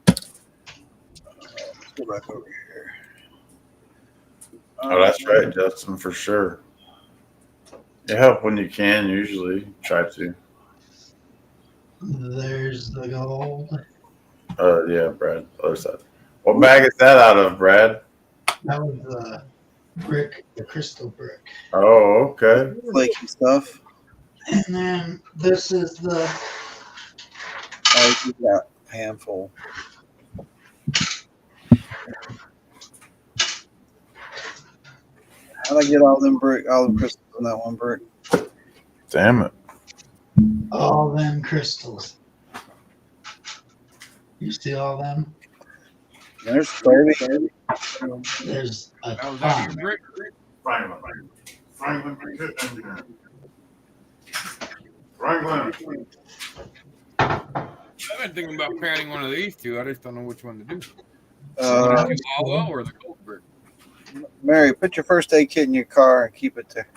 Let's go back over here. Oh, that's right, Justin, for sure. You help when you can. Usually, try to. There's the gold. Yeah, Brad. Other side. What bag is that out of, Brad? That was the brick, the crystal brick. Oh, okay. Flaky stuff. And then this is the Oh, you got a handful. How'd I get all the crystals in that one brick? Damn it. all them crystals. You see all them? There's 30. There's a That was out of ton. your brick. Franklin. Franklin. I've been thinking about panning one of these two. I just don't know which one to do. Uh, Hollow or the gold brick? Mary, put your first aid kit in your car and keep it there.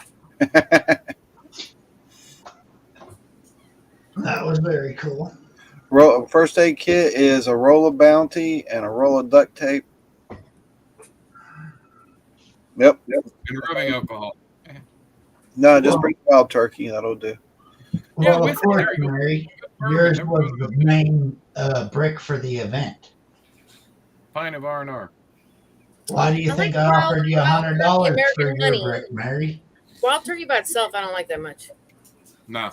That was very cool. First aid kit is a roll of Bounty and a roll of duct tape. Yep. And rubbing alcohol. No, just bring wild turkey. That'll do. Well, with of course, there you go. Mary, yours was the main brick for the event. Pint of R&R. Why do you I think like I wild- offered you wild $100 turkey for American your honey. brick, Mary? Wild turkey by itself, I don't like that much. Nah.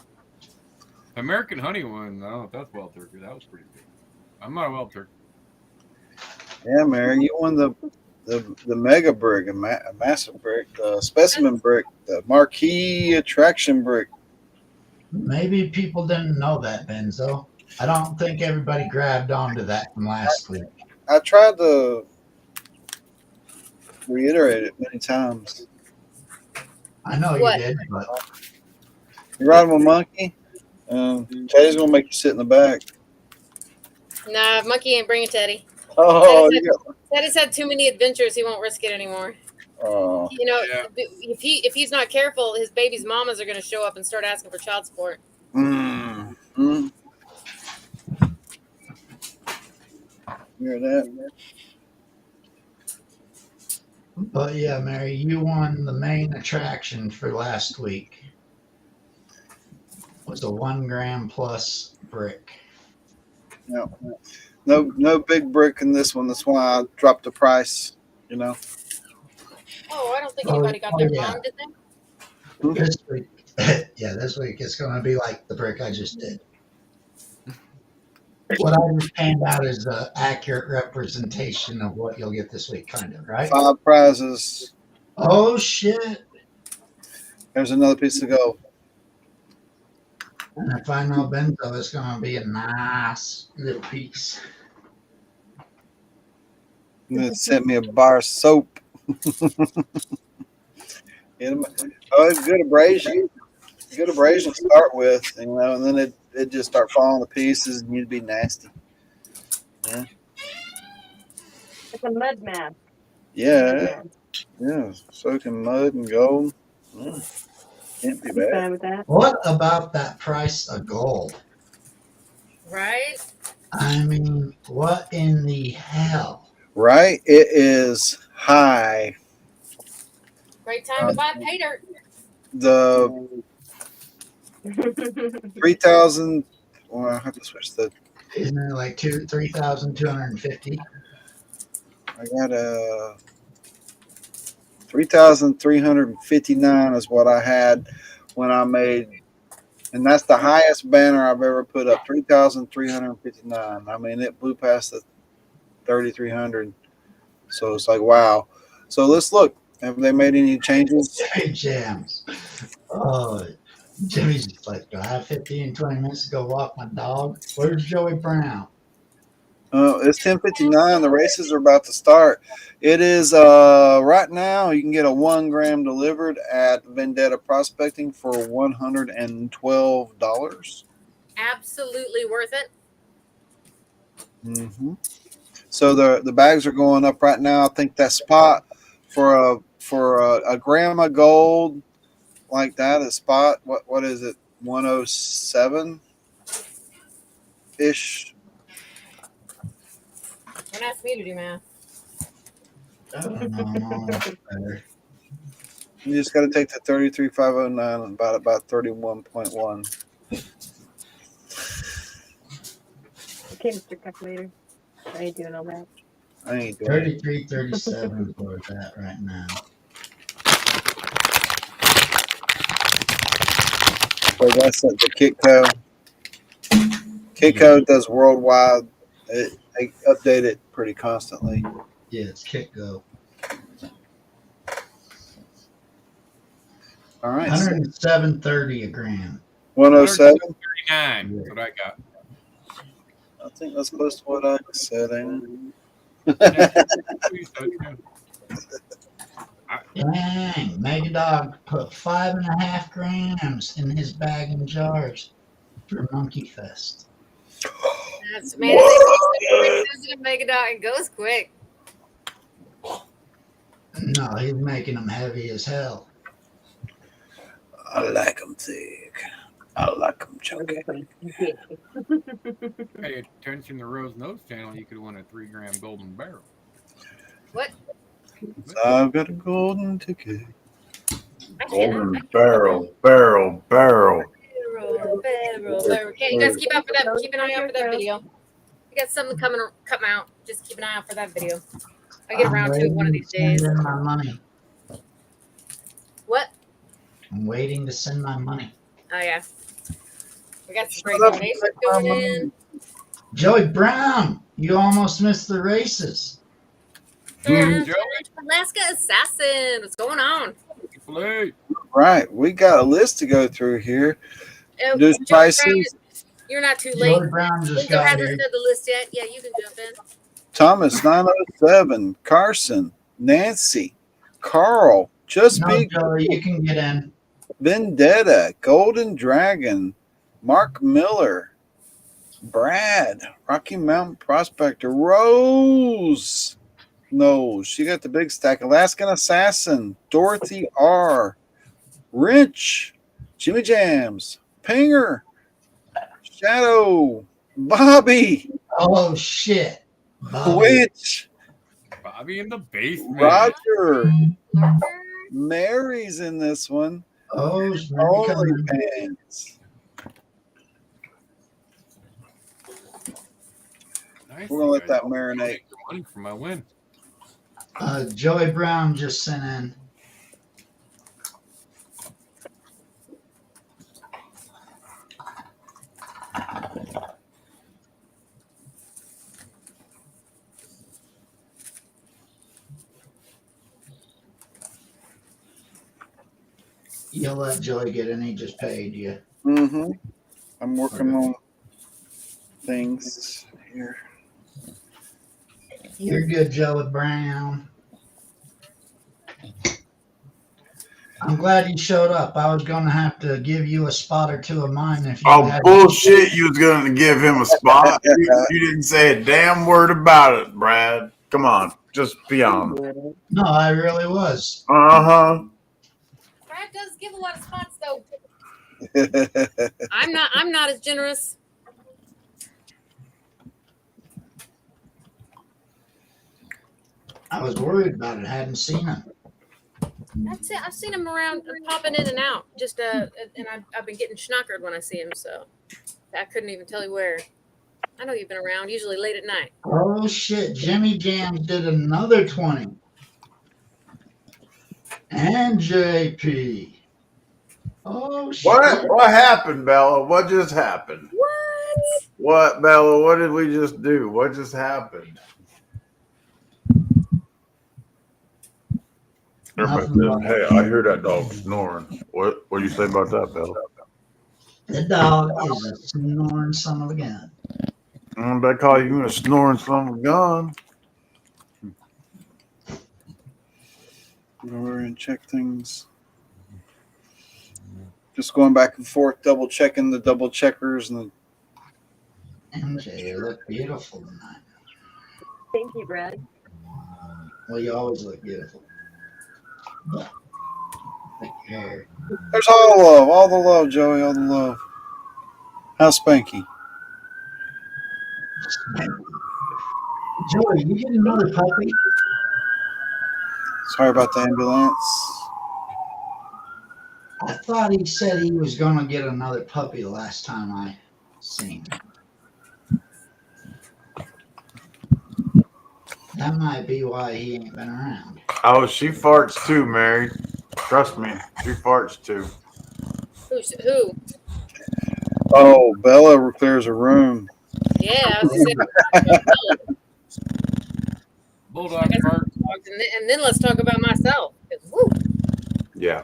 American honey one, no, that's wild turkey. That was pretty good. I'm not a wild turkey. Yeah, Mary, you won the mega brick, a massive brick, the specimen brick, the marquee attraction brick. Maybe people didn't know that, Benzo. I don't think everybody grabbed onto that from last week. I tried to reiterate it many times. I know What? you did, but You riding with Monkey? Teddy's gonna make you sit in the back. Nah, Monkey ain't bringing Teddy. Oh, Teddy's, you had, Teddy's had too many adventures. He won't risk it anymore. oh, You know, Yeah. if he's not careful, his baby's mamas are going to show up and start asking for child support. mm. You hear that? But yeah, Mary, you won the main attraction for last week. It was a 1 gram plus brick. No big brick in this one. That's why I dropped the price. You know. Oh, I don't think Oh, anybody got oh, their yeah. mom, did they? This week, yeah, this week it's going to be like the brick I just did. What I just panned out is an accurate representation of what you'll get this week, kind of, right? 5 prizes. Oh, shit. There's another piece to go. And if I know Benzo, it's going to be a nice little piece. It sent me a bar of soap. It's good abrasion. Good abrasion to start with, you know, and then it just start falling to pieces and you'd be nasty. Yeah. It's a mud map. Yeah. Yeah. Soaking mud and gold. Can't be I'm bad. fine with that. What about that price of gold? Right? I mean, what in the hell? Right? It is high. Great time to buy pay dirt. The 3,000. Well, I have to switch the. Isn't it like 3,250? I got a 3,359 is what I had when I made, and that's the highest banner I've ever put up. 3,359. I mean, it blew past the 3,300. So it's like wow. So let's look. Have they made any changes? Jimmy Jams. Oh, Jimmy's just like, do I have 15, 20 minutes to go walk my dog? Where's Joey Brown? It's 10:59. The races are about to start. It is right now. You can get a 1 gram delivered at Vendetta Prospecting for $112. Absolutely worth it. Mm-hmm. So the bags are going up right now. I think that spot for a gram of gold like that, a spot. What is it? 107 ish. Don't ask me to do math. I don't know. Better. You just got to take the 33,509 and about 31.1. Okay, Mr. Calculator. I ain't doing all that. I ain't doing it. 33.37 is where it's at right now. So that's at the Kitco. Kitco does worldwide. They update it pretty constantly. Yeah, it's Kitco. All right. 107.30 a gram. 107. 39. That's what I got. I think that's close to what I said, ain't Dang, Mega Dog put 5.5 grams in his bag and jars for Monkey Fest. That's man. If Mega Dog, it goes quick. No, he's making them heavy as hell. I like them thick. I like them chunky. Pay attention to Rose Nose channel. You could win a 3 gram golden barrel. What? I've got a golden ticket. Golden barrel. Barrel. Okay, you guys keep out for that. Keep an eye out for that video. We got something coming out. Just keep an eye out for that video. I get around to it one of these days. Send in my money. What? I'm waiting to send my money. Oh yeah. We got some great donations going in. Joey Brown, you almost missed the races. Alaska Assassin. What's going on? Right. We got a list to go through here. There's Joey prices. Brown, you're not too late. Joey Brown just Benzo got hasn't here. said the list yet. Yeah, you can jump in. Thomas 907. Carson. Nancy. Carl. Just No, Big. Joey, you can get in. Vendetta. Golden Dragon. Mark Miller. Brad. Rocky Mountain Prospector. Rose. No, she got the big stack. Alaskan Assassin. Dorothy R. Wrench. Jimmy Jams. Pinger. Shadow. Bobby. Oh, shit. Bobby. Witch. Bobby in the basement. Roger. Mary's in this one. Oh, it's Mary coming. OnlyFans. Nice. We're gonna let that marinate. Money for my win. Joey Brown just sent in. You'll let Joey get in. He just paid you. Mm-hmm. I'm working on things here. You're good, Joey Brown. I'm glad you showed up. I was going to have to give you a spot or two of mine if you had Bullshit. You was going to give him a spot. You didn't say a damn word about it, Brad. Come on. Just be honest. No, I really was. Uh-huh. Brad does give a lot of spots though. I'm not as generous. I was worried about it. I hadn't seen him. That's it. I've seen him around, popping in and out. Just and I've been getting schnockered when I see him. So I couldn't even tell you where. I know you've been around, usually late at night. Oh, shit. Jimmy Jams did another 20. And JP. Oh, shit. What happened, Bella? What just happened? What, Bella? What did we just do? What just happened? Everybody Nothing says, wrong. "Hey, I hear that dog snoring." What do you say about that, Bill? The dog is a snoring son of a gun. They call you a snoring son of a gun. Go over and check things. Just going back and forth, double checking the double checkers and the MJ, you look beautiful tonight. Thank you, Brad. Well, you always look beautiful. But like your hair. there's all the love, Joey, all the love. How's Spanky? Joey, you get another puppy? Sorry about the ambulance. I thought he said he was going to get another puppy the last time I seen him. That might be why he ain't been around. Oh, she farts too, Mary. Trust me, she farts too. Who? Oh, Bella clears a room. Yeah, I was gonna say, Bulldog fart. and then let's talk about myself. 'Cause, woo, Yeah.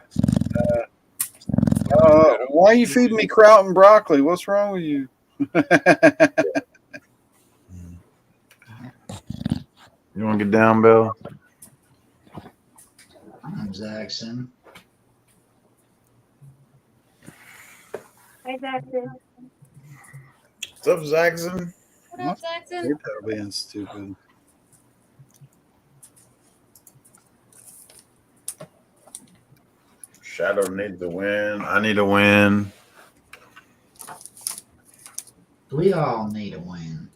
Why are you feeding me kraut and broccoli? What's wrong with you? You want to get down, Bill? I'm Zaxxon. Hi, Jackson. What's up, Zaxxon? what up, Jackson? You're totally being stupid. Shadow needs to win. I need a win. We all need a win.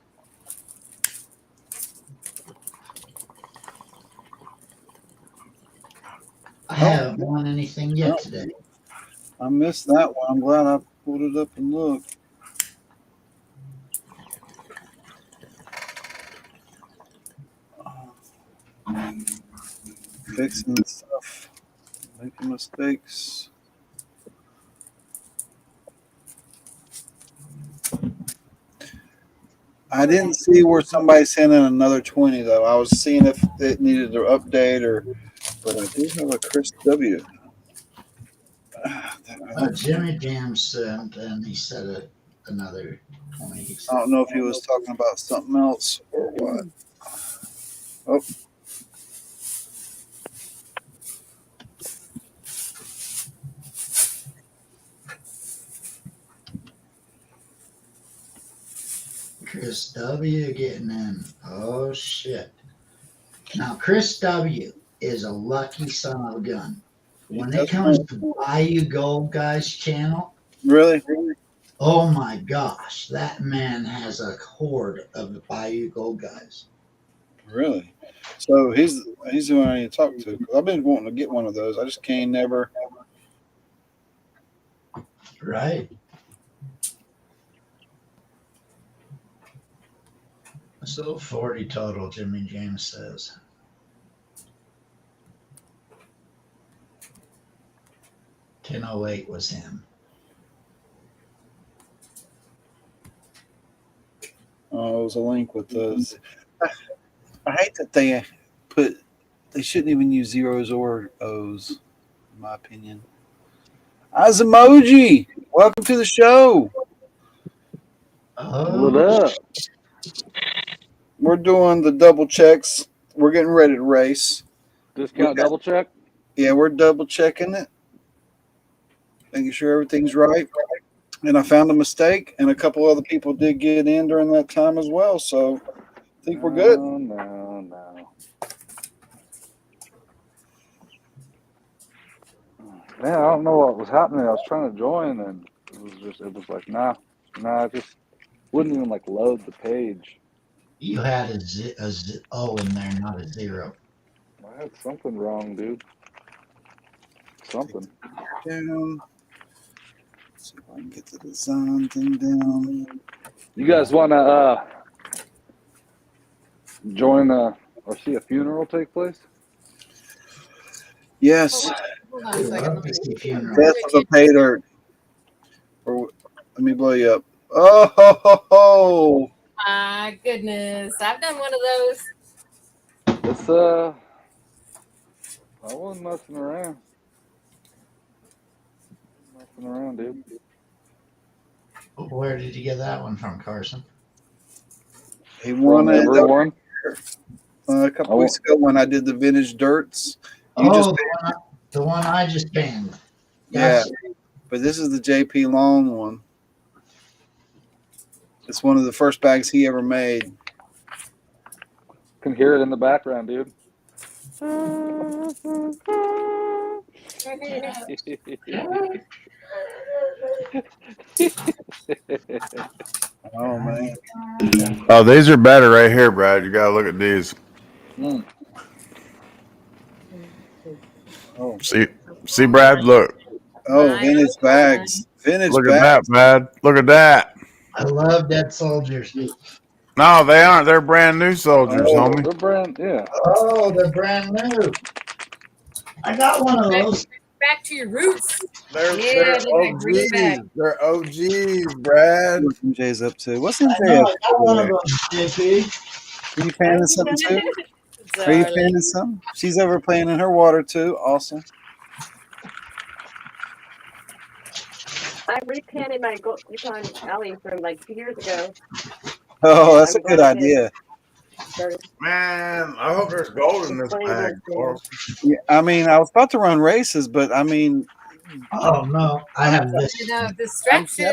I haven't won anything yet today. I missed that one. I'm glad I pulled it up and looked. Fixing stuff, making mistakes. I didn't see where somebody sent in another 20 though. I was seeing if it needed to update but I do have a Chris W. Jimmy Jam sent and he said another 20. I don't know if he was talking about something else or what. Oh. Chris W getting in. Oh shit. Now Chris W is a lucky son of a gun. When it comes to Bayou Gold Guy's channel, Really? oh my gosh, that man has a horde of the Bayou Gold Guys. Really? So he's the one I need to talk to. 'Cause I've been wanting to get one of those. I just can't never. Right. So 40 total, Jimmy James says. $10.08 was him. Oh, it was a link with those. I hate that they shouldn't even use zeros or O's, in my opinion. As emoji, welcome to the show. Oh, What up? We're doing the double checks. We're getting ready to race. Discount double check? Yeah, we're double checking it, making sure everything's right. And I found a mistake, and a couple other people did get in during that time as well. So I think we're good. No. Man, I don't know what was happening. I was trying to join, and it was like, nah, it just wouldn't even like load the page. you had a O in there, not a zero. I had something wrong, dude. Something. Down. See if I can get the design thing down. You guys want to join or see a funeral take place? Yes. Hold on a second. Let me- Death of a pay dirt. Or let me blow you up. Oh ho ho ho! My goodness, I've done one of those. It's I wasn't messing around. Messing around, dude. Where did you get that one from, Carson? He won From it everyone. a couple weeks ago when I did the vintage dirts. The one I just banned. Yeah, but this is the JP Long one. It's one of the first bags he ever made. Can hear it in the background, dude. Oh man. Oh, these are better right here, Brad. You gotta look at these. Mm. Oh. See, Brad. Look. Oh, vintage bags. Vintage Look bags. at that, Brad. Look at that. I love dead soldiers. No, they aren't. They're brand new soldiers, homie. They're brand, yeah. Oh, they're brand new. I got one of those. Back to your roots. They're that green bag. OGs. They're OGs, Brad. What's MJ's up to? What's MJ I up got one of to? them, JP. Are you fanning something too? Are you fanning something? She's over playing in her water too. Awesome. I repainted my Yukon Alley from like 2 years ago. Oh, that's a good idea. Man, I hope there's gold in this bag. Yeah, I mean, I was about to run races, but I mean, oh no, I have this. Distraction.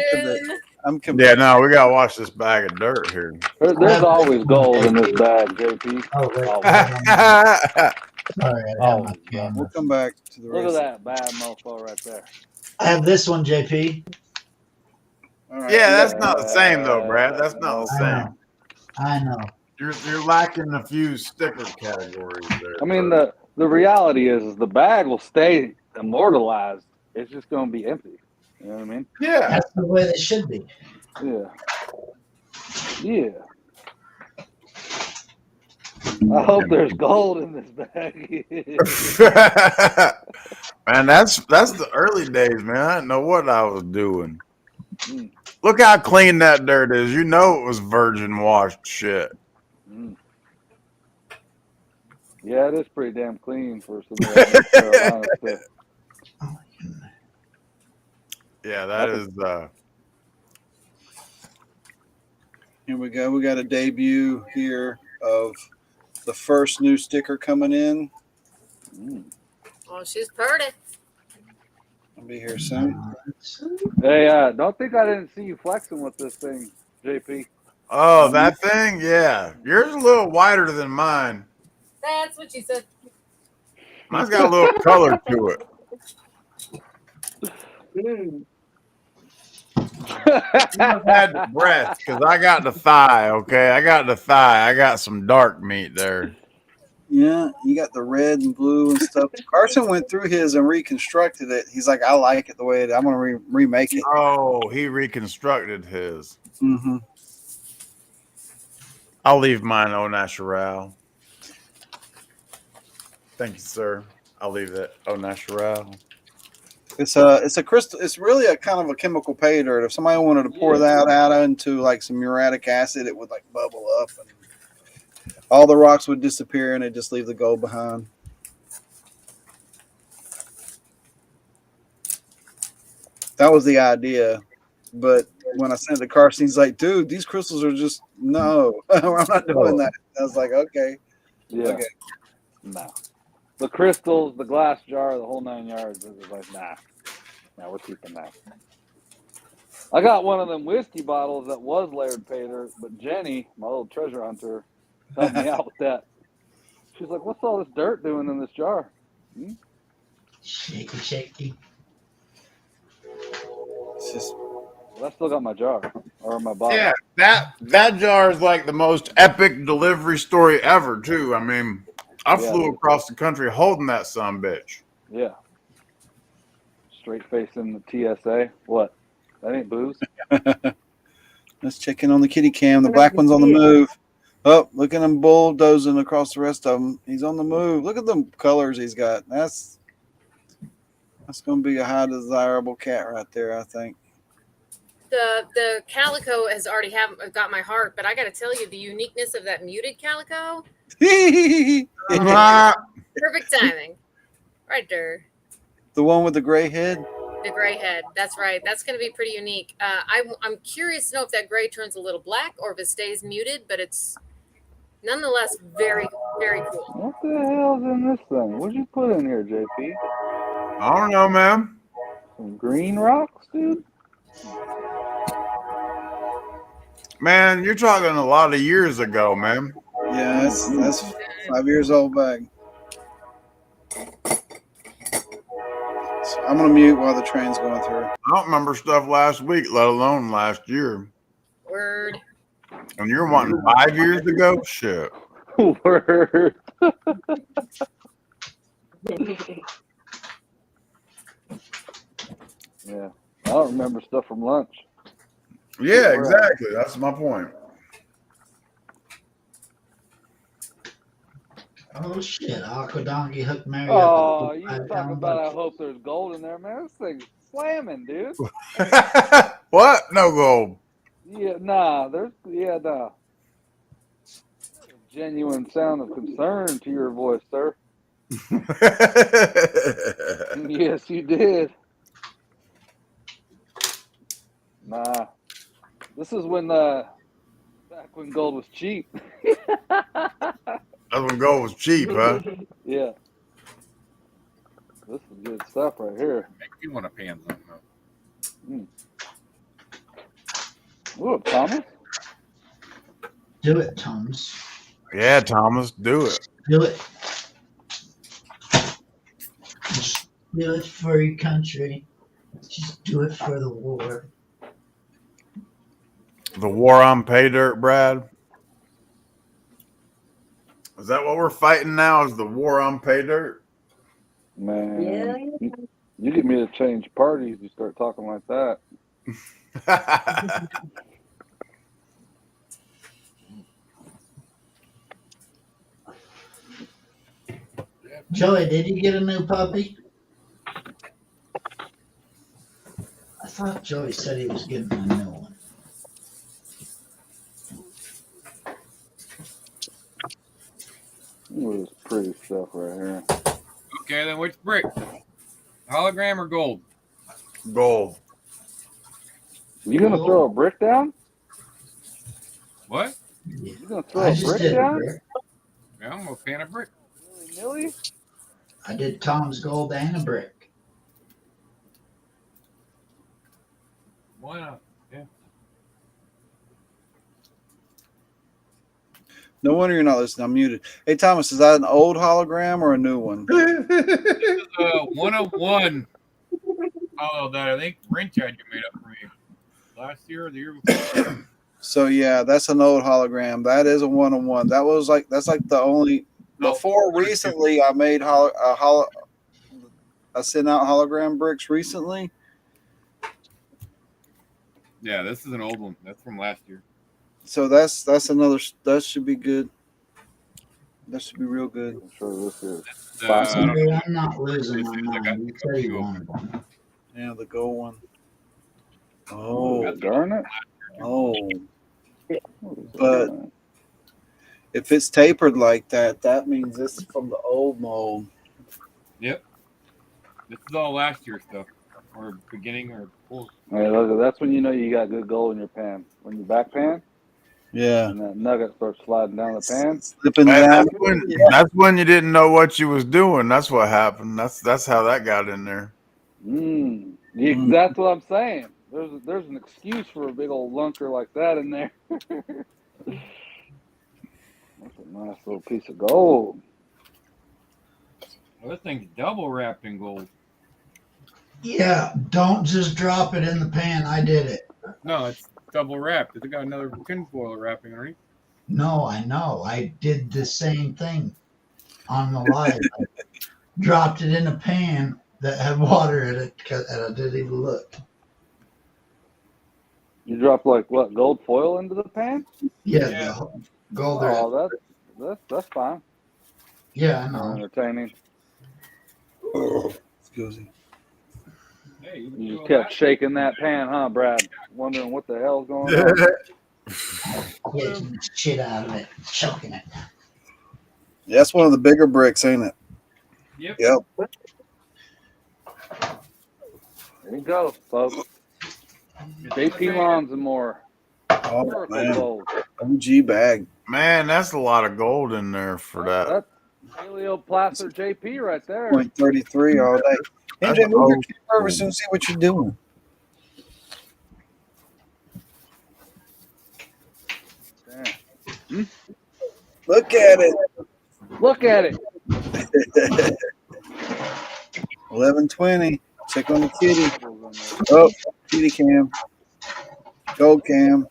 Yeah, no, we gotta watch this bag of dirt here. There's always gold in this bag, JP. Oh, wait. Sorry, I have my camera. We'll come back to the Look race. at that bad mofo right there. I have this one, JP. All right. Yeah, that's not the same though, Brad. That's not the same. I know. You're lacking a few sticker categories there. I mean, the reality is the bag will stay immortalized. It's just going to be empty. You know what I mean? Yeah. That's the way it should be. Yeah. Yeah. I hope there's gold in this bag. Man, that's the early days, man. I didn't know what I was doing. Look how clean that dirt is. You know it was virgin washed shit. Yeah, it is pretty damn clean for some of that North Carolina stuff. Yeah, that is. Here we go. We got a debut here of the first new sticker coming in. Oh, she's pretty. I'll be here soon. Hey, don't think I didn't see you flexing with this thing, JP. Oh, that thing? Yeah. Yours is a little wider than mine. That's what she said. Mine's got a little color to it. I had the breast because I got the thigh, okay? I got the thigh. I got some dark meat there. Yeah, you got the red and blue and stuff. Carson went through his and reconstructed it. He's like, I like it the way it. I'm going to remake it. Oh, he reconstructed his. Mm-hmm. I'll leave mine au natural. Thank you, sir. I'll leave that au natural. It's a crystal. It's really a kind of a chemical pay dirt. If somebody wanted to pour that out into like some muriatic acid, it would like bubble up and all the rocks would disappear and it just leave the gold behind. That was the idea. But when I sent it to Carson, he's like, dude, these crystals are just, no, I'm not doing that. I was like, okay. Yeah. Okay. No. The crystals, the glass jar, the whole 9 yards. It was like, nah, we're keeping that. I got one of them whiskey bottles that was layered pay dirt, but Jenny, my little treasure hunter, helped me out with that. She's like, what's all this dirt doing in this jar? Shaky, shaky. It's just, well, I still got my jar or my bottle. Yeah, that jar is like the most epic delivery story ever, too. I mean, I flew across the country holding that sumbitch. Yeah. Straight facing the TSA. What? That ain't booze. let's check in on the kitty cam. The black one's on the move. Oh, look at him bulldozing across the rest of them. He's on the move. Look at the colors he's got. That's going to be a high desirable cat right there, I think. The calico has already got my heart, but I got to tell you, the uniqueness of that muted calico. He Perfect timing. Right there. The one with the gray head? The gray head. That's right. That's going to be pretty unique. I'm curious to know if that gray turns a little black or if it stays muted, but it's nonetheless very, very cool. What the hell's in this thing? What'd you put in here, JP? I don't know, man. Some green rocks, dude? Man, you're talking a lot of years ago, man. Yeah, that's 5 years old bag. So I'm gonna mute while the train's going through. I don't remember stuff last week, let alone last year. Word. And you're wanting 5 years ago? Shit. Word. Yeah. I don't remember stuff from lunch. Yeah, exactly. That's my point. Oh shit! Aqua Donkey hooked Mary Oh, up. you talking about I hope there's gold in there, man. This thing's slamming, dude. What? No gold. Yeah, nah. Nah. Genuine sound of concern to your voice, sir. Yes, you did. Nah. This is when back when gold was cheap. That's when gold was cheap, huh? Yeah. This is good stuff right here. Make you want to pan something up. Ooh, Thomas. Do it, Thomas. Yeah, Thomas, do it. Do it. Just do it for your country. Just do it for the war. The war on pay dirt, Brad. Is that what we're fighting now? Is the war on pay dirt? Man, Yeah. you get me to change parties, you start talking like that. Joey, did you get a new puppy? I thought Joey said he was getting a new one. Look at this pretty stuff right here. Okay, then which brick? Hologram or gold? Gold. You gonna throw a brick down? What? You gonna throw I a just brick did a down? brick. Yeah, I'm gonna pan a brick. Nilly? I did Tom's gold and a brick. Why not? Yeah. No wonder you're not listening. I'm muted. Hey Thomas, is that an old hologram or a new one? 101. Oh, that I think Wrench had you made up for me last year or the year before. So yeah, that's an old hologram. That is a 101. That's like the only before recently I made I sent out hologram bricks recently. Yeah, this is an old one. That's from last year. So that's another. That should be good. That should be real good. I'm sure this is. Maybe I'm not losing my mind. You said you wanted one. Yeah, the gold one. Oh, darn it. Oh. But if it's tapered like that, that means this is from the old mold. Yep. This is all last year stuff. Or beginning or full. Hey, look, that's when you know you got good gold in your pan. When you back pan, yeah, and that nugget starts sliding down the pan. Slipping down. That's when you didn't know what you was doing. That's what happened. That's how that got in there. That's what I'm saying. There's an excuse for a big old lunker like that in there. That's a nice little piece of gold. Well, this thing's double wrapped in gold. Yeah, don't just drop it in the pan. I did it. No, it's double wrapped. It's got another tinfoil wrapping underneath. No, I know. I did the same thing on the live. I dropped it in a pan that had water in it, and I didn't even look. You dropped like what, gold foil into the pan? Yeah. The gold. Oh, that's fine. Yeah, I know. Entertaining. Excuse me. Hey, You just kept shaking that pan, huh, Brad? Wondering what the hell's going on. Getting the shit out of it, choking it. Yeah, that's one of the bigger bricks, ain't it? Yep. Yep. There you go, folks. JP Lawns and more. Oh, Oracle man. gold. OG bag. Man, that's a lot of gold in there for that. That's Helioplacer JP right there. 0.33 all day. That's MJ, move your old camera over school. so you see what you're doing. Hmm? Look at it. Look at it. 11:20. Check on the kitty. Oh, kitty cam. Gold cam.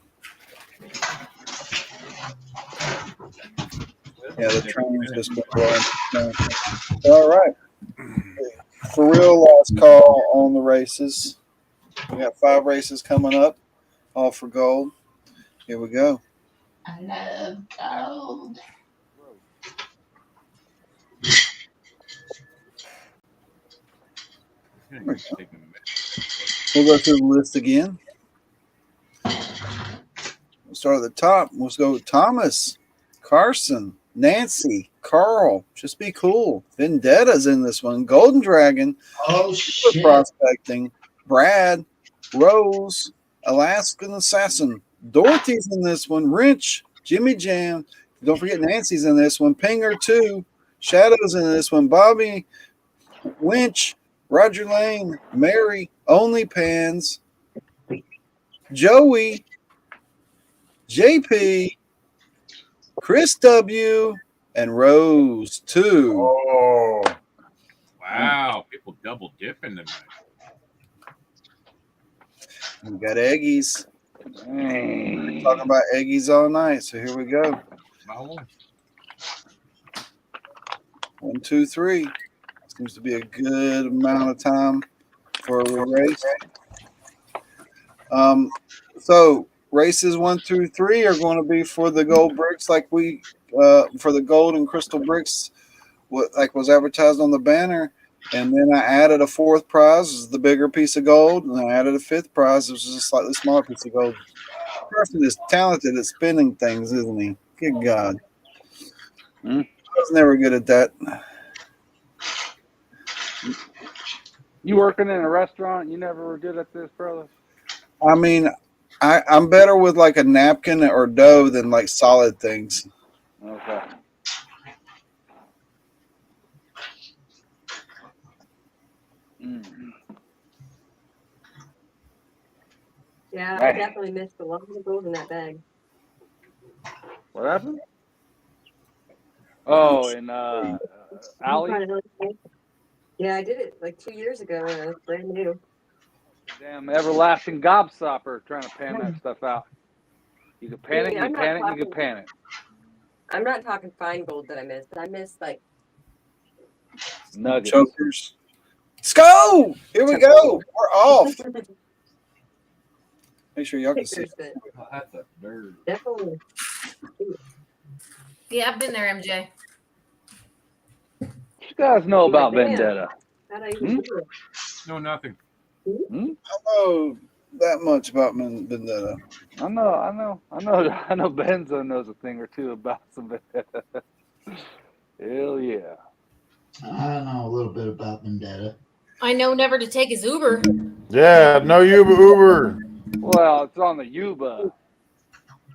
Yeah, the train's just been blowing. All right. For real, last call on the races. We got 5 races coming up, all for gold. Here we go. I love gold. We'll go through the list again. We'll start at the top. Let's go with Thomas, Carson, Nancy, Carl. Just be cool. Vendetta's in this one. Golden Dragon. Oh, shit. Prospecting. Brad, Rose, Alaskan Assassin. Dorothy's in this one. Wrench, Jimmy Jam. Don't forget Nancy's in this one. Pinger 2. Shadow's in this one. Bobby, Winch, Roger Lane, Mary, Only Pans, Joey, JP, Chris W, and Rose 2. Oh, Wow, people double dipping tonight. We got Eggies. Dang. Talking about Eggies all night. So here we go. Wow. 1, 2, 3. Seems to be a good amount of time for a race. So races 1 through 3 are going to be for the gold bricks, like we for the gold and crystal bricks, like was advertised on the banner. And then I added a 4th prize, is the bigger piece of gold, and I added a 5th prize, which is a slightly smaller piece of gold. The person is talented at spinning things, isn't he? Good God. Hmm? I was never good at that. You working in a restaurant? You never were good at this, brother? I mean, I'm better with like a napkin or dough than like solid things. Okay. Mm. Yeah, I Right. definitely missed a lot of the gold in that bag. What happened? Oh, and I'm Allie, trying to really think. Yeah, I did it like 2 years ago and it was brand new. damn everlasting gobstopper trying to pan that stuff out. You can pan it, Dude, you I'm not pan it, you talking- can pan it. I'm not talking fine gold that I missed. I missed like Nuggets. Chokers. Let's go! Here we go. We're off. Make sure y'all can see. pictures that Oh, that's a bird. definitely. Yeah, I've been there, MJ. What you guys know about Damn. Vendetta? How'd I even do it? No, nothing. I know that much about Vendetta. I know Benzo knows a thing or two about some Vendetta. Hell yeah. I know a little bit about Vendetta. I know never to take his Uber. Yeah, no Uber. Well, it's on the Yuba.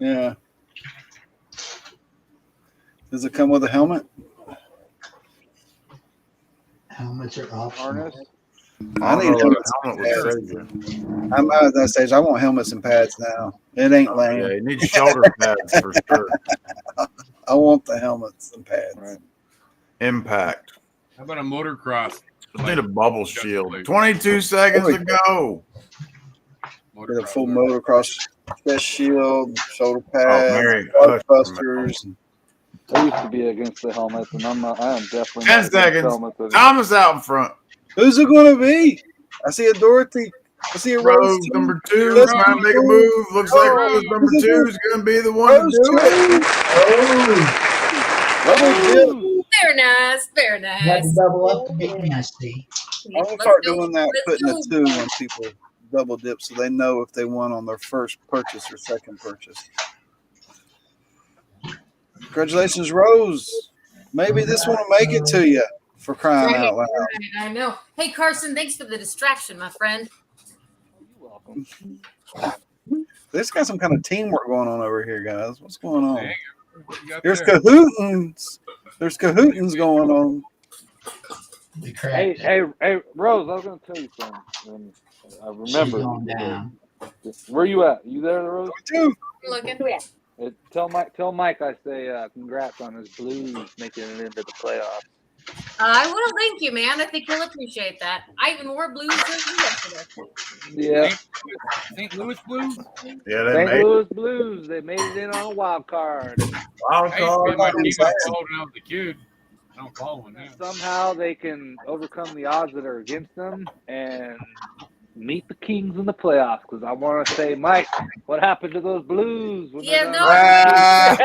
Yeah. Does it come with a helmet? Helmets are optional. Harness. I need helmets. I'm out at that stage. I want helmets and pads now. It ain't lame. Yeah, you need shoulder pads for sure. I want the helmets and pads. Right. Impact. How about a motocross? Just need a bubble shield. 22 seconds to go. Get a full motocross chest shield, shoulder Oh, pads, Mary, busters. I used to be against the helmets, and I am definitely 10 not against seconds. helmets anymore. Thomas out in front. Who's it going to be? I see a Dorothy. I see a Rose. Rose too. number 2 Rose trying to make a two. move. Looks like Rose. Rose number 2 is going to be the one to Rose do it. Very nice, very Had to nice. double up to get nasty. I'm going to Let's start go. doing that, Let's putting go. a 2 when people double dip so they know if they won on their first purchase or second purchase. Congratulations, Rose. Maybe this one will make it to you. For crying Right, out loud. right, I know. Hey, Carson, thanks for the distraction, my friend. You're welcome. There's got some kind of teamwork going on over here, guys. What's going on? Hey, what you got There's there? cahootins. There's cahootins going on. We Hey, cracked it. hey, Rose, I was gonna tell you something. And I She's remember. going down. Where you at? You there, Rose? Too. I'm looking. Yeah. Hey, tell Mike I say congrats on his Blues making it into the playoffs. I will thank you, man. I think he'll appreciate that. I even wore blues yesterday. Yeah, St. Louis Blues. Yeah, they St. made Louis Blues. They made it in on a wild card. wild I used to be card. my team I Exactly. followed when I was a kid. I don't follow one now. Somehow they can overcome the odds that are against them and meet the Kings in the playoffs. Because I want to say, Mike, what happened to those Blues? When Yeah, they're no. done?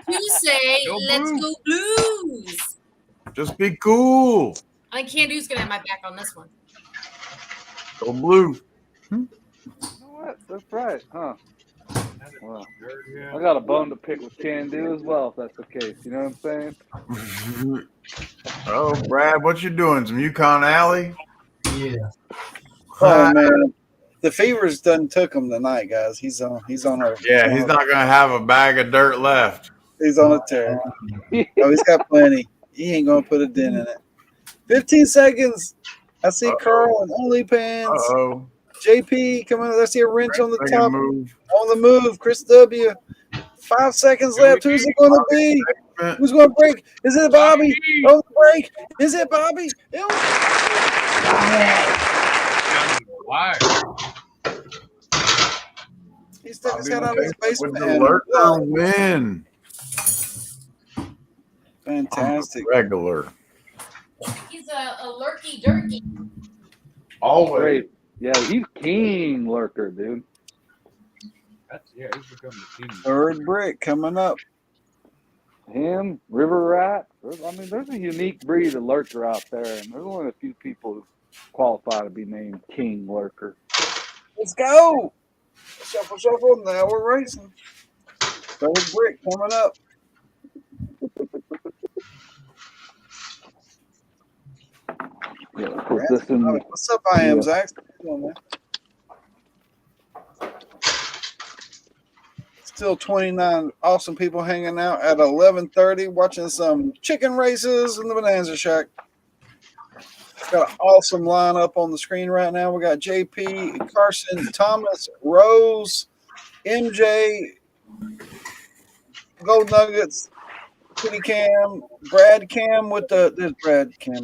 You say, Go let's Blue. go blues. Just be cool. I think Candu's gonna have my back on this one. Go blue. You know what? That's right, huh? Well, I got a bone to pick with Candu as well, if that's the case. You know what I'm saying? Oh, Brad, what you doing? Some Yukon Alley? Yeah. Oh man, the Fever's done took him tonight, guys. He's on our. Yeah, he's not gonna have a bag of dirt left. He's on a tear. Oh, he's got plenty. He ain't gonna put a dent in it. 15 seconds. I see Carl and OnlyPants. Uh-oh. JP coming. I see a wrench on the Making a top. move. On the move. Chris W. 5 seconds left. Who's it going to be? Who's going to break? Is it Bobby? On the break. Is it Bobby? Why? He stuck his head out of his With basement. the and- lurker win. Fantastic. Regular. He's a lurky durky. Always. Great. Yeah, he's king lurker, dude. Yeah, he's become the team. Third brick coming up. Him, River Rat. There's a unique breed of lurker out there, and there's only a few people who qualify to be named king lurker. Let's go. Shuffle, shuffle. Now we're racing. Third brick coming up. Yeah, put this in. What's up, I am, Yeah. Zach? How you doing, man? Still 29 awesome people hanging out at 11:30, watching some chicken races in the Bonanza Shack. Got an awesome lineup on the screen right now. We got JP, Carson, Thomas, Rose, MJ, Gold Nuggets, Kitty Cam, Brad Cam with there's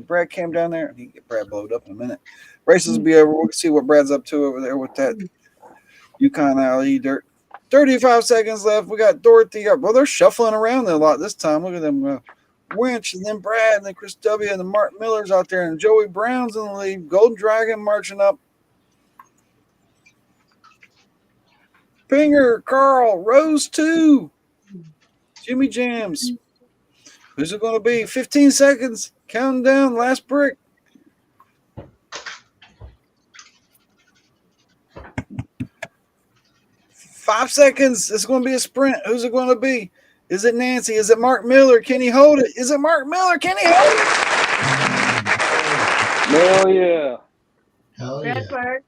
Brad Cam down there. He can get Brad blowed up in a minute. Races will be over. We'll see what Brad's up to over there with that Yukon Alley dirt. 35 seconds left. We got Dorothy. Well, they're shuffling around a lot this time. Look at them. Winch, and then Brad, and then Chris W. and the Mark Miller's out there, and Joey Brown's in the lead. Golden Dragon marching up. Pinger, Carl, Rose 2. Jimmy Jams. Who's it going to be? 15 seconds. Counting down. Last brick. Five seconds. It's going to be a sprint. Who's it going to be? Is it Nancy? Is it Mark Miller? Can he hold it? Is it Mark Miller? Can he hold it? Hell yeah. Hell yeah. That's where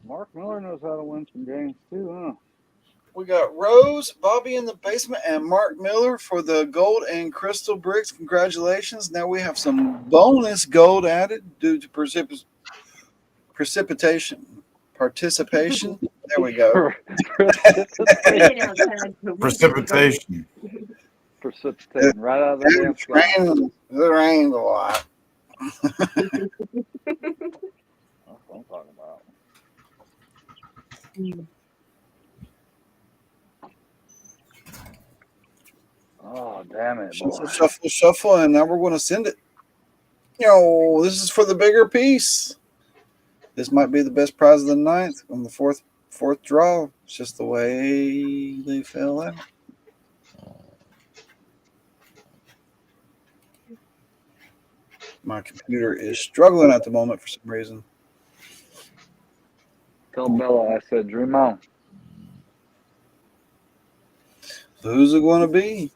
Mark Miller knows how to win some games too, huh? We got Rose, Bobby in the basement, and Mark Miller for the gold and crystal bricks. Congratulations. Now we have some bonus gold added due to participation. There we go. Precipitation. Precipitating right out of the damn sky. It rained a lot. That's what I'm talking about. Oh, damn it, boy. Shuffle, and now we're going to send it. This is for the bigger piece. This might be the best prize of the ninth on the fourth draw. It's just the way they fell out. My computer is struggling at the moment for some reason. Tell Bella I said, dream on. Who's it going to be?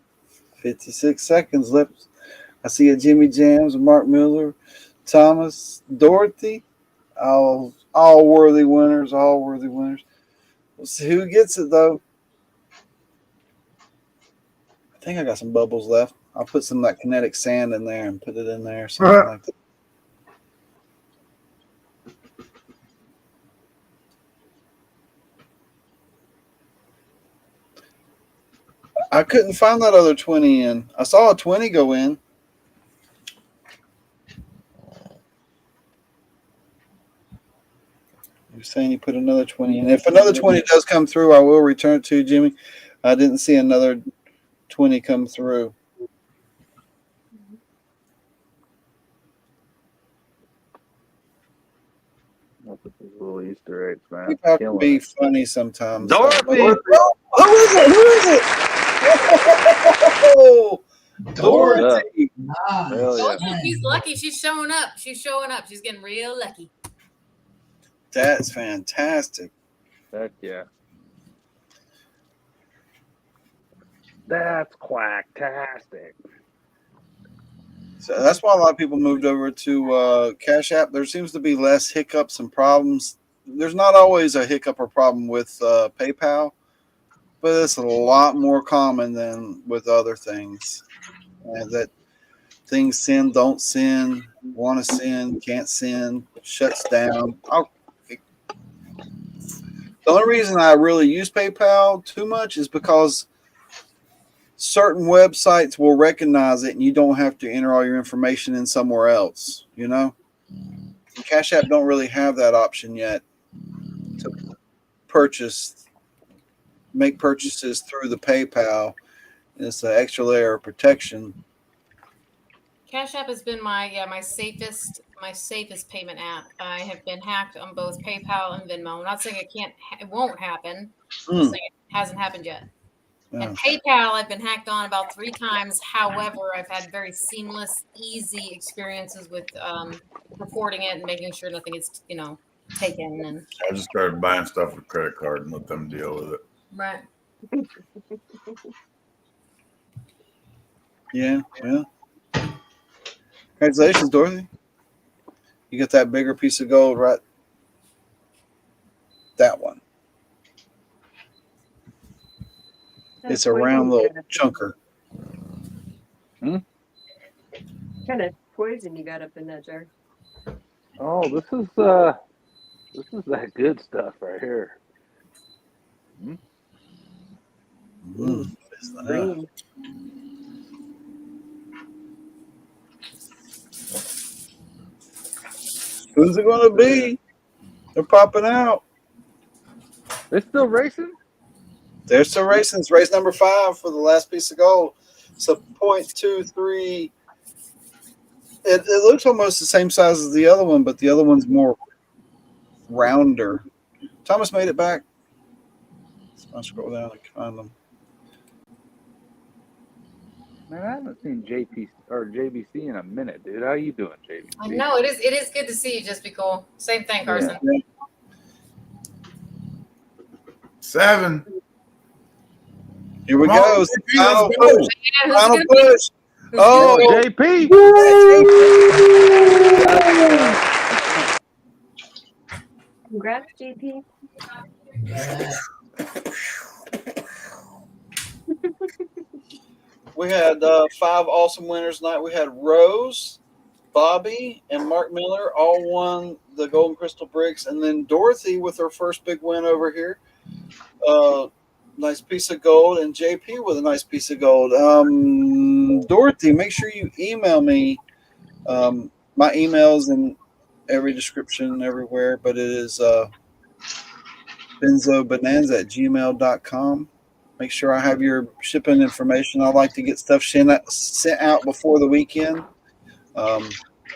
56 seconds left. I see a Jimmy Jams, Mark Miller, Thomas, Dorothy. All worthy winners. All worthy winners. We'll see who gets it though. I think I got some bubbles left. I'll put some of that kinetic sand in there and put it in there, something like that. I couldn't find that other 20 in. I saw a 20 go in. You're saying you put another 20 in. If another 20 does come through, I will return it to you, Jimmy. I didn't see another 20 come through. Little Easter eggs, man. People can be funny sometimes. Dorothy! Who is it? Who is it? Oh, Dorothy. Nice. Hell yeah. She's lucky. She's showing up. She's showing up. She's getting real lucky. That's fantastic. Heck yeah. That's quacktastic. So that's why a lot of people moved over to Cashapp. There seems to be less hiccups and problems. There's not always a hiccup or problem with PayPal, but it's a lot more common than with other things. That things send, don't send, want to send, can't send, shuts down. The only reason I really use PayPal too much is because certain websites will recognize it and you don't have to enter all your information in somewhere else, you know? Cash App don't really have that option yet to make purchases through the PayPal. It's an extra layer of protection. Cash App has been my safest payment app. I have been hacked on both PayPal and Venmo. I'm not saying it won't happen. I'm saying it hasn't happened yet. Yeah. And PayPal, I've been hacked on about 3 times. However, I've had very seamless, easy experiences with reporting it and making sure nothing is, taken. And I just started buying stuff with credit card and let them deal with it. right. Yeah. Congratulations, Dorothy. You got that bigger piece of gold, right? That one. It's a round little chunker. What kind of poison you got up in that jar? Oh, this is that good stuff right here. Green. Who's it going to be? They're popping out. They're still racing? They're still racing. It's race number 5 for the last piece of gold. So 0.23. It looks almost the same size as the other one, but the other one's more rounder. Thomas made it back. I'll scroll down and find them. Man, I haven't seen JP or JBC in a minute, dude. How you doing, JBC? I know it is good to see you. Just be cool. Same thing, Carson. Yeah. 7. Here we Come go. on, Final let's push. Yeah, Final who's gonna push. be- Oh, JP! Congrats, JP. we had 5 awesome winners tonight. We had Rose, Bobby, and Mark Miller all won the Golden Crystal Bricks, and then Dorothy with her first big win over here. Nice piece of gold, and JP with a nice piece of gold. Dorothy, make sure you email me. My email's in every description everywhere, but it is BenzoBonanza@gmail.com. Make sure I have your shipping information. I like to get stuff sent out before the weekend.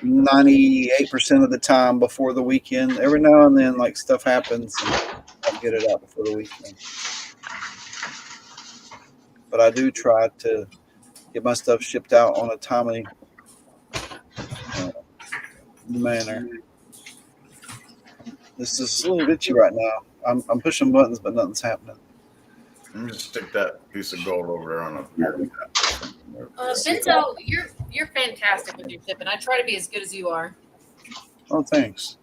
98% of the time before the weekend. Every now and then, like, stuff happens, and I get it out before the weekend. But I do try to get my stuff shipped out on a timely manner. This is a little glitchy right now. I'm pushing buttons, but nothing's happening. Let me just stick that piece of gold over there on a beer cap. Benzo, you're fantastic with your shipping. I try to be as good as you are. Oh, thanks.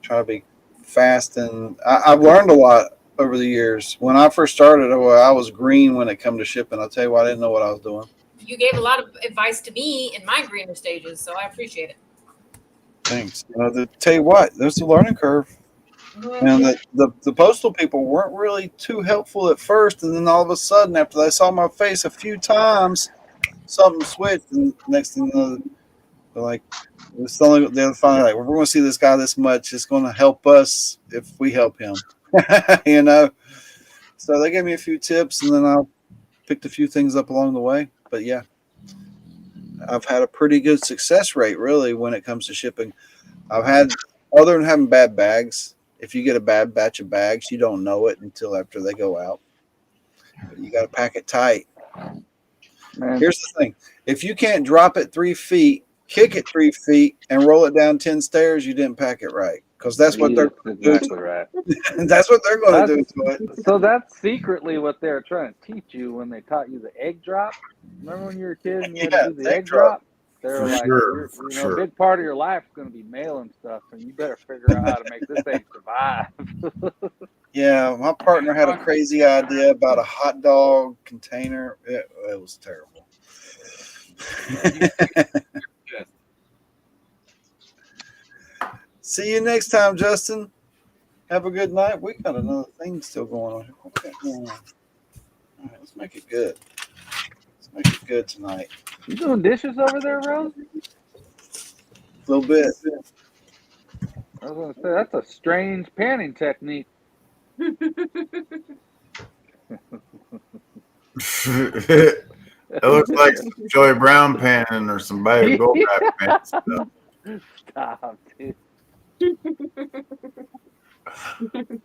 Try to be fast, and I've learned a lot over the years. When I first started, I was green when it come to shipping. I'll tell you what, I didn't know what I was doing. You gave a lot of advice to me in my greener stages, so I appreciate it. Thanks. Tell you what, there's a learning curve. And the postal people weren't really too helpful at first, and then all of a sudden, after they saw my face a few times, something switched, and next thing you know, they're like, they're finally like, we're going to see this guy this much. It's going to help us if we help him, you know. So they gave me a few tips, and then I picked a few things up along the way. But yeah, I've had a pretty good success rate, really, when it comes to shipping. I've had, other than having bad bags. If you get a bad batch of bags, you don't know it until after they go out. But you got to pack it tight. Man. Here's the thing. If you can't drop it 3 feet, kick it 3 feet, and roll it down 10 stairs, you didn't pack it right. Because that's what they're going to do. Exactly right. That's what they're going to do to it. So that's secretly what they're trying to teach you when they taught you the egg drop. Remember when you were a kid and you had to do the egg drop? They're For like, sure, a big part of your life is going to be mailing stuff, and you better figure out how to make this thing survive. Yeah, my partner had a crazy idea about a hot dog container. It was terrible. See you next time, Justin. Have a good night. We got another thing still going on. What's going on? All right, let's make it good. Let's make it good tonight. You doing dishes over there, Rose? A little bit. I was going to say, that's a strange panning technique. It looks like some Joey Brown panning or some Baby Gold panning stuff. Stop, dude.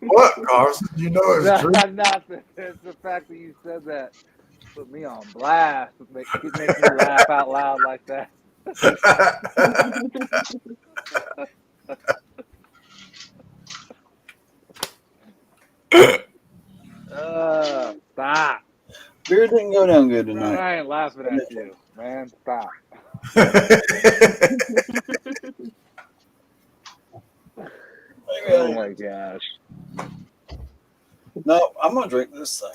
What, Carson? You know it's true. It's the fact that you said that put me on blast. It makes me laugh out loud like that. Stop. Beer didn't go down good tonight. I ain't laughing at you, man. Stop. Oh my gosh. No, I'm gonna drink this thing.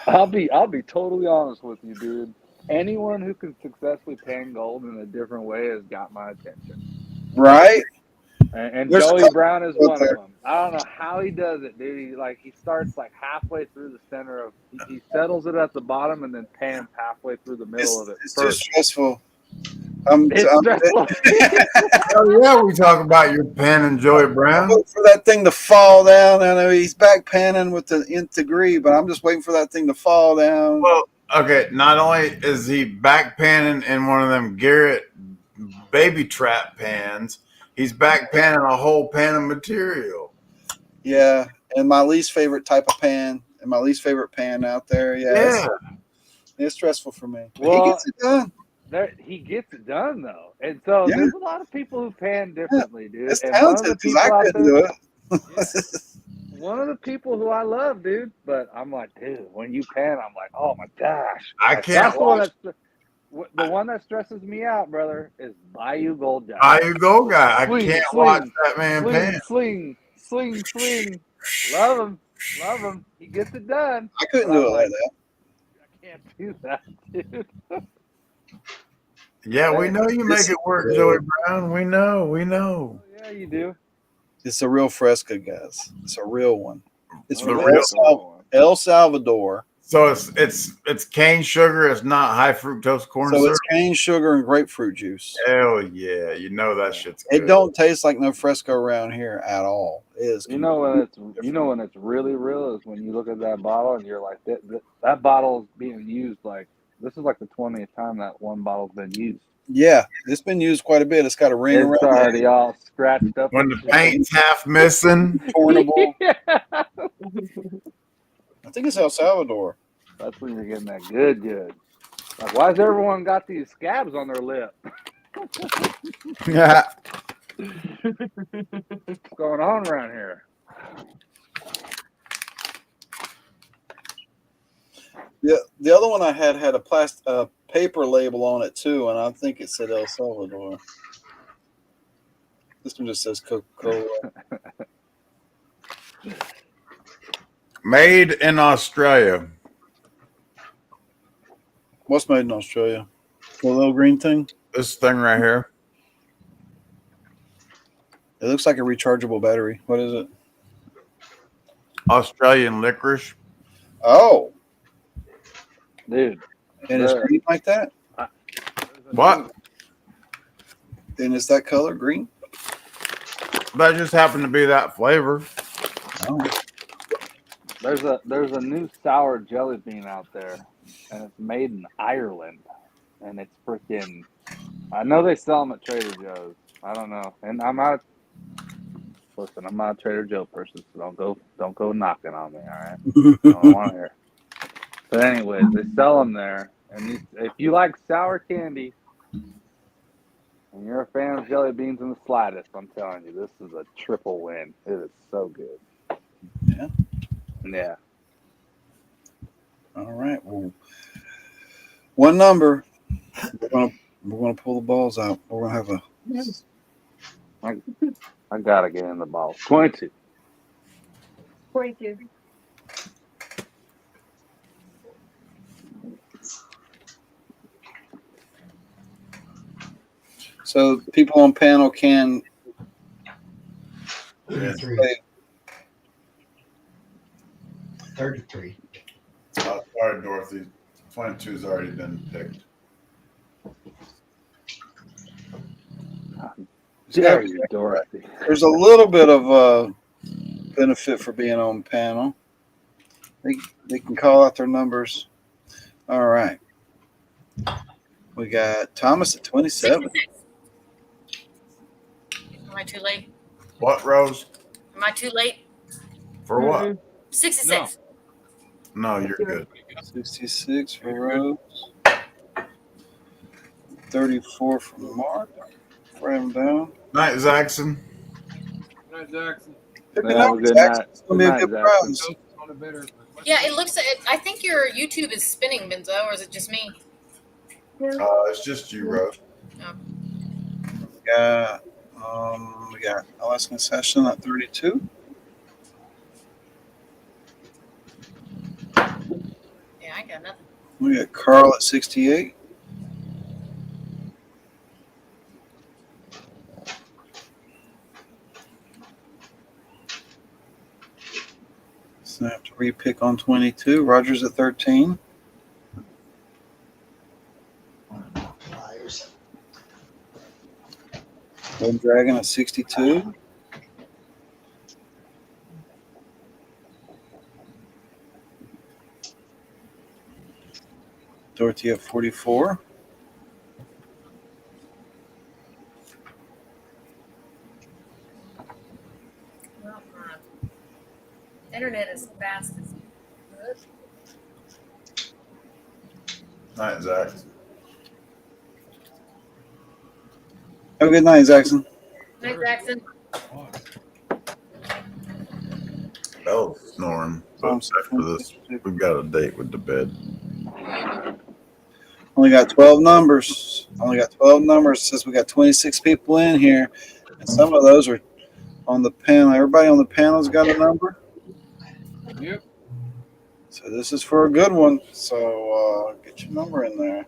I'll be totally honest with you, dude. Anyone who can successfully pan gold in a different way has got my attention. Right? And Joey Brown is one of them. I don't know how he does it, dude. He starts like halfway through the center of. He settles it at the bottom and then pans halfway through the middle of it. It's too stressful. It's stressful. Oh yeah, we talk about your pen and Joey Brown. I'm waiting for that thing to fall down. I know he's back panning with the nth degree, but I'm just waiting for that thing to fall down. Well, okay. Not only is he back panning in one of them Garrett baby trap pans, he's back panning a whole pan of material. Yeah, and my least favorite type of pan, and my least favorite pan out there. Yeah. It's stressful for me. But Well, he gets it done. He gets it done though, and so there's a lot of people who pan differently, dude. It's And one of the talented because people I out couldn't do there, it. one of the people who I love, dude. But I'm like, dude, when you pan, I'm like, oh my gosh, I can't That's the one the one that stresses me out, brother, is Bayou Gold Guy. Bayou Gold Guy. I Swing, can't swing, watch that man pan. Swing. Love him. He gets it done. I couldn't But do I'm it like that. I can't do that, dude. Yeah, we know you make it work, Joey Brown. We know. Oh, yeah, you do. It's a real fresca, guys. It's a real one. It's The from real El Salvador. So it's cane sugar. It's not high fructose corn So syrup. it's cane sugar and grapefruit juice. Hell yeah, you know that shit's good. It don't taste like no Fresco around here at all. It is. You know when it's really real is when you look at that bottle and you're like that bottle is being used like this is like the 20th time that one bottle's been used. Yeah, it's been used quite a bit. It's got a ring around It's already all scratched up. When the paint's half missing. Tornable. Yeah. I think it's El Salvador. That's when you're getting that good. Like, why has everyone got these scabs on their lip? Yeah. What's going on around here? The other one I had a paper label on it too, and I think it said El Salvador. This one just says Coca-Cola. Made in Australia. What's made in Australia? The little green thing? This thing right here. It looks like a rechargeable battery. What is it? Australian licorice. Oh, Dude. and it's green like that? What? And it's that color, green? That just happened to be that flavor. Oh. There's a new sour jelly bean out there, and it's made in Ireland, and it's freaking. I know they sell them at Trader Joe's. I don't know, and I'm not. Listen, I'm not a Trader Joe person, so don't go knocking on me. All right, I don't want to hear. But anyways, they sell them there, and if you like sour candy, and you're a fan of jelly beans in the slightest, I'm telling you, this is a triple win. It is so good. Yeah. Yeah. All right. Well, one number. We're gonna pull the balls out. We're gonna have a. I gotta get in the ball. 22. 42. So people on panel can. 33. 33. Oh, sorry, Dorothy. 22's already been picked. Dare you, Dorothy. There's a little bit of benefit for being on panel. They can call out their numbers. All right. We got Thomas at 27. Am I too late? What, Rose? Am I too late? For what? 66. No, you're good. 66 for Rose. 34 for Mark. Write him down. Night, Zaxxon. Night, Jackson. Pick a Yeah, number, good Jackson. night. It's going to be a Good good night, Jackson. prize. On a better. Yeah, it looks. I think your YouTube is spinning, Benzo, or is it just me? It's just you, Rose. We got Alaskan Session at 32. Yeah, I got nothing. We got Carl at 68. So I have to re-pick on 22. Roger's at 13. Liars. Golden Dragon at 62. Dorothy at 44. Well, internet is fast as good. Night, Zach. Have a good night, Jackson. Night, Jackson. Oh, snoring. But after this, we've got a date with the bed. Only got 12 numbers. It says we got 26 people in here. And some of those are on the panel. Everybody on the panel's got a number. Yep. So this is for a good one. So get your number in there.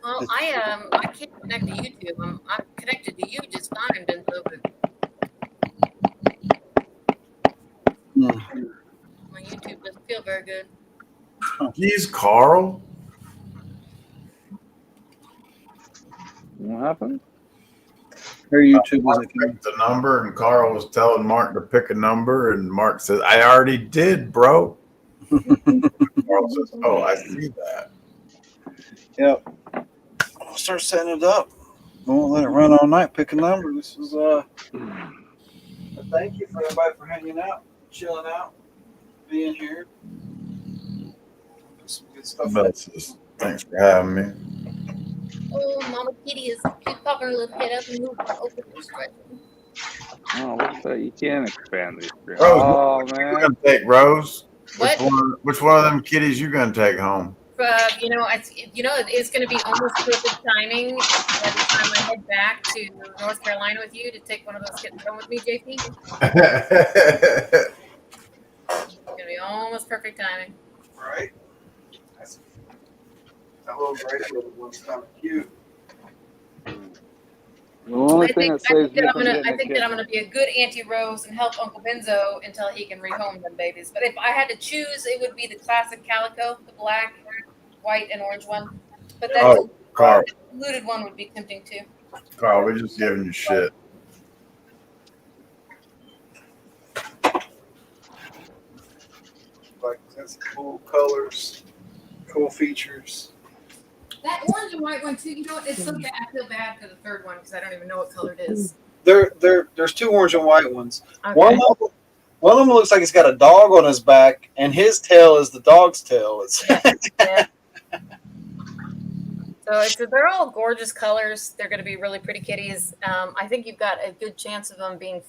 Well, I can't connect to YouTube. I'm connected to you just fine, Benzo, but my YouTube doesn't feel very good. He's Carl. What happened? Her YouTube was Mark picked the number, and Carl was telling Mark to pick a number, and Mark says, "I already did, bro." Carl says, "Oh, I see that." Yep. I'll start setting it up. I won't let it run all night. Pick a number. This is thank you for everybody for hanging out, chilling out, being here. Some good stuff. Thanks for having me. Oh, Mama Kitty is she's popping her little head up and moving over the stretch. Oh, what's that? You can't expand these screens. Rose, Oh what you man. gonna take, Rose? What? Which one of them kitties you gonna take home? It's going to be almost perfect timing by the time I head back to North Carolina with you to take one of those kittens home with me, JP. It's going to be almost perfect timing. Right? That little gray little one's kind of cute. The only I thing think, that I saves think me that I'm from gonna. getting I a think that I'm kitten. gonna be a good Auntie Rose and help Uncle Benzo until he can rehome them babies. But if I had to choose, it would be the classic calico, the black, white, and orange one. But that Oh, Carl, diluted one would be tempting too. Carl, we're just giving you shit. Like, that's cool colors, cool features. That orange and white one too. You know what? It's so bad. I feel bad for the third one because I don't even know what color it is. There's two orange and white ones. Okay. One of them looks like it's got a dog on his back, and his tail is the dog's tail. It's Yeah. They're all gorgeous colors. They're going to be really pretty kitties. I think you've got a good chance of them being,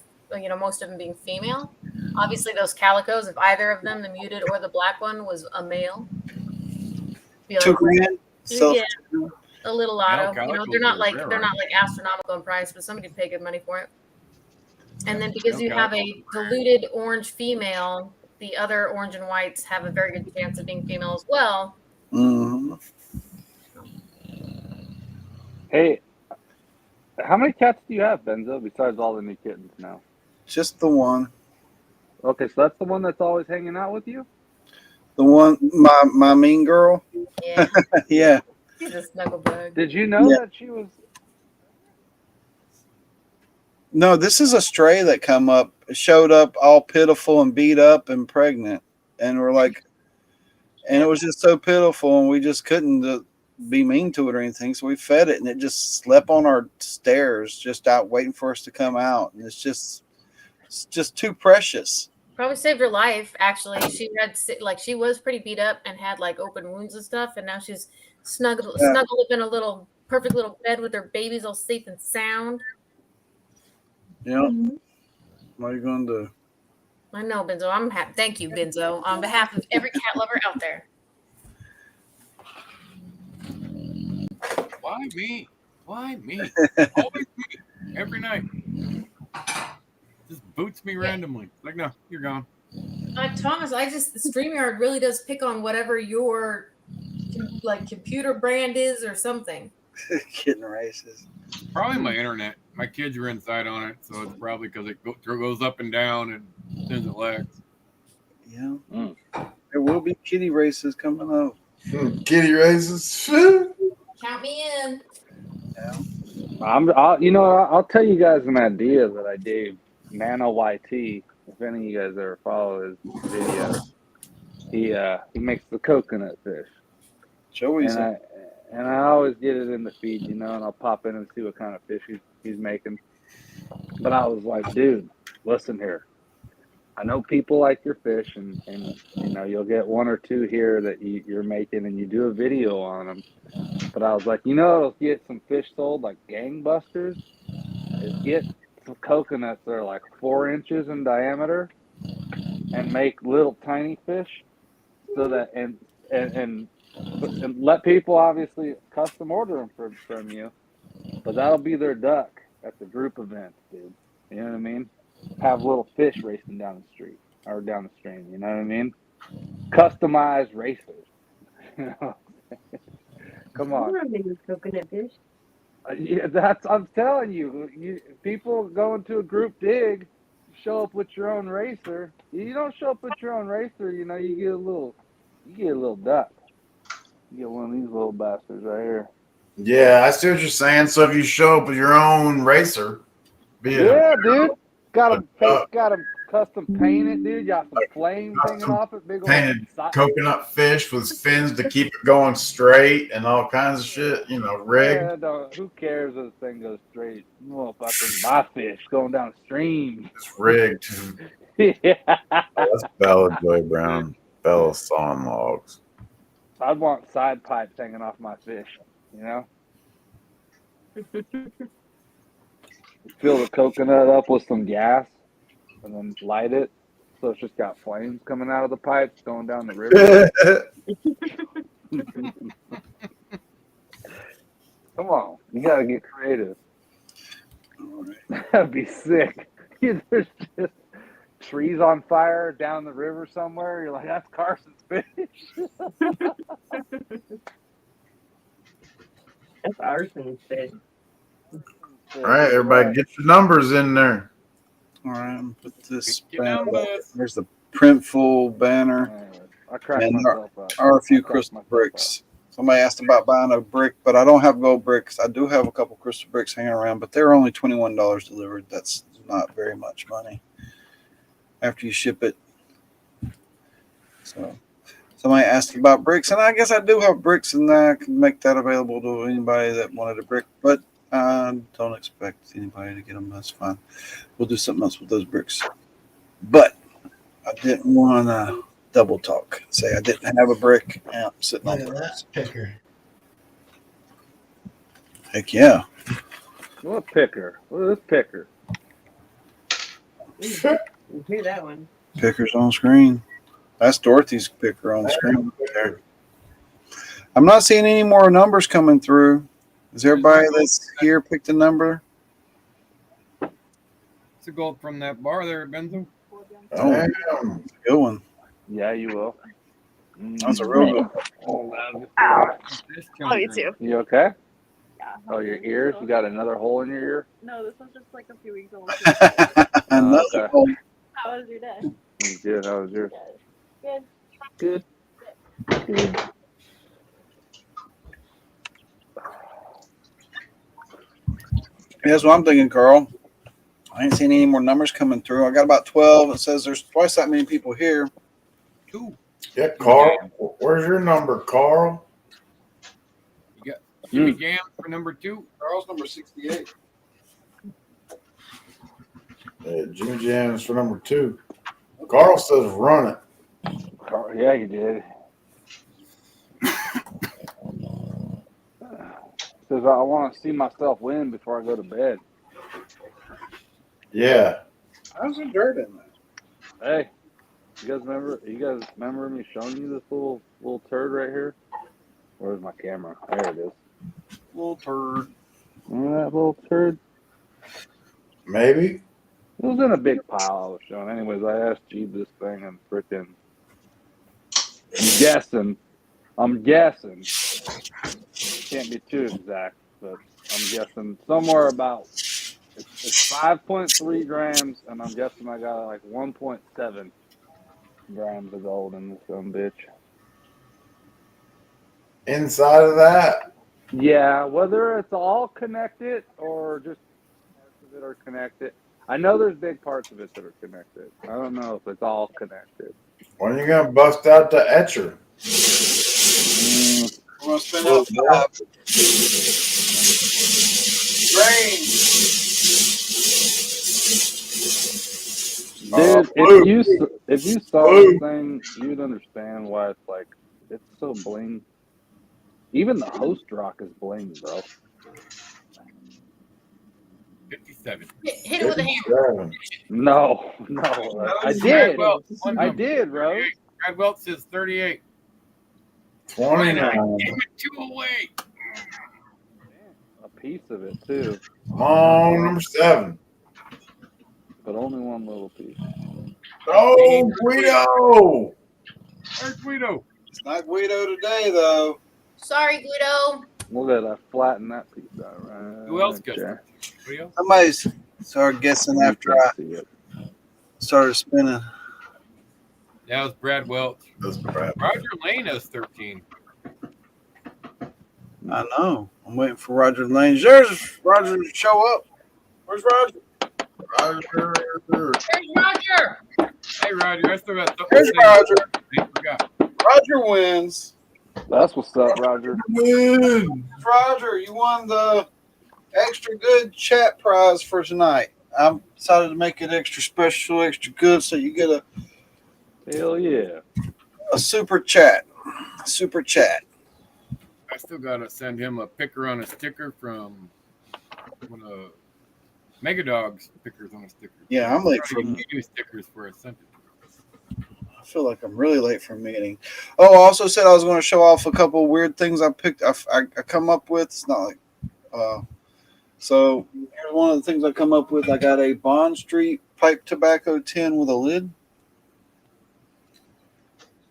most of them being female. Obviously, those calicos, if either of them, the muted or the black one, was a male, be like, $2,000. So yeah, a little lotto. calicos They're not are like rare, they're aren't not like astronomical in price, but somebody pay good money for it. And then because you have a diluted orange female, the other orange and whites have a very good chance of being female as well. Mm-hmm. Hey, how many cats do you have, Benzo, besides all the new kittens now? Just the one. Okay, so that's the one that's always hanging out with you? The one, my mean girl. Yeah. Yeah. She's a snuggle bug. Did you know that she was? No, this is a stray that showed up all pitiful and beat up and pregnant, and we're like, and it was just so pitiful, and we just couldn't be mean to it or anything, so we fed it, and it just slept on our stairs, just out waiting for us to come out, and it's just too precious. Probably saved her life. Actually, she was pretty beat up and had like open wounds and stuff, and now she's snuggled up in a perfect little bed with her babies, all safe and sound. Yeah. What are you going to do? I know, Benzo. I'm happy. Thank you, Benzo, on behalf of every cat lover out there. Why me? Why me? Always me. Every night. Just boots me randomly. Like, no, you're gone. Thomas, the StreamYard really does pick on whatever your computer brand is or something. Kitten races. Probably my internet. My kids are inside on it, so it's probably because it goes up and down and sends it legs. Yeah. There will be kitty races coming up. Kitty races. Count me in. Yeah. I'll tell you guys an idea that I gave Nano YT. If any of you guys ever follow his videos, he makes the coconut fish. Joey's and I always get it in the feed, and I'll pop in and see what kind of fish he's making. But I was like, dude, listen here. I know people like your fish, and you'll get one or two here that you're making, and you do a video on them. But I was like, it'll get some fish sold like gangbusters. Is get some coconuts that are like 4 inches in diameter, and make little tiny fish, so that and let people obviously custom order them from you, but that'll be their duck at the group events, dude. You know what I mean? Have little fish racing down the street or down the stream. You know what I mean? Customized racers. Come on. Coconut fish. Yeah, I'm telling you, people go into a group dig, show up with your own racer. You don't show up with your own racer, you get a little duck. You get one of these little bastards right here. Yeah, I see what you're saying. So if you show up with your own racer, dude, got them custom painted, dude. Got some flames hanging off it, big old painted coconut fish with fins to keep it going straight and all kinds of shit. Rigged. Yeah, who cares if the thing goes straight? Motherfuckers, my fish going down the stream. It's rigged. Yeah. That's Bella Joy Brown. Bella sawing logs. I'd want side pipes hanging off my fish, fill the coconut up with some gas and then light it. So it's just got flames coming out of the pipes going down the river. Come on, you gotta get creative. All right. That'd be sick. There's just trees on fire down the river somewhere. You're like, that's Carson's fish. That's arson's fish. All right, everybody, get your numbers in there. All right, put this Get your banner. numbers. There's the printful banner. I cracked And myself up. Are a few I cracked crystal myself bricks. Somebody asked about buying a brick, but I don't have gold bricks. I do have a couple crystal bricks hanging around, but they're only $21 delivered. That's not very much money after you ship it. So somebody asked about bricks, and I guess I do have bricks, and I can make that available to anybody that wanted a brick, but I don't expect anybody to get them. That's fine. We'll do something else with those bricks. But I didn't want to double talk. Say I didn't have a brick. Yeah, I'm sitting Look on at bricks. that picker. Heck yeah. What picker? What is this picker? You hear that one? Picker's on screen. That's Dorothy's picker on screen there. I'm not seeing any more numbers coming through. Is everybody that's here picked a number? It's a gold from that bar there, Benzo. Oh, Damn. that's a good one. Yeah, you will. That's a real good Ow. This Oh, you too. You okay? Yeah. Oh, your ears? You got another hole in your ear? No, this was just like a few weeks old. one. Another okay. one. How was your day? Good. How was yours? Good. Good. Good. That's what I'm thinking, Carl. I ain't seen any more numbers coming through. I got about 12. It says there's twice that many people here. Two. Yeah, Carl. Where's your number, Carl? You got Jimmy Jam for number 2. Carl's number 68. Jimmy Jam's for number 2. Carl says run it. Yeah, you did. Says I want to see myself win before I go to bed. Yeah. How's the dirt in there? Hey, you guys remember me showing you this little turd right here? Where's my camera? There it is. Little turd. Remember that little turd? Maybe. It was in a big pile I was showing. Anyways, I asked Jeeb this thing and freaking I'm guessing. Can't be too exact, but I'm guessing somewhere about it's 5.3 grams, and I'm guessing I got like 1.7 grams of gold in this bitch. Inside of that? Yeah, whether it's all connected or just parts of it are connected. I know there's big parts of it that are connected. I don't know if it's all connected. When are you going to bust out the etcher? We're going to spin out 5. Rain. Dude, if you saw this thing, you'd understand why it's so bling. Even the host rock is bling, bro. 57. Hit it with a hammer. No. I did, Rose. Brad Welch says 38. 29. Give it 2 away. A piece of it too, Come on, number 7. but only one little piece. Oh, Guido! Where's Guido? It's not Guido today, though. Sorry, Guido. Look at that, flatten that piece out, right? Who else got there. Anybody else? Somebody's started guessing after I See it. started spinning. That was Brad Welch. That's Brad. Roger Lane has 13. I know. I'm waiting for Roger Lane. There's Roger to show up. Where's Roger? Roger. There's Roger. Hey, Roger, I still got something There's to say. Roger. I forgot. Roger wins. That's what's up, Roger. Win. Roger, you won the extra good chat prize for tonight. I decided to make it extra special, extra good, so you get Hell yeah. a super chat. Super chat. I still got to send him a picker on a sticker from one of Mega Dog stickers on a sticker. Yeah, I'm late for. New stickers for a sentence. I feel like I'm really late for a meeting. Oh, I also said I was going to show off a couple weird things I picked. I come up with. It's not like. So here's one of the things I come up with. I got a Bond Street pipe tobacco tin with a lid.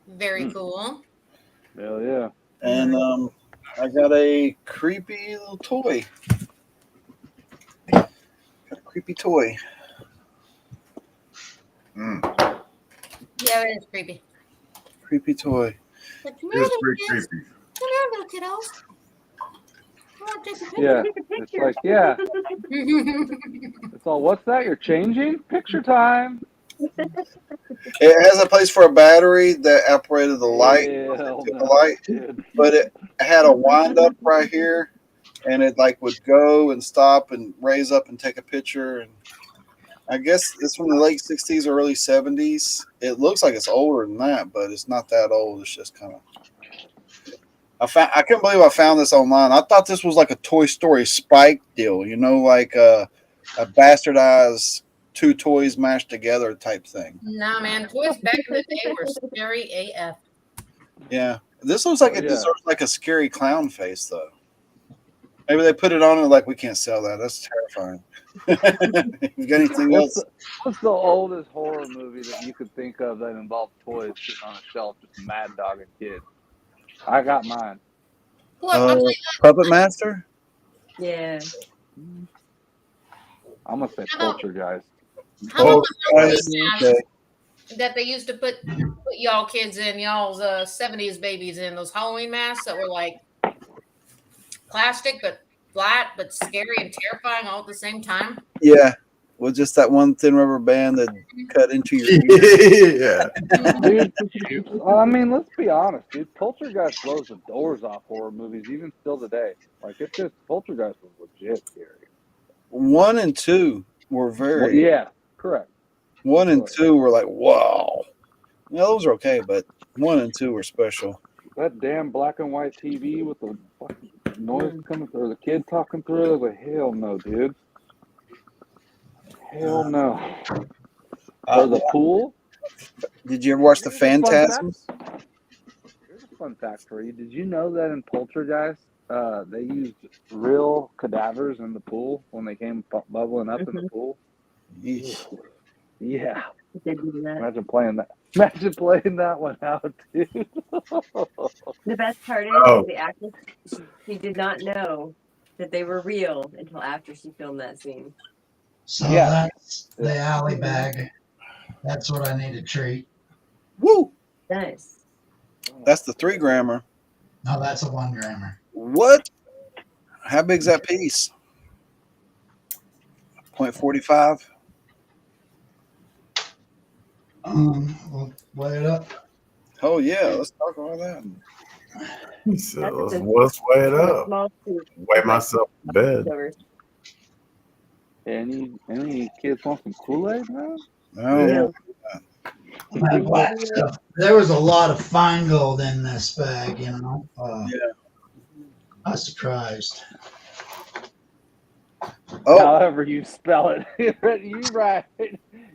Very cool. Hell yeah. And I got a creepy little toy. Got a creepy toy. Mm. Yeah, it is creepy. Creepy toy. But come here, It's little pretty kids. creepy. Come here, little kiddos. Come on, take a picture. Yeah. Take a It's picture. like, yeah. It's all, what's that? You're changing? Picture time. It has a place for a battery that operated the light, Hell the no, light, dude. but it had a wind up right here, and it like would go and stop and raise up and take a picture. And I guess it's from the late '60s or early '70s. It looks like it's older than that, but it's not that old. It's just kind of. I couldn't believe I found this online. I thought this was like a Toy Story Spike deal, you know, like a bastardized two toys mashed together type thing. Nah, man. Toys back in the day were scary AF. Yeah, this looks like Oh, it yeah. deserves like a scary clown face, though. Maybe they put it on and like we can't sell that. That's terrifying. You got anything else? What's the oldest horror movie that you could think of that involved toys sitting on a shelf, just mad dogging kids? I got mine. Look, I'll tell you Puppet Master. Yeah. I'm gonna say How about- Poltergeist. how about the Halloween Okay. masks that they used to put y'all kids in, y'all's 70s babies in, those Halloween masks that were like plastic but flat but scary and terrifying all at the same time? Yeah, with just that one thin rubber band that cut into your ear. Yeah. Dude, I mean, let's be honest, dude. Poltergeist blows the doors off horror movies, even still today. Like, it's just, Poltergeist was legit scary. 1 and 2 were Well, very. yeah, correct. 1 and Correct. 2 were like, wow. Yeah, those were okay, but 1 and 2 were special. That damn black and white TV with the fucking noise coming through, the kid talking through it, I was like, hell no, dude. Hell no. Or the pool. Did you ever watch the Here's a fun fact. Phantasms? Here's a fun fact for you. Did you know that in Poltergeist, they used real cadavers in the pool when they came bubbling up in the pool? Yeesh. Yeah. They do that. Imagine playing that. Imagine playing that one out, dude. The best part is Oh. the actress, she did not know that they were real until after she filmed that scene. So Yeah. that's the alley bag. That's what I need to treat. Woo! Nice. That's the 3 grammer. No, that's a 1 grammer. What? How big's that piece? 0.45. We'll weigh it up. Oh yeah, let's talk about that. So let's weigh it up. Small scoop. Weigh myself in bed. Over. Any kids want some Kool-Aid, man? No. That black stuff. There was a lot of fine gold in this bag, you know. Yeah. I was surprised. Oh, However you spell it. You're right.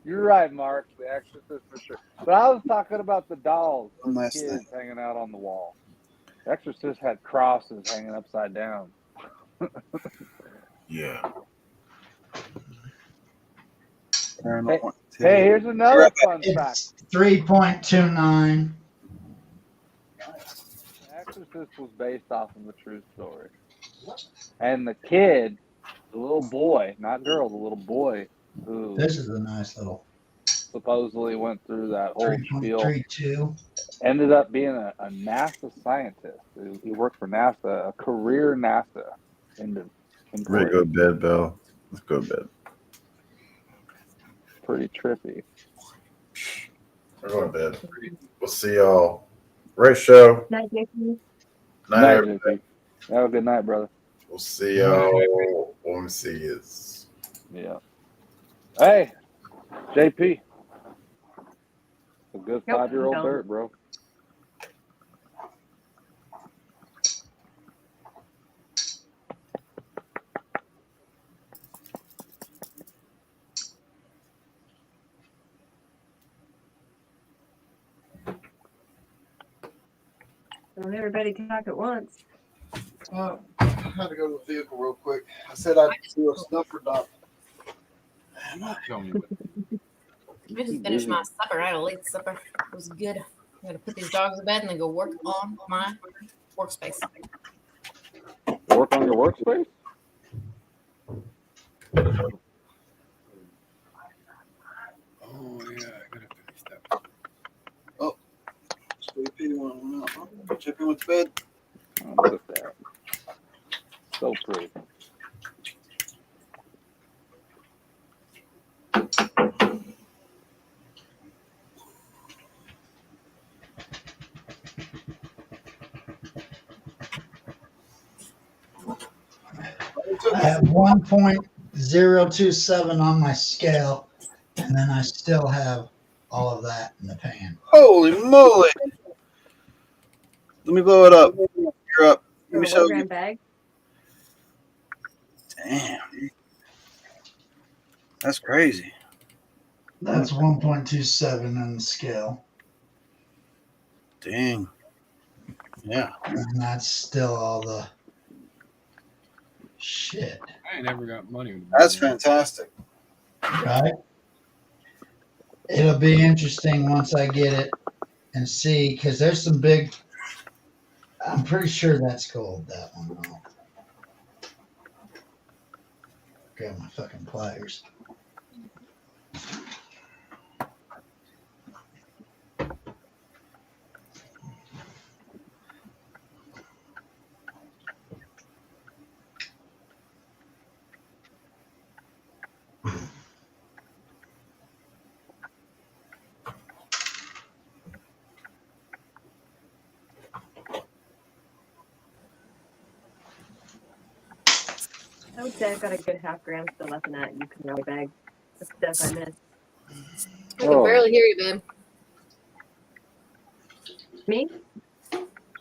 You're right, Mark. The Exorcist for sure. But I was talking about the dolls, One the last kids thing. hanging out on the wall. The Exorcist had crosses hanging upside down. Yeah. Paranormal Hey, activity. here's another fun fact. It's 3.29. The Exorcist was based off of a true story. And the kid, the little boy, not girl, the little boy who This is a nice little supposedly went through that whole spiel, 3.32. ended up being a NASA scientist. He worked for NASA, a career NASA Ready employee. to go to bed, Bill. Let's go to bed. Pretty trippy. We're going to bed. We'll see y'all. Great show. Night, Nicky. Night, Night, everybody. Nicky. Have a good night, brother. We'll see y'all when we see you. Yeah. Hey, JP. A good Nope, 5-year-old no. dirt, bro. Not everybody can talk at once. I had to go to the vehicle real quick. I said I'd do a snuffer dump. Tell me what. I just finished my supper. I had a late supper. It was good. I gotta put these dogs to bed and then go work on my workspace. Work on your workspace? Oh yeah, I gotta finish that. Sweet pea one. Chippy went to bed. Oh, look at that. So pretty. I have 1.027 on my scale, and then I still have all of that in the pan. Holy moly! Let me blow it up. You're up. Let me For a show 1 you. gram bag. Damn. That's crazy. That's 1.27 on the scale, Dang. Yeah. and that's still all the shit, I ain't never got money. That's fantastic. right? It'll be interesting once I get it and see, because there's some big. I'm pretty sure that's gold. That one. Though. Grab my fucking pliers. I would say I've got a good half gram still left in that Yukon bag. That's the stuff I missed. I can barely hear you, babe. Me?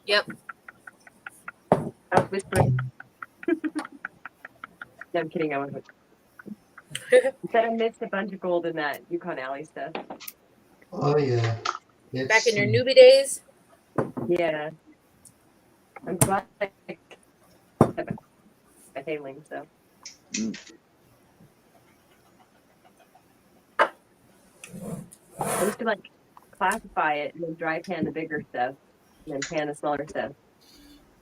Yep. I was whispering. No, I'm kidding. I wasn't. You said I missed a bunch of gold in that Yukon Alley stuff. Oh yeah. Back in your newbie days? Yeah. I'm glad I failing, so. I used to like classify it and then dry pan the bigger stuff and then pan the smaller stuff.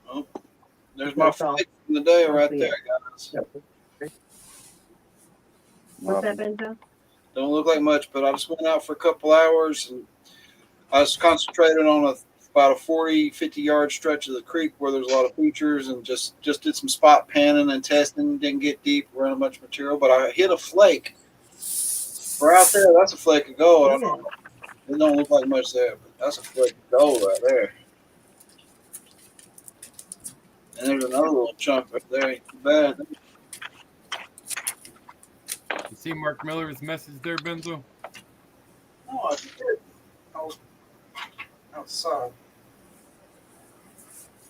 Oh, there's my flight from the day right there, guys. What's that, Benzo? Don't look like much, but I just went out for a couple hours and I was concentrated on about a 40, 50-yard stretch of the creek where there's a lot of features and just did some spot panning and testing. Didn't get deep, running much material, but I hit a flake. We're out there. That's a flake of gold. I don't know. It don't look like much there, but that's a flake of gold right there. And there's another little chunk right there. Ain't too bad. You see Mark Miller's message there, Benzo? No, I did. I was outside.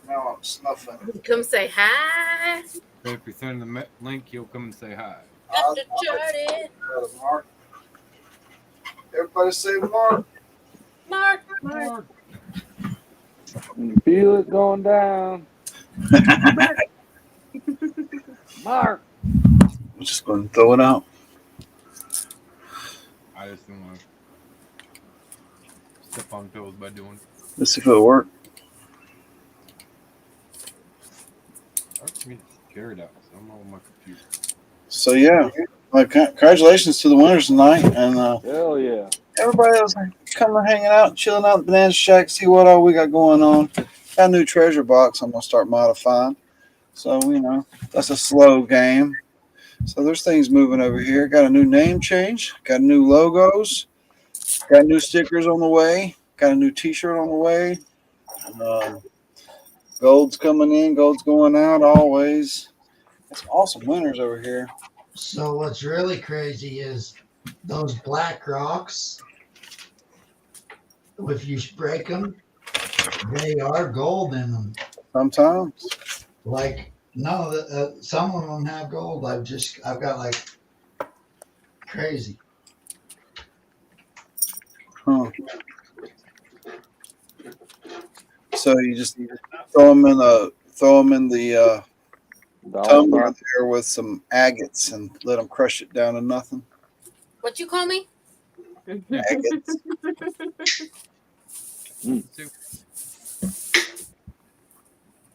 Now I'm snuffing. Come say hi. But if you send the link, he'll come and say hi. Dr. Jordan. Mark. Everybody say Mark. Mark. Mark. You feel it going down. Mark. I'm just going to throw it out. I just don't want to step on toes by doing it. Let's see if it'll work. Hard for me to carry it out, so I'm on my computer. So yeah, congratulations to the winners tonight, and Hell yeah. everybody else coming, hanging out, chilling out at the Bonanza Shack, see what all we got going on. Got a new treasure box I'm gonna start modifying. So that's a slow game. So there's things moving over here. Got a new name change. Got new logos. Got new stickers on the way. Got a new T-shirt on the way. Gold's coming in. Gold's going out always. That's awesome winners over here. So what's really crazy is those black rocks. If you break them, they are gold in them. Sometimes. Like no, some of them have gold. I've got like crazy. Huh. So you just throw them in the Dollar tumbler spot. there with some agates and let them crush it down to nothing. What you call me? Agates.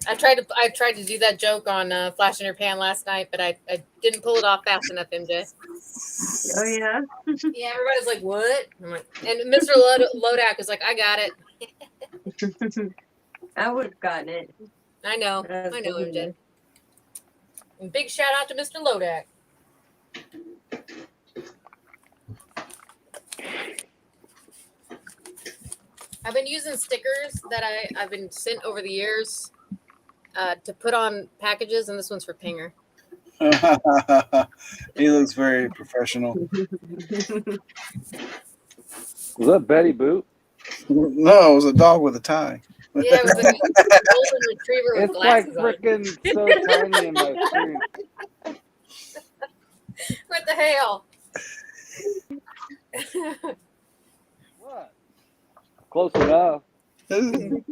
I tried to do that joke on Flash in Your Pan last night, but I didn't pull it off fast enough, MJ. Oh yeah. Yeah, everybody's like, "What?" I'm like, and Mr. Lodak was like, "I got it." I would have gotten it. I know, MJ. And big shout out to Mr. Lodak. I've been using stickers that I've been sent over the years to put on packages, and this one's for Pinger. He looks very professional. Was that Betty Boop? No, it was a dog with a tie. Yeah, it was a golden retriever with It's like glasses on. freaking so tiny in my screen. What the hell? What? Close enough. I'm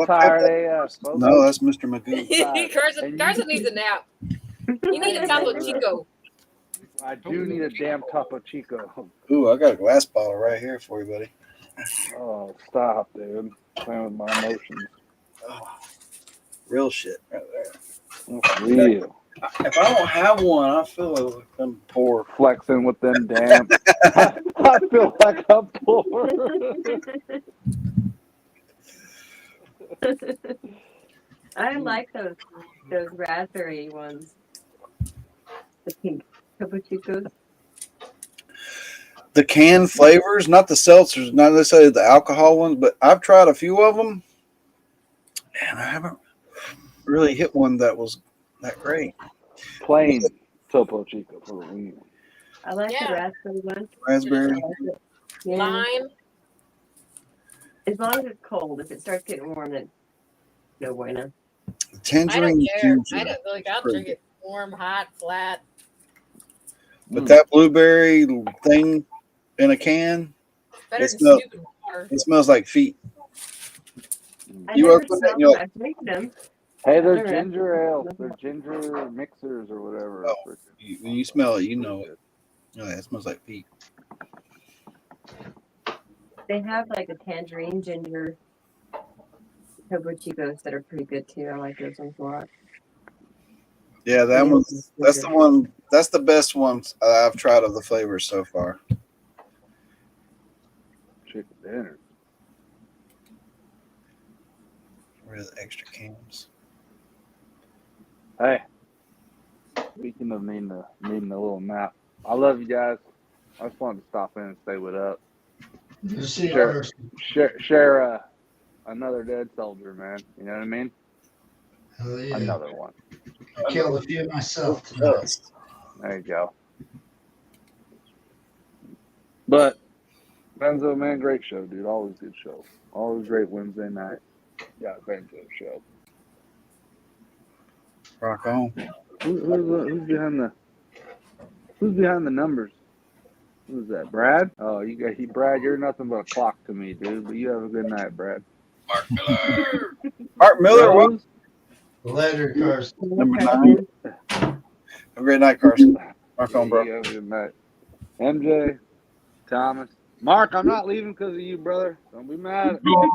tired AF. folks. No, that's Mr. Magoo. Carson needs a nap. You need a Topo Chico. I do need a damn Topo Chico. Ooh, I got a glass bottle right here for you, buddy. Oh, stop, dude. Playing with my emotions. Oh, real shit right there. That's real. If I don't have one, I feel like I'm poor. Flexing with them damn. I feel like I'm poor. I like those raspberry ones. The pink Topo Chicos. The canned flavors, not the seltzers, not necessarily the alcohol ones, but I've tried a few of them, and I haven't really hit one that was that great. Plain Topo Chico for the win. I like the raspberry one. Raspberry. Yeah. Lime. As long as it's cold. If it starts getting warm, then no bueno. Tangerine I don't care. ginger. I don't like. I'll drink it warm, hot, flat. But that blueberry thing in a can, Better it than smells, stupid water. it smells like feet. I You never open it, smelled you'll- them. I've drinking them. Hey, they're Never ginger ale. had- They're ginger mixers or whatever. Oh, when you smell it, you know it. Oh, yeah, it smells like feet. They have like a tangerine ginger Topo Chicos that are pretty good too. I like those ones a lot. Yeah, that one's that's the one. That's the best ones I've tried of the flavors so far. Chicken dinner. Where are the extra cans? Hey, speaking of needing a little nap, I love you guys. I just wanted to stop in and say what up. You see, Share another dead soldier, man. You know what I mean? hell yeah. Another one. I killed a few myself tonight. There you go. But Benzo, man, great show, dude. Always good show. Always great Wednesday night. Yeah, Benzo show. Rock on. Who's behind the numbers? Who's that? Brad? Oh, Brad, you're nothing but a clock to me, dude. But you have a good night, Brad. Mark Miller. Mark Miller, what? Later, Carson. Number 9. Have a great night, Carson. Rock on, bro. You have a good night. MJ, Thomas. Mark, I'm not leaving because of you, brother. Don't be mad at me. Don't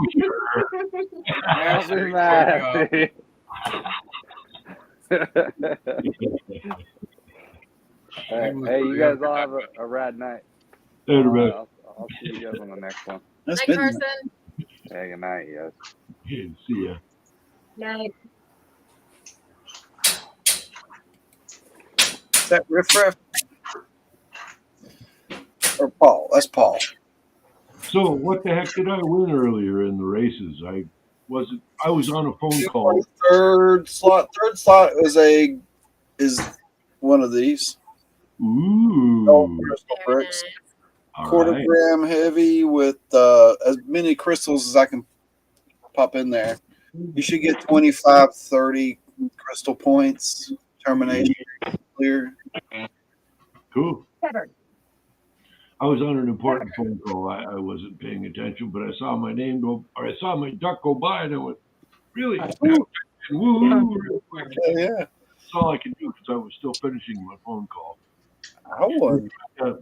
be mad at me. Hey, you guys all have a rad night. I'll see you guys on the next one. That's Night, been Carson. Hey, good night, guys. See ya. Night. Is that Riff Raff? Or Paul? That's Paul. So what the heck did I win earlier in the races? I was on a phone call. Third slot is one of these. Ooh. Crystal bricks. All Quarter right. gram heavy with as many crystals as I can pop in there. You should get 25, 30 crystal points. Termination clear. Cool. Pepper. I was on an important phone call. I wasn't paying attention, but I saw my name go, or I saw my duck go by, and I went, really? Woo! Real quick. Yeah. That's all I could do because I was still finishing my phone call. I won.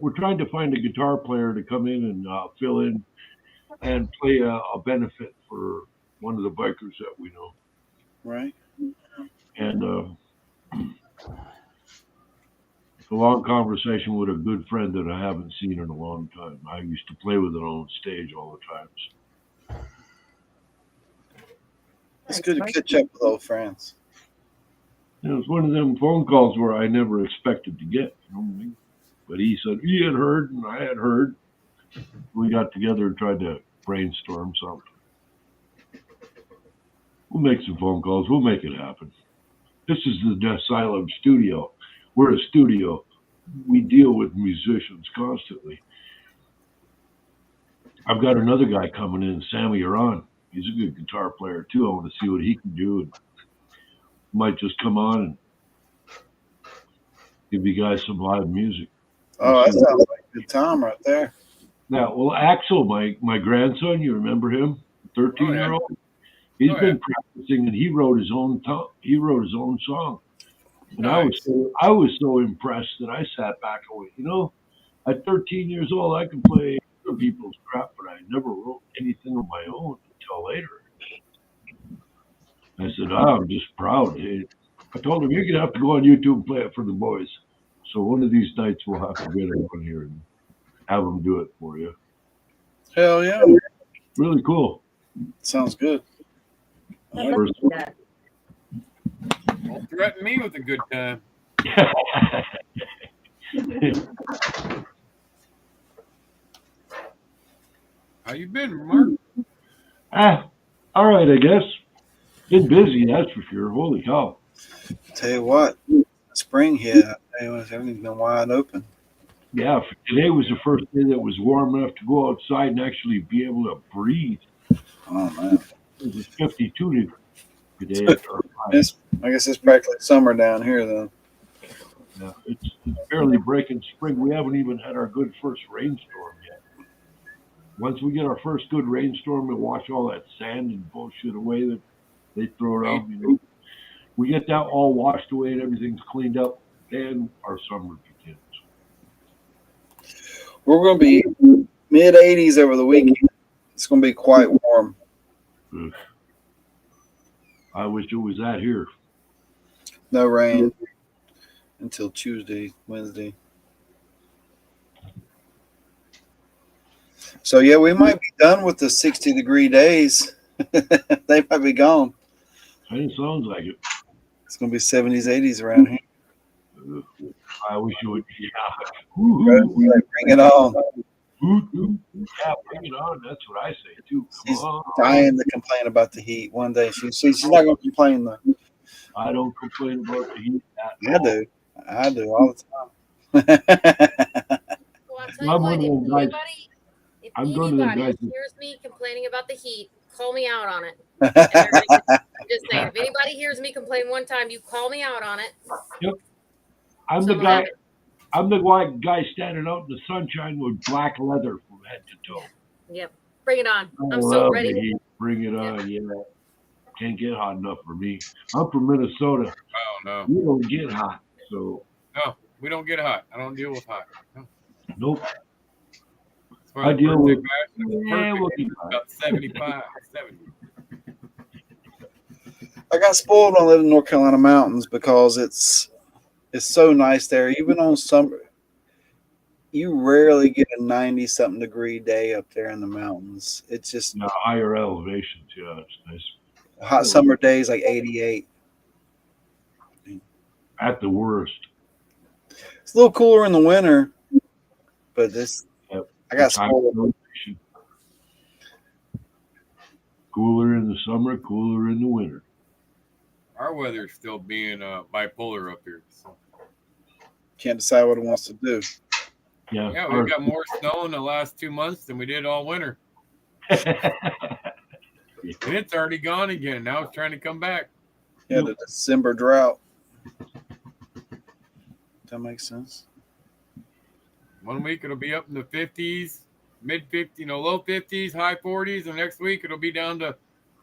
We're trying to find a guitar player to come in and fill in and play a benefit for one of the bikers that we know. Right. And a long conversation with a good friend that I haven't seen in a long time. I used to play with it on stage all the times. It's good to catch up with old friends. It was one of them phone calls where I never expected to get. You know what I mean? But he said he had heard and I had heard. We got together and tried to brainstorm something. We'll make some phone calls. We'll make it happen. This is the Asylum Studio. We're a studio. We deal with musicians constantly. I've got another guy coming in, Sammy Iran. He's a good guitar player too. I want to see what he can do. And might just come on and give you guys some live music. Oh, that sounds like a good time right there. Yeah, well, Axel, my grandson, you remember him, 13-year-old. He's been practicing, and he wrote his own song. And Nice. I was so impressed that I sat back and went, you know, at 13 years old, I can play other people's crap, but I never wrote anything of my own until later. I said, I'm just proud. I told him, you're going to have to go on YouTube and play it for the boys. So one of these nights we'll have to get him on here and have him do it for you. Hell yeah. Really cool. Sounds good. First Don't threaten me with a good time. How you been, Mark? All right, I guess. Been busy, that's for sure. Holy cow. Tell you what, spring hit. Everything's been wide open. Yeah, today was the first day that was warm enough to go outside and actually be able to breathe. Oh, man. It was 52 today. I guess it's practically summer down here, though. Yeah, it's barely breaking spring. We haven't even had our good first rainstorm yet. Once we get our first good rainstorm and wash all that sand and bullshit away that they throw around, you know, we get that all washed away and everything's cleaned up, then our summer begins. We're going to be mid-80s over the weekend. It's going to be quite warm. Ugh. I wish it was that here. No rain until Tuesday, Wednesday. So, yeah, we might be done with the 60-degree days. They might be gone. It sounds like it. It's going to be 70s, 80s around here. I wish it would. Yeah. Bring it on. Yeah, bring it on. That's what I say too. She's dying to complain about the heat one day. She's not going to complain, though. I don't complain about the heat at all. I do all the time. Well, I'll tell you what, if anybody hears me complaining about the heat, call me out on it. I'm just saying, if anybody hears me complain one time, you call me out on it. Yep. I'm the guy standing out in the sunshine with black leather from head to toe. Yep. Bring it on. I'm so ready. The heat. Bring it on, yeah. Can't get hot enough for me. I'm from Minnesota. Oh, no. We don't get hot, so. No, we don't get hot. I don't deal with hot. No. Nope. I deal with about 75, 70. I got spoiled on living in North Carolina mountains because it's so nice there. Even on summer, you rarely get a 90-something degree day up there in the mountains. It's just higher elevations. Yeah, it's nice. Hot summer days like 88. At the worst. It's a little cooler in the winter, but I got spoiled. Cooler in the summer, cooler in the winter. Our weather's still being bipolar up here. So. Can't decide what it wants to do. Yeah, we've got more snow in the last 2 months than we did all winter. And it's already gone again. Now it's trying to come back. Yeah, the December drought. That makes sense. 1 week it'll be up in the 50s, mid 50s, low 50s, high 40s, and next week it'll be down to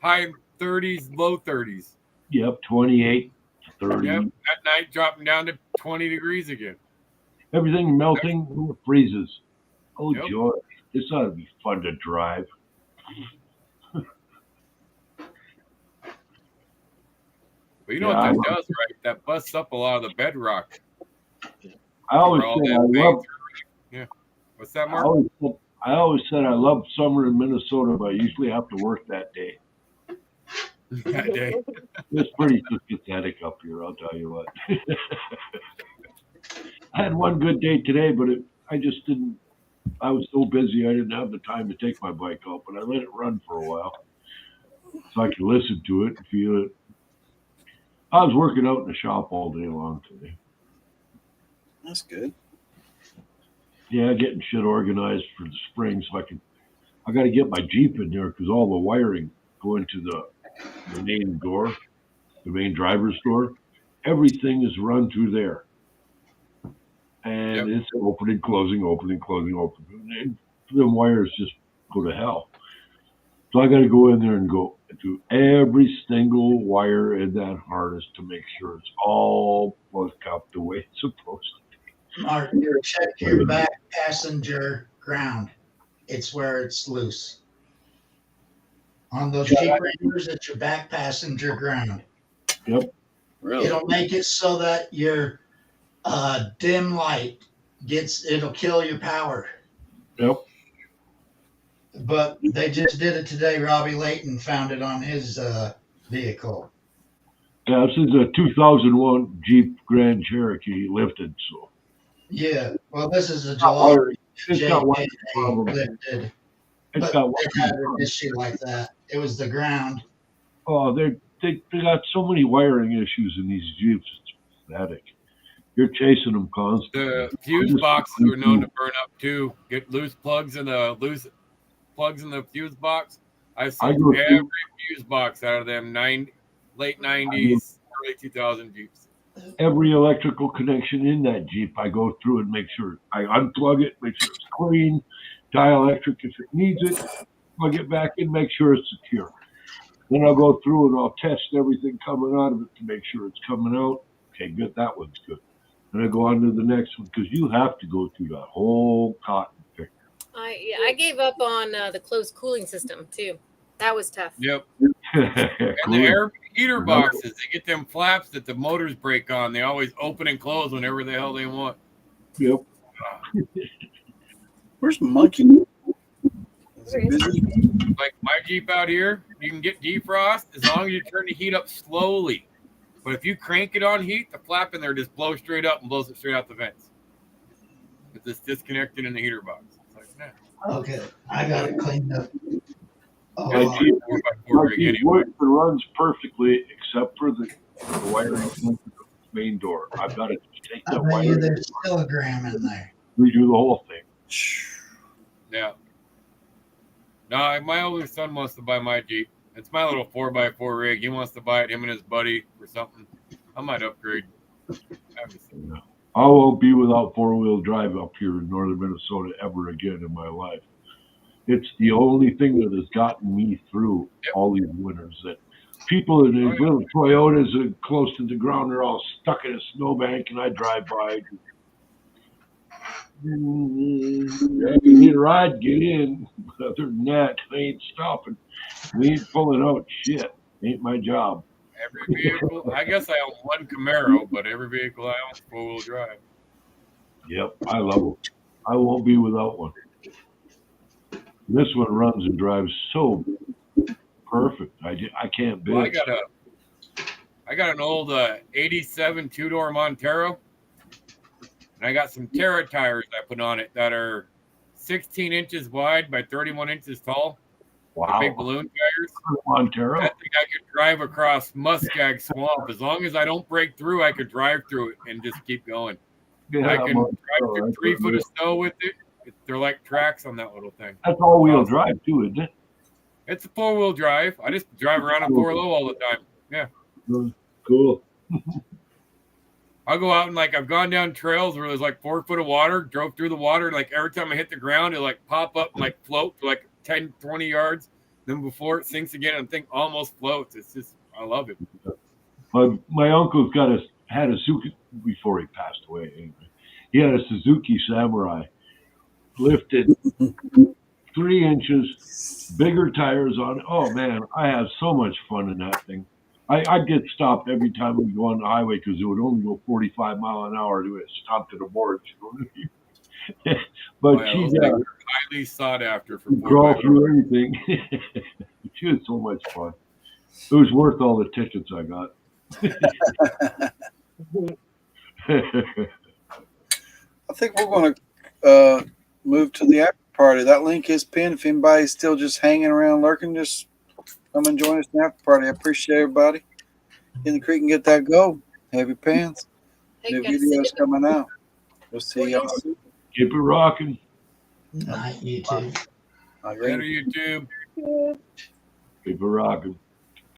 high 30s, low 30s. Yep, 28 to 30. Yep, at night dropping down to 20 degrees again. Everything melting, it freezes. Oh, Yep. joy. This ought to be fun to drive. But you know what that does, right? That busts up a lot of the bedrock. I always Where all said that I vein love. through- Yeah. What's that, I Mark? always said I love summer in Minnesota, but I usually have to work that day. That day. It's pretty pathetic up here, I'll tell you what. I had one good day today, but I just didn't. I was so busy, I didn't have the time to take my bike out, but I let it run for a while so I could listen to it and feel it. I was working out in the shop all day long today. That's good. Yeah, getting shit organized for the spring so I got to get my Jeep in there because all the wiring going to the main door, the main driver's door, everything is run through there. And it's opening, closing, opening, closing, opening. And them wires just go to hell. So I got to go in there and go through every single wire in that harness to make sure it's all plugged up the way it's supposed to. Mark, check your back passenger ground. It's where it's loose. On those Jeep Wranglers, it's your back passenger ground. Yep. Really? It'll make it so that your dim light it'll kill your power. Yep. But they just did it today. Robbie Layton found it on his vehicle. Yeah, this is a 2001 Jeep Grand Cherokee lifted, so. Yeah, well, this is a July. It's got one problem. Lifted. It's But got one they had an issue like that. It was the ground. Oh, they got so many wiring issues in these Jeeps. It's pathetic. You're chasing them constantly. The fuse boxes were known to burn up too. Get loose plugs in the fuse box. I've seen every fuse box out of them late 90s, early 2000 Jeeps. Every electrical connection in that Jeep, I go through and make sure I unplug it, make sure it's clean, dielectric if it needs it, plug it back in, make sure it's secure. Then I'll go through and I'll test everything coming out of it to make sure it's coming out. Okay, good, that one's good. Then I go on to the next one because you have to go through that whole cotton picker. I gave up on the closed cooling system too. That was tough. Yep. And the air heater boxes, they get them flaps that the motors break on. They always open and close whenever the hell they want. Yep. Where's Monkey? Is he busy? Like my Jeep out here, you can get defrost as long as you turn the heat up slowly. But if you crank it on heat, the flap in there just blows straight up and blows it straight out the vents. It's just disconnected in the heater box. It's like, nah. Okay, I got it cleaned up. Oh, My Jeep works and runs perfectly except for the wiring into the main door. I've got to take that wire. There's still a gram in there. Redo the whole thing. Yeah. No, my older son wants to buy my Jeep. It's my little 4x4 rig. He wants to buy it, him and his buddy, for something. I might upgrade. I won't be without four-wheel drive up here in northern Minnesota ever again in my life. It's the only thing that has gotten me through all these winters. That people in these little Toyotas are close to the ground, they're all stuck in a snowbank, and I drive by. If you need a ride, get in. But other than that, I ain't stopping. We ain't pulling out shit. Ain't my job. Every vehicle, I guess I own one Camaro, but every vehicle I own is four-wheel drive. Yep, I love it. I won't be without one. This one runs and drives so perfect. I can't bitch. Well, I got an old 87 two-door Montero, and I got some Terra tires I put on it that are 16 inches wide by 31 inches tall. Wow. The big balloon tires. Montero. I think I could drive across Muskeg Swamp. As long as I don't break through, I could drive through it and just keep going. Yeah, I can drive through 3 foot of snow with it. They're like tracks on that little thing. That's all-wheel drive too, isn't it? It's a four-wheel drive. I just drive around a 4-low all the time. Yeah. Cool. I'll go out and like I've gone down trails where there's like 4 foot of water, drove through the water, and like every time I hit the ground, it like pop up and like float for like 10, 20 yards. Then before it sinks again, and thing almost floats. It's just I love it. My uncle's had a Suzuki before he passed away. Anyway, he had a Suzuki Samurai, lifted 3 inches, bigger tires on it. Oh man, I had so much fun in that thing. I'd get stopped every time we go on the highway because it would only go 45 mile an hour to it stopped at a board. But Those things are highly sought after for crawl through anything. She was so much fun. It was worth all the tickets I got. I think we're going to move to the after party. That link is pinned. If anybody's still just hanging around lurking, just come and join us in the after party. I appreciate everybody. Get in the creek and get that gold. Heavy pants. Hey, New guys, videos coming out. We'll see y'all soon. Keep it rocking. Night, YouTube. I Better YouTube. Keep it rocking.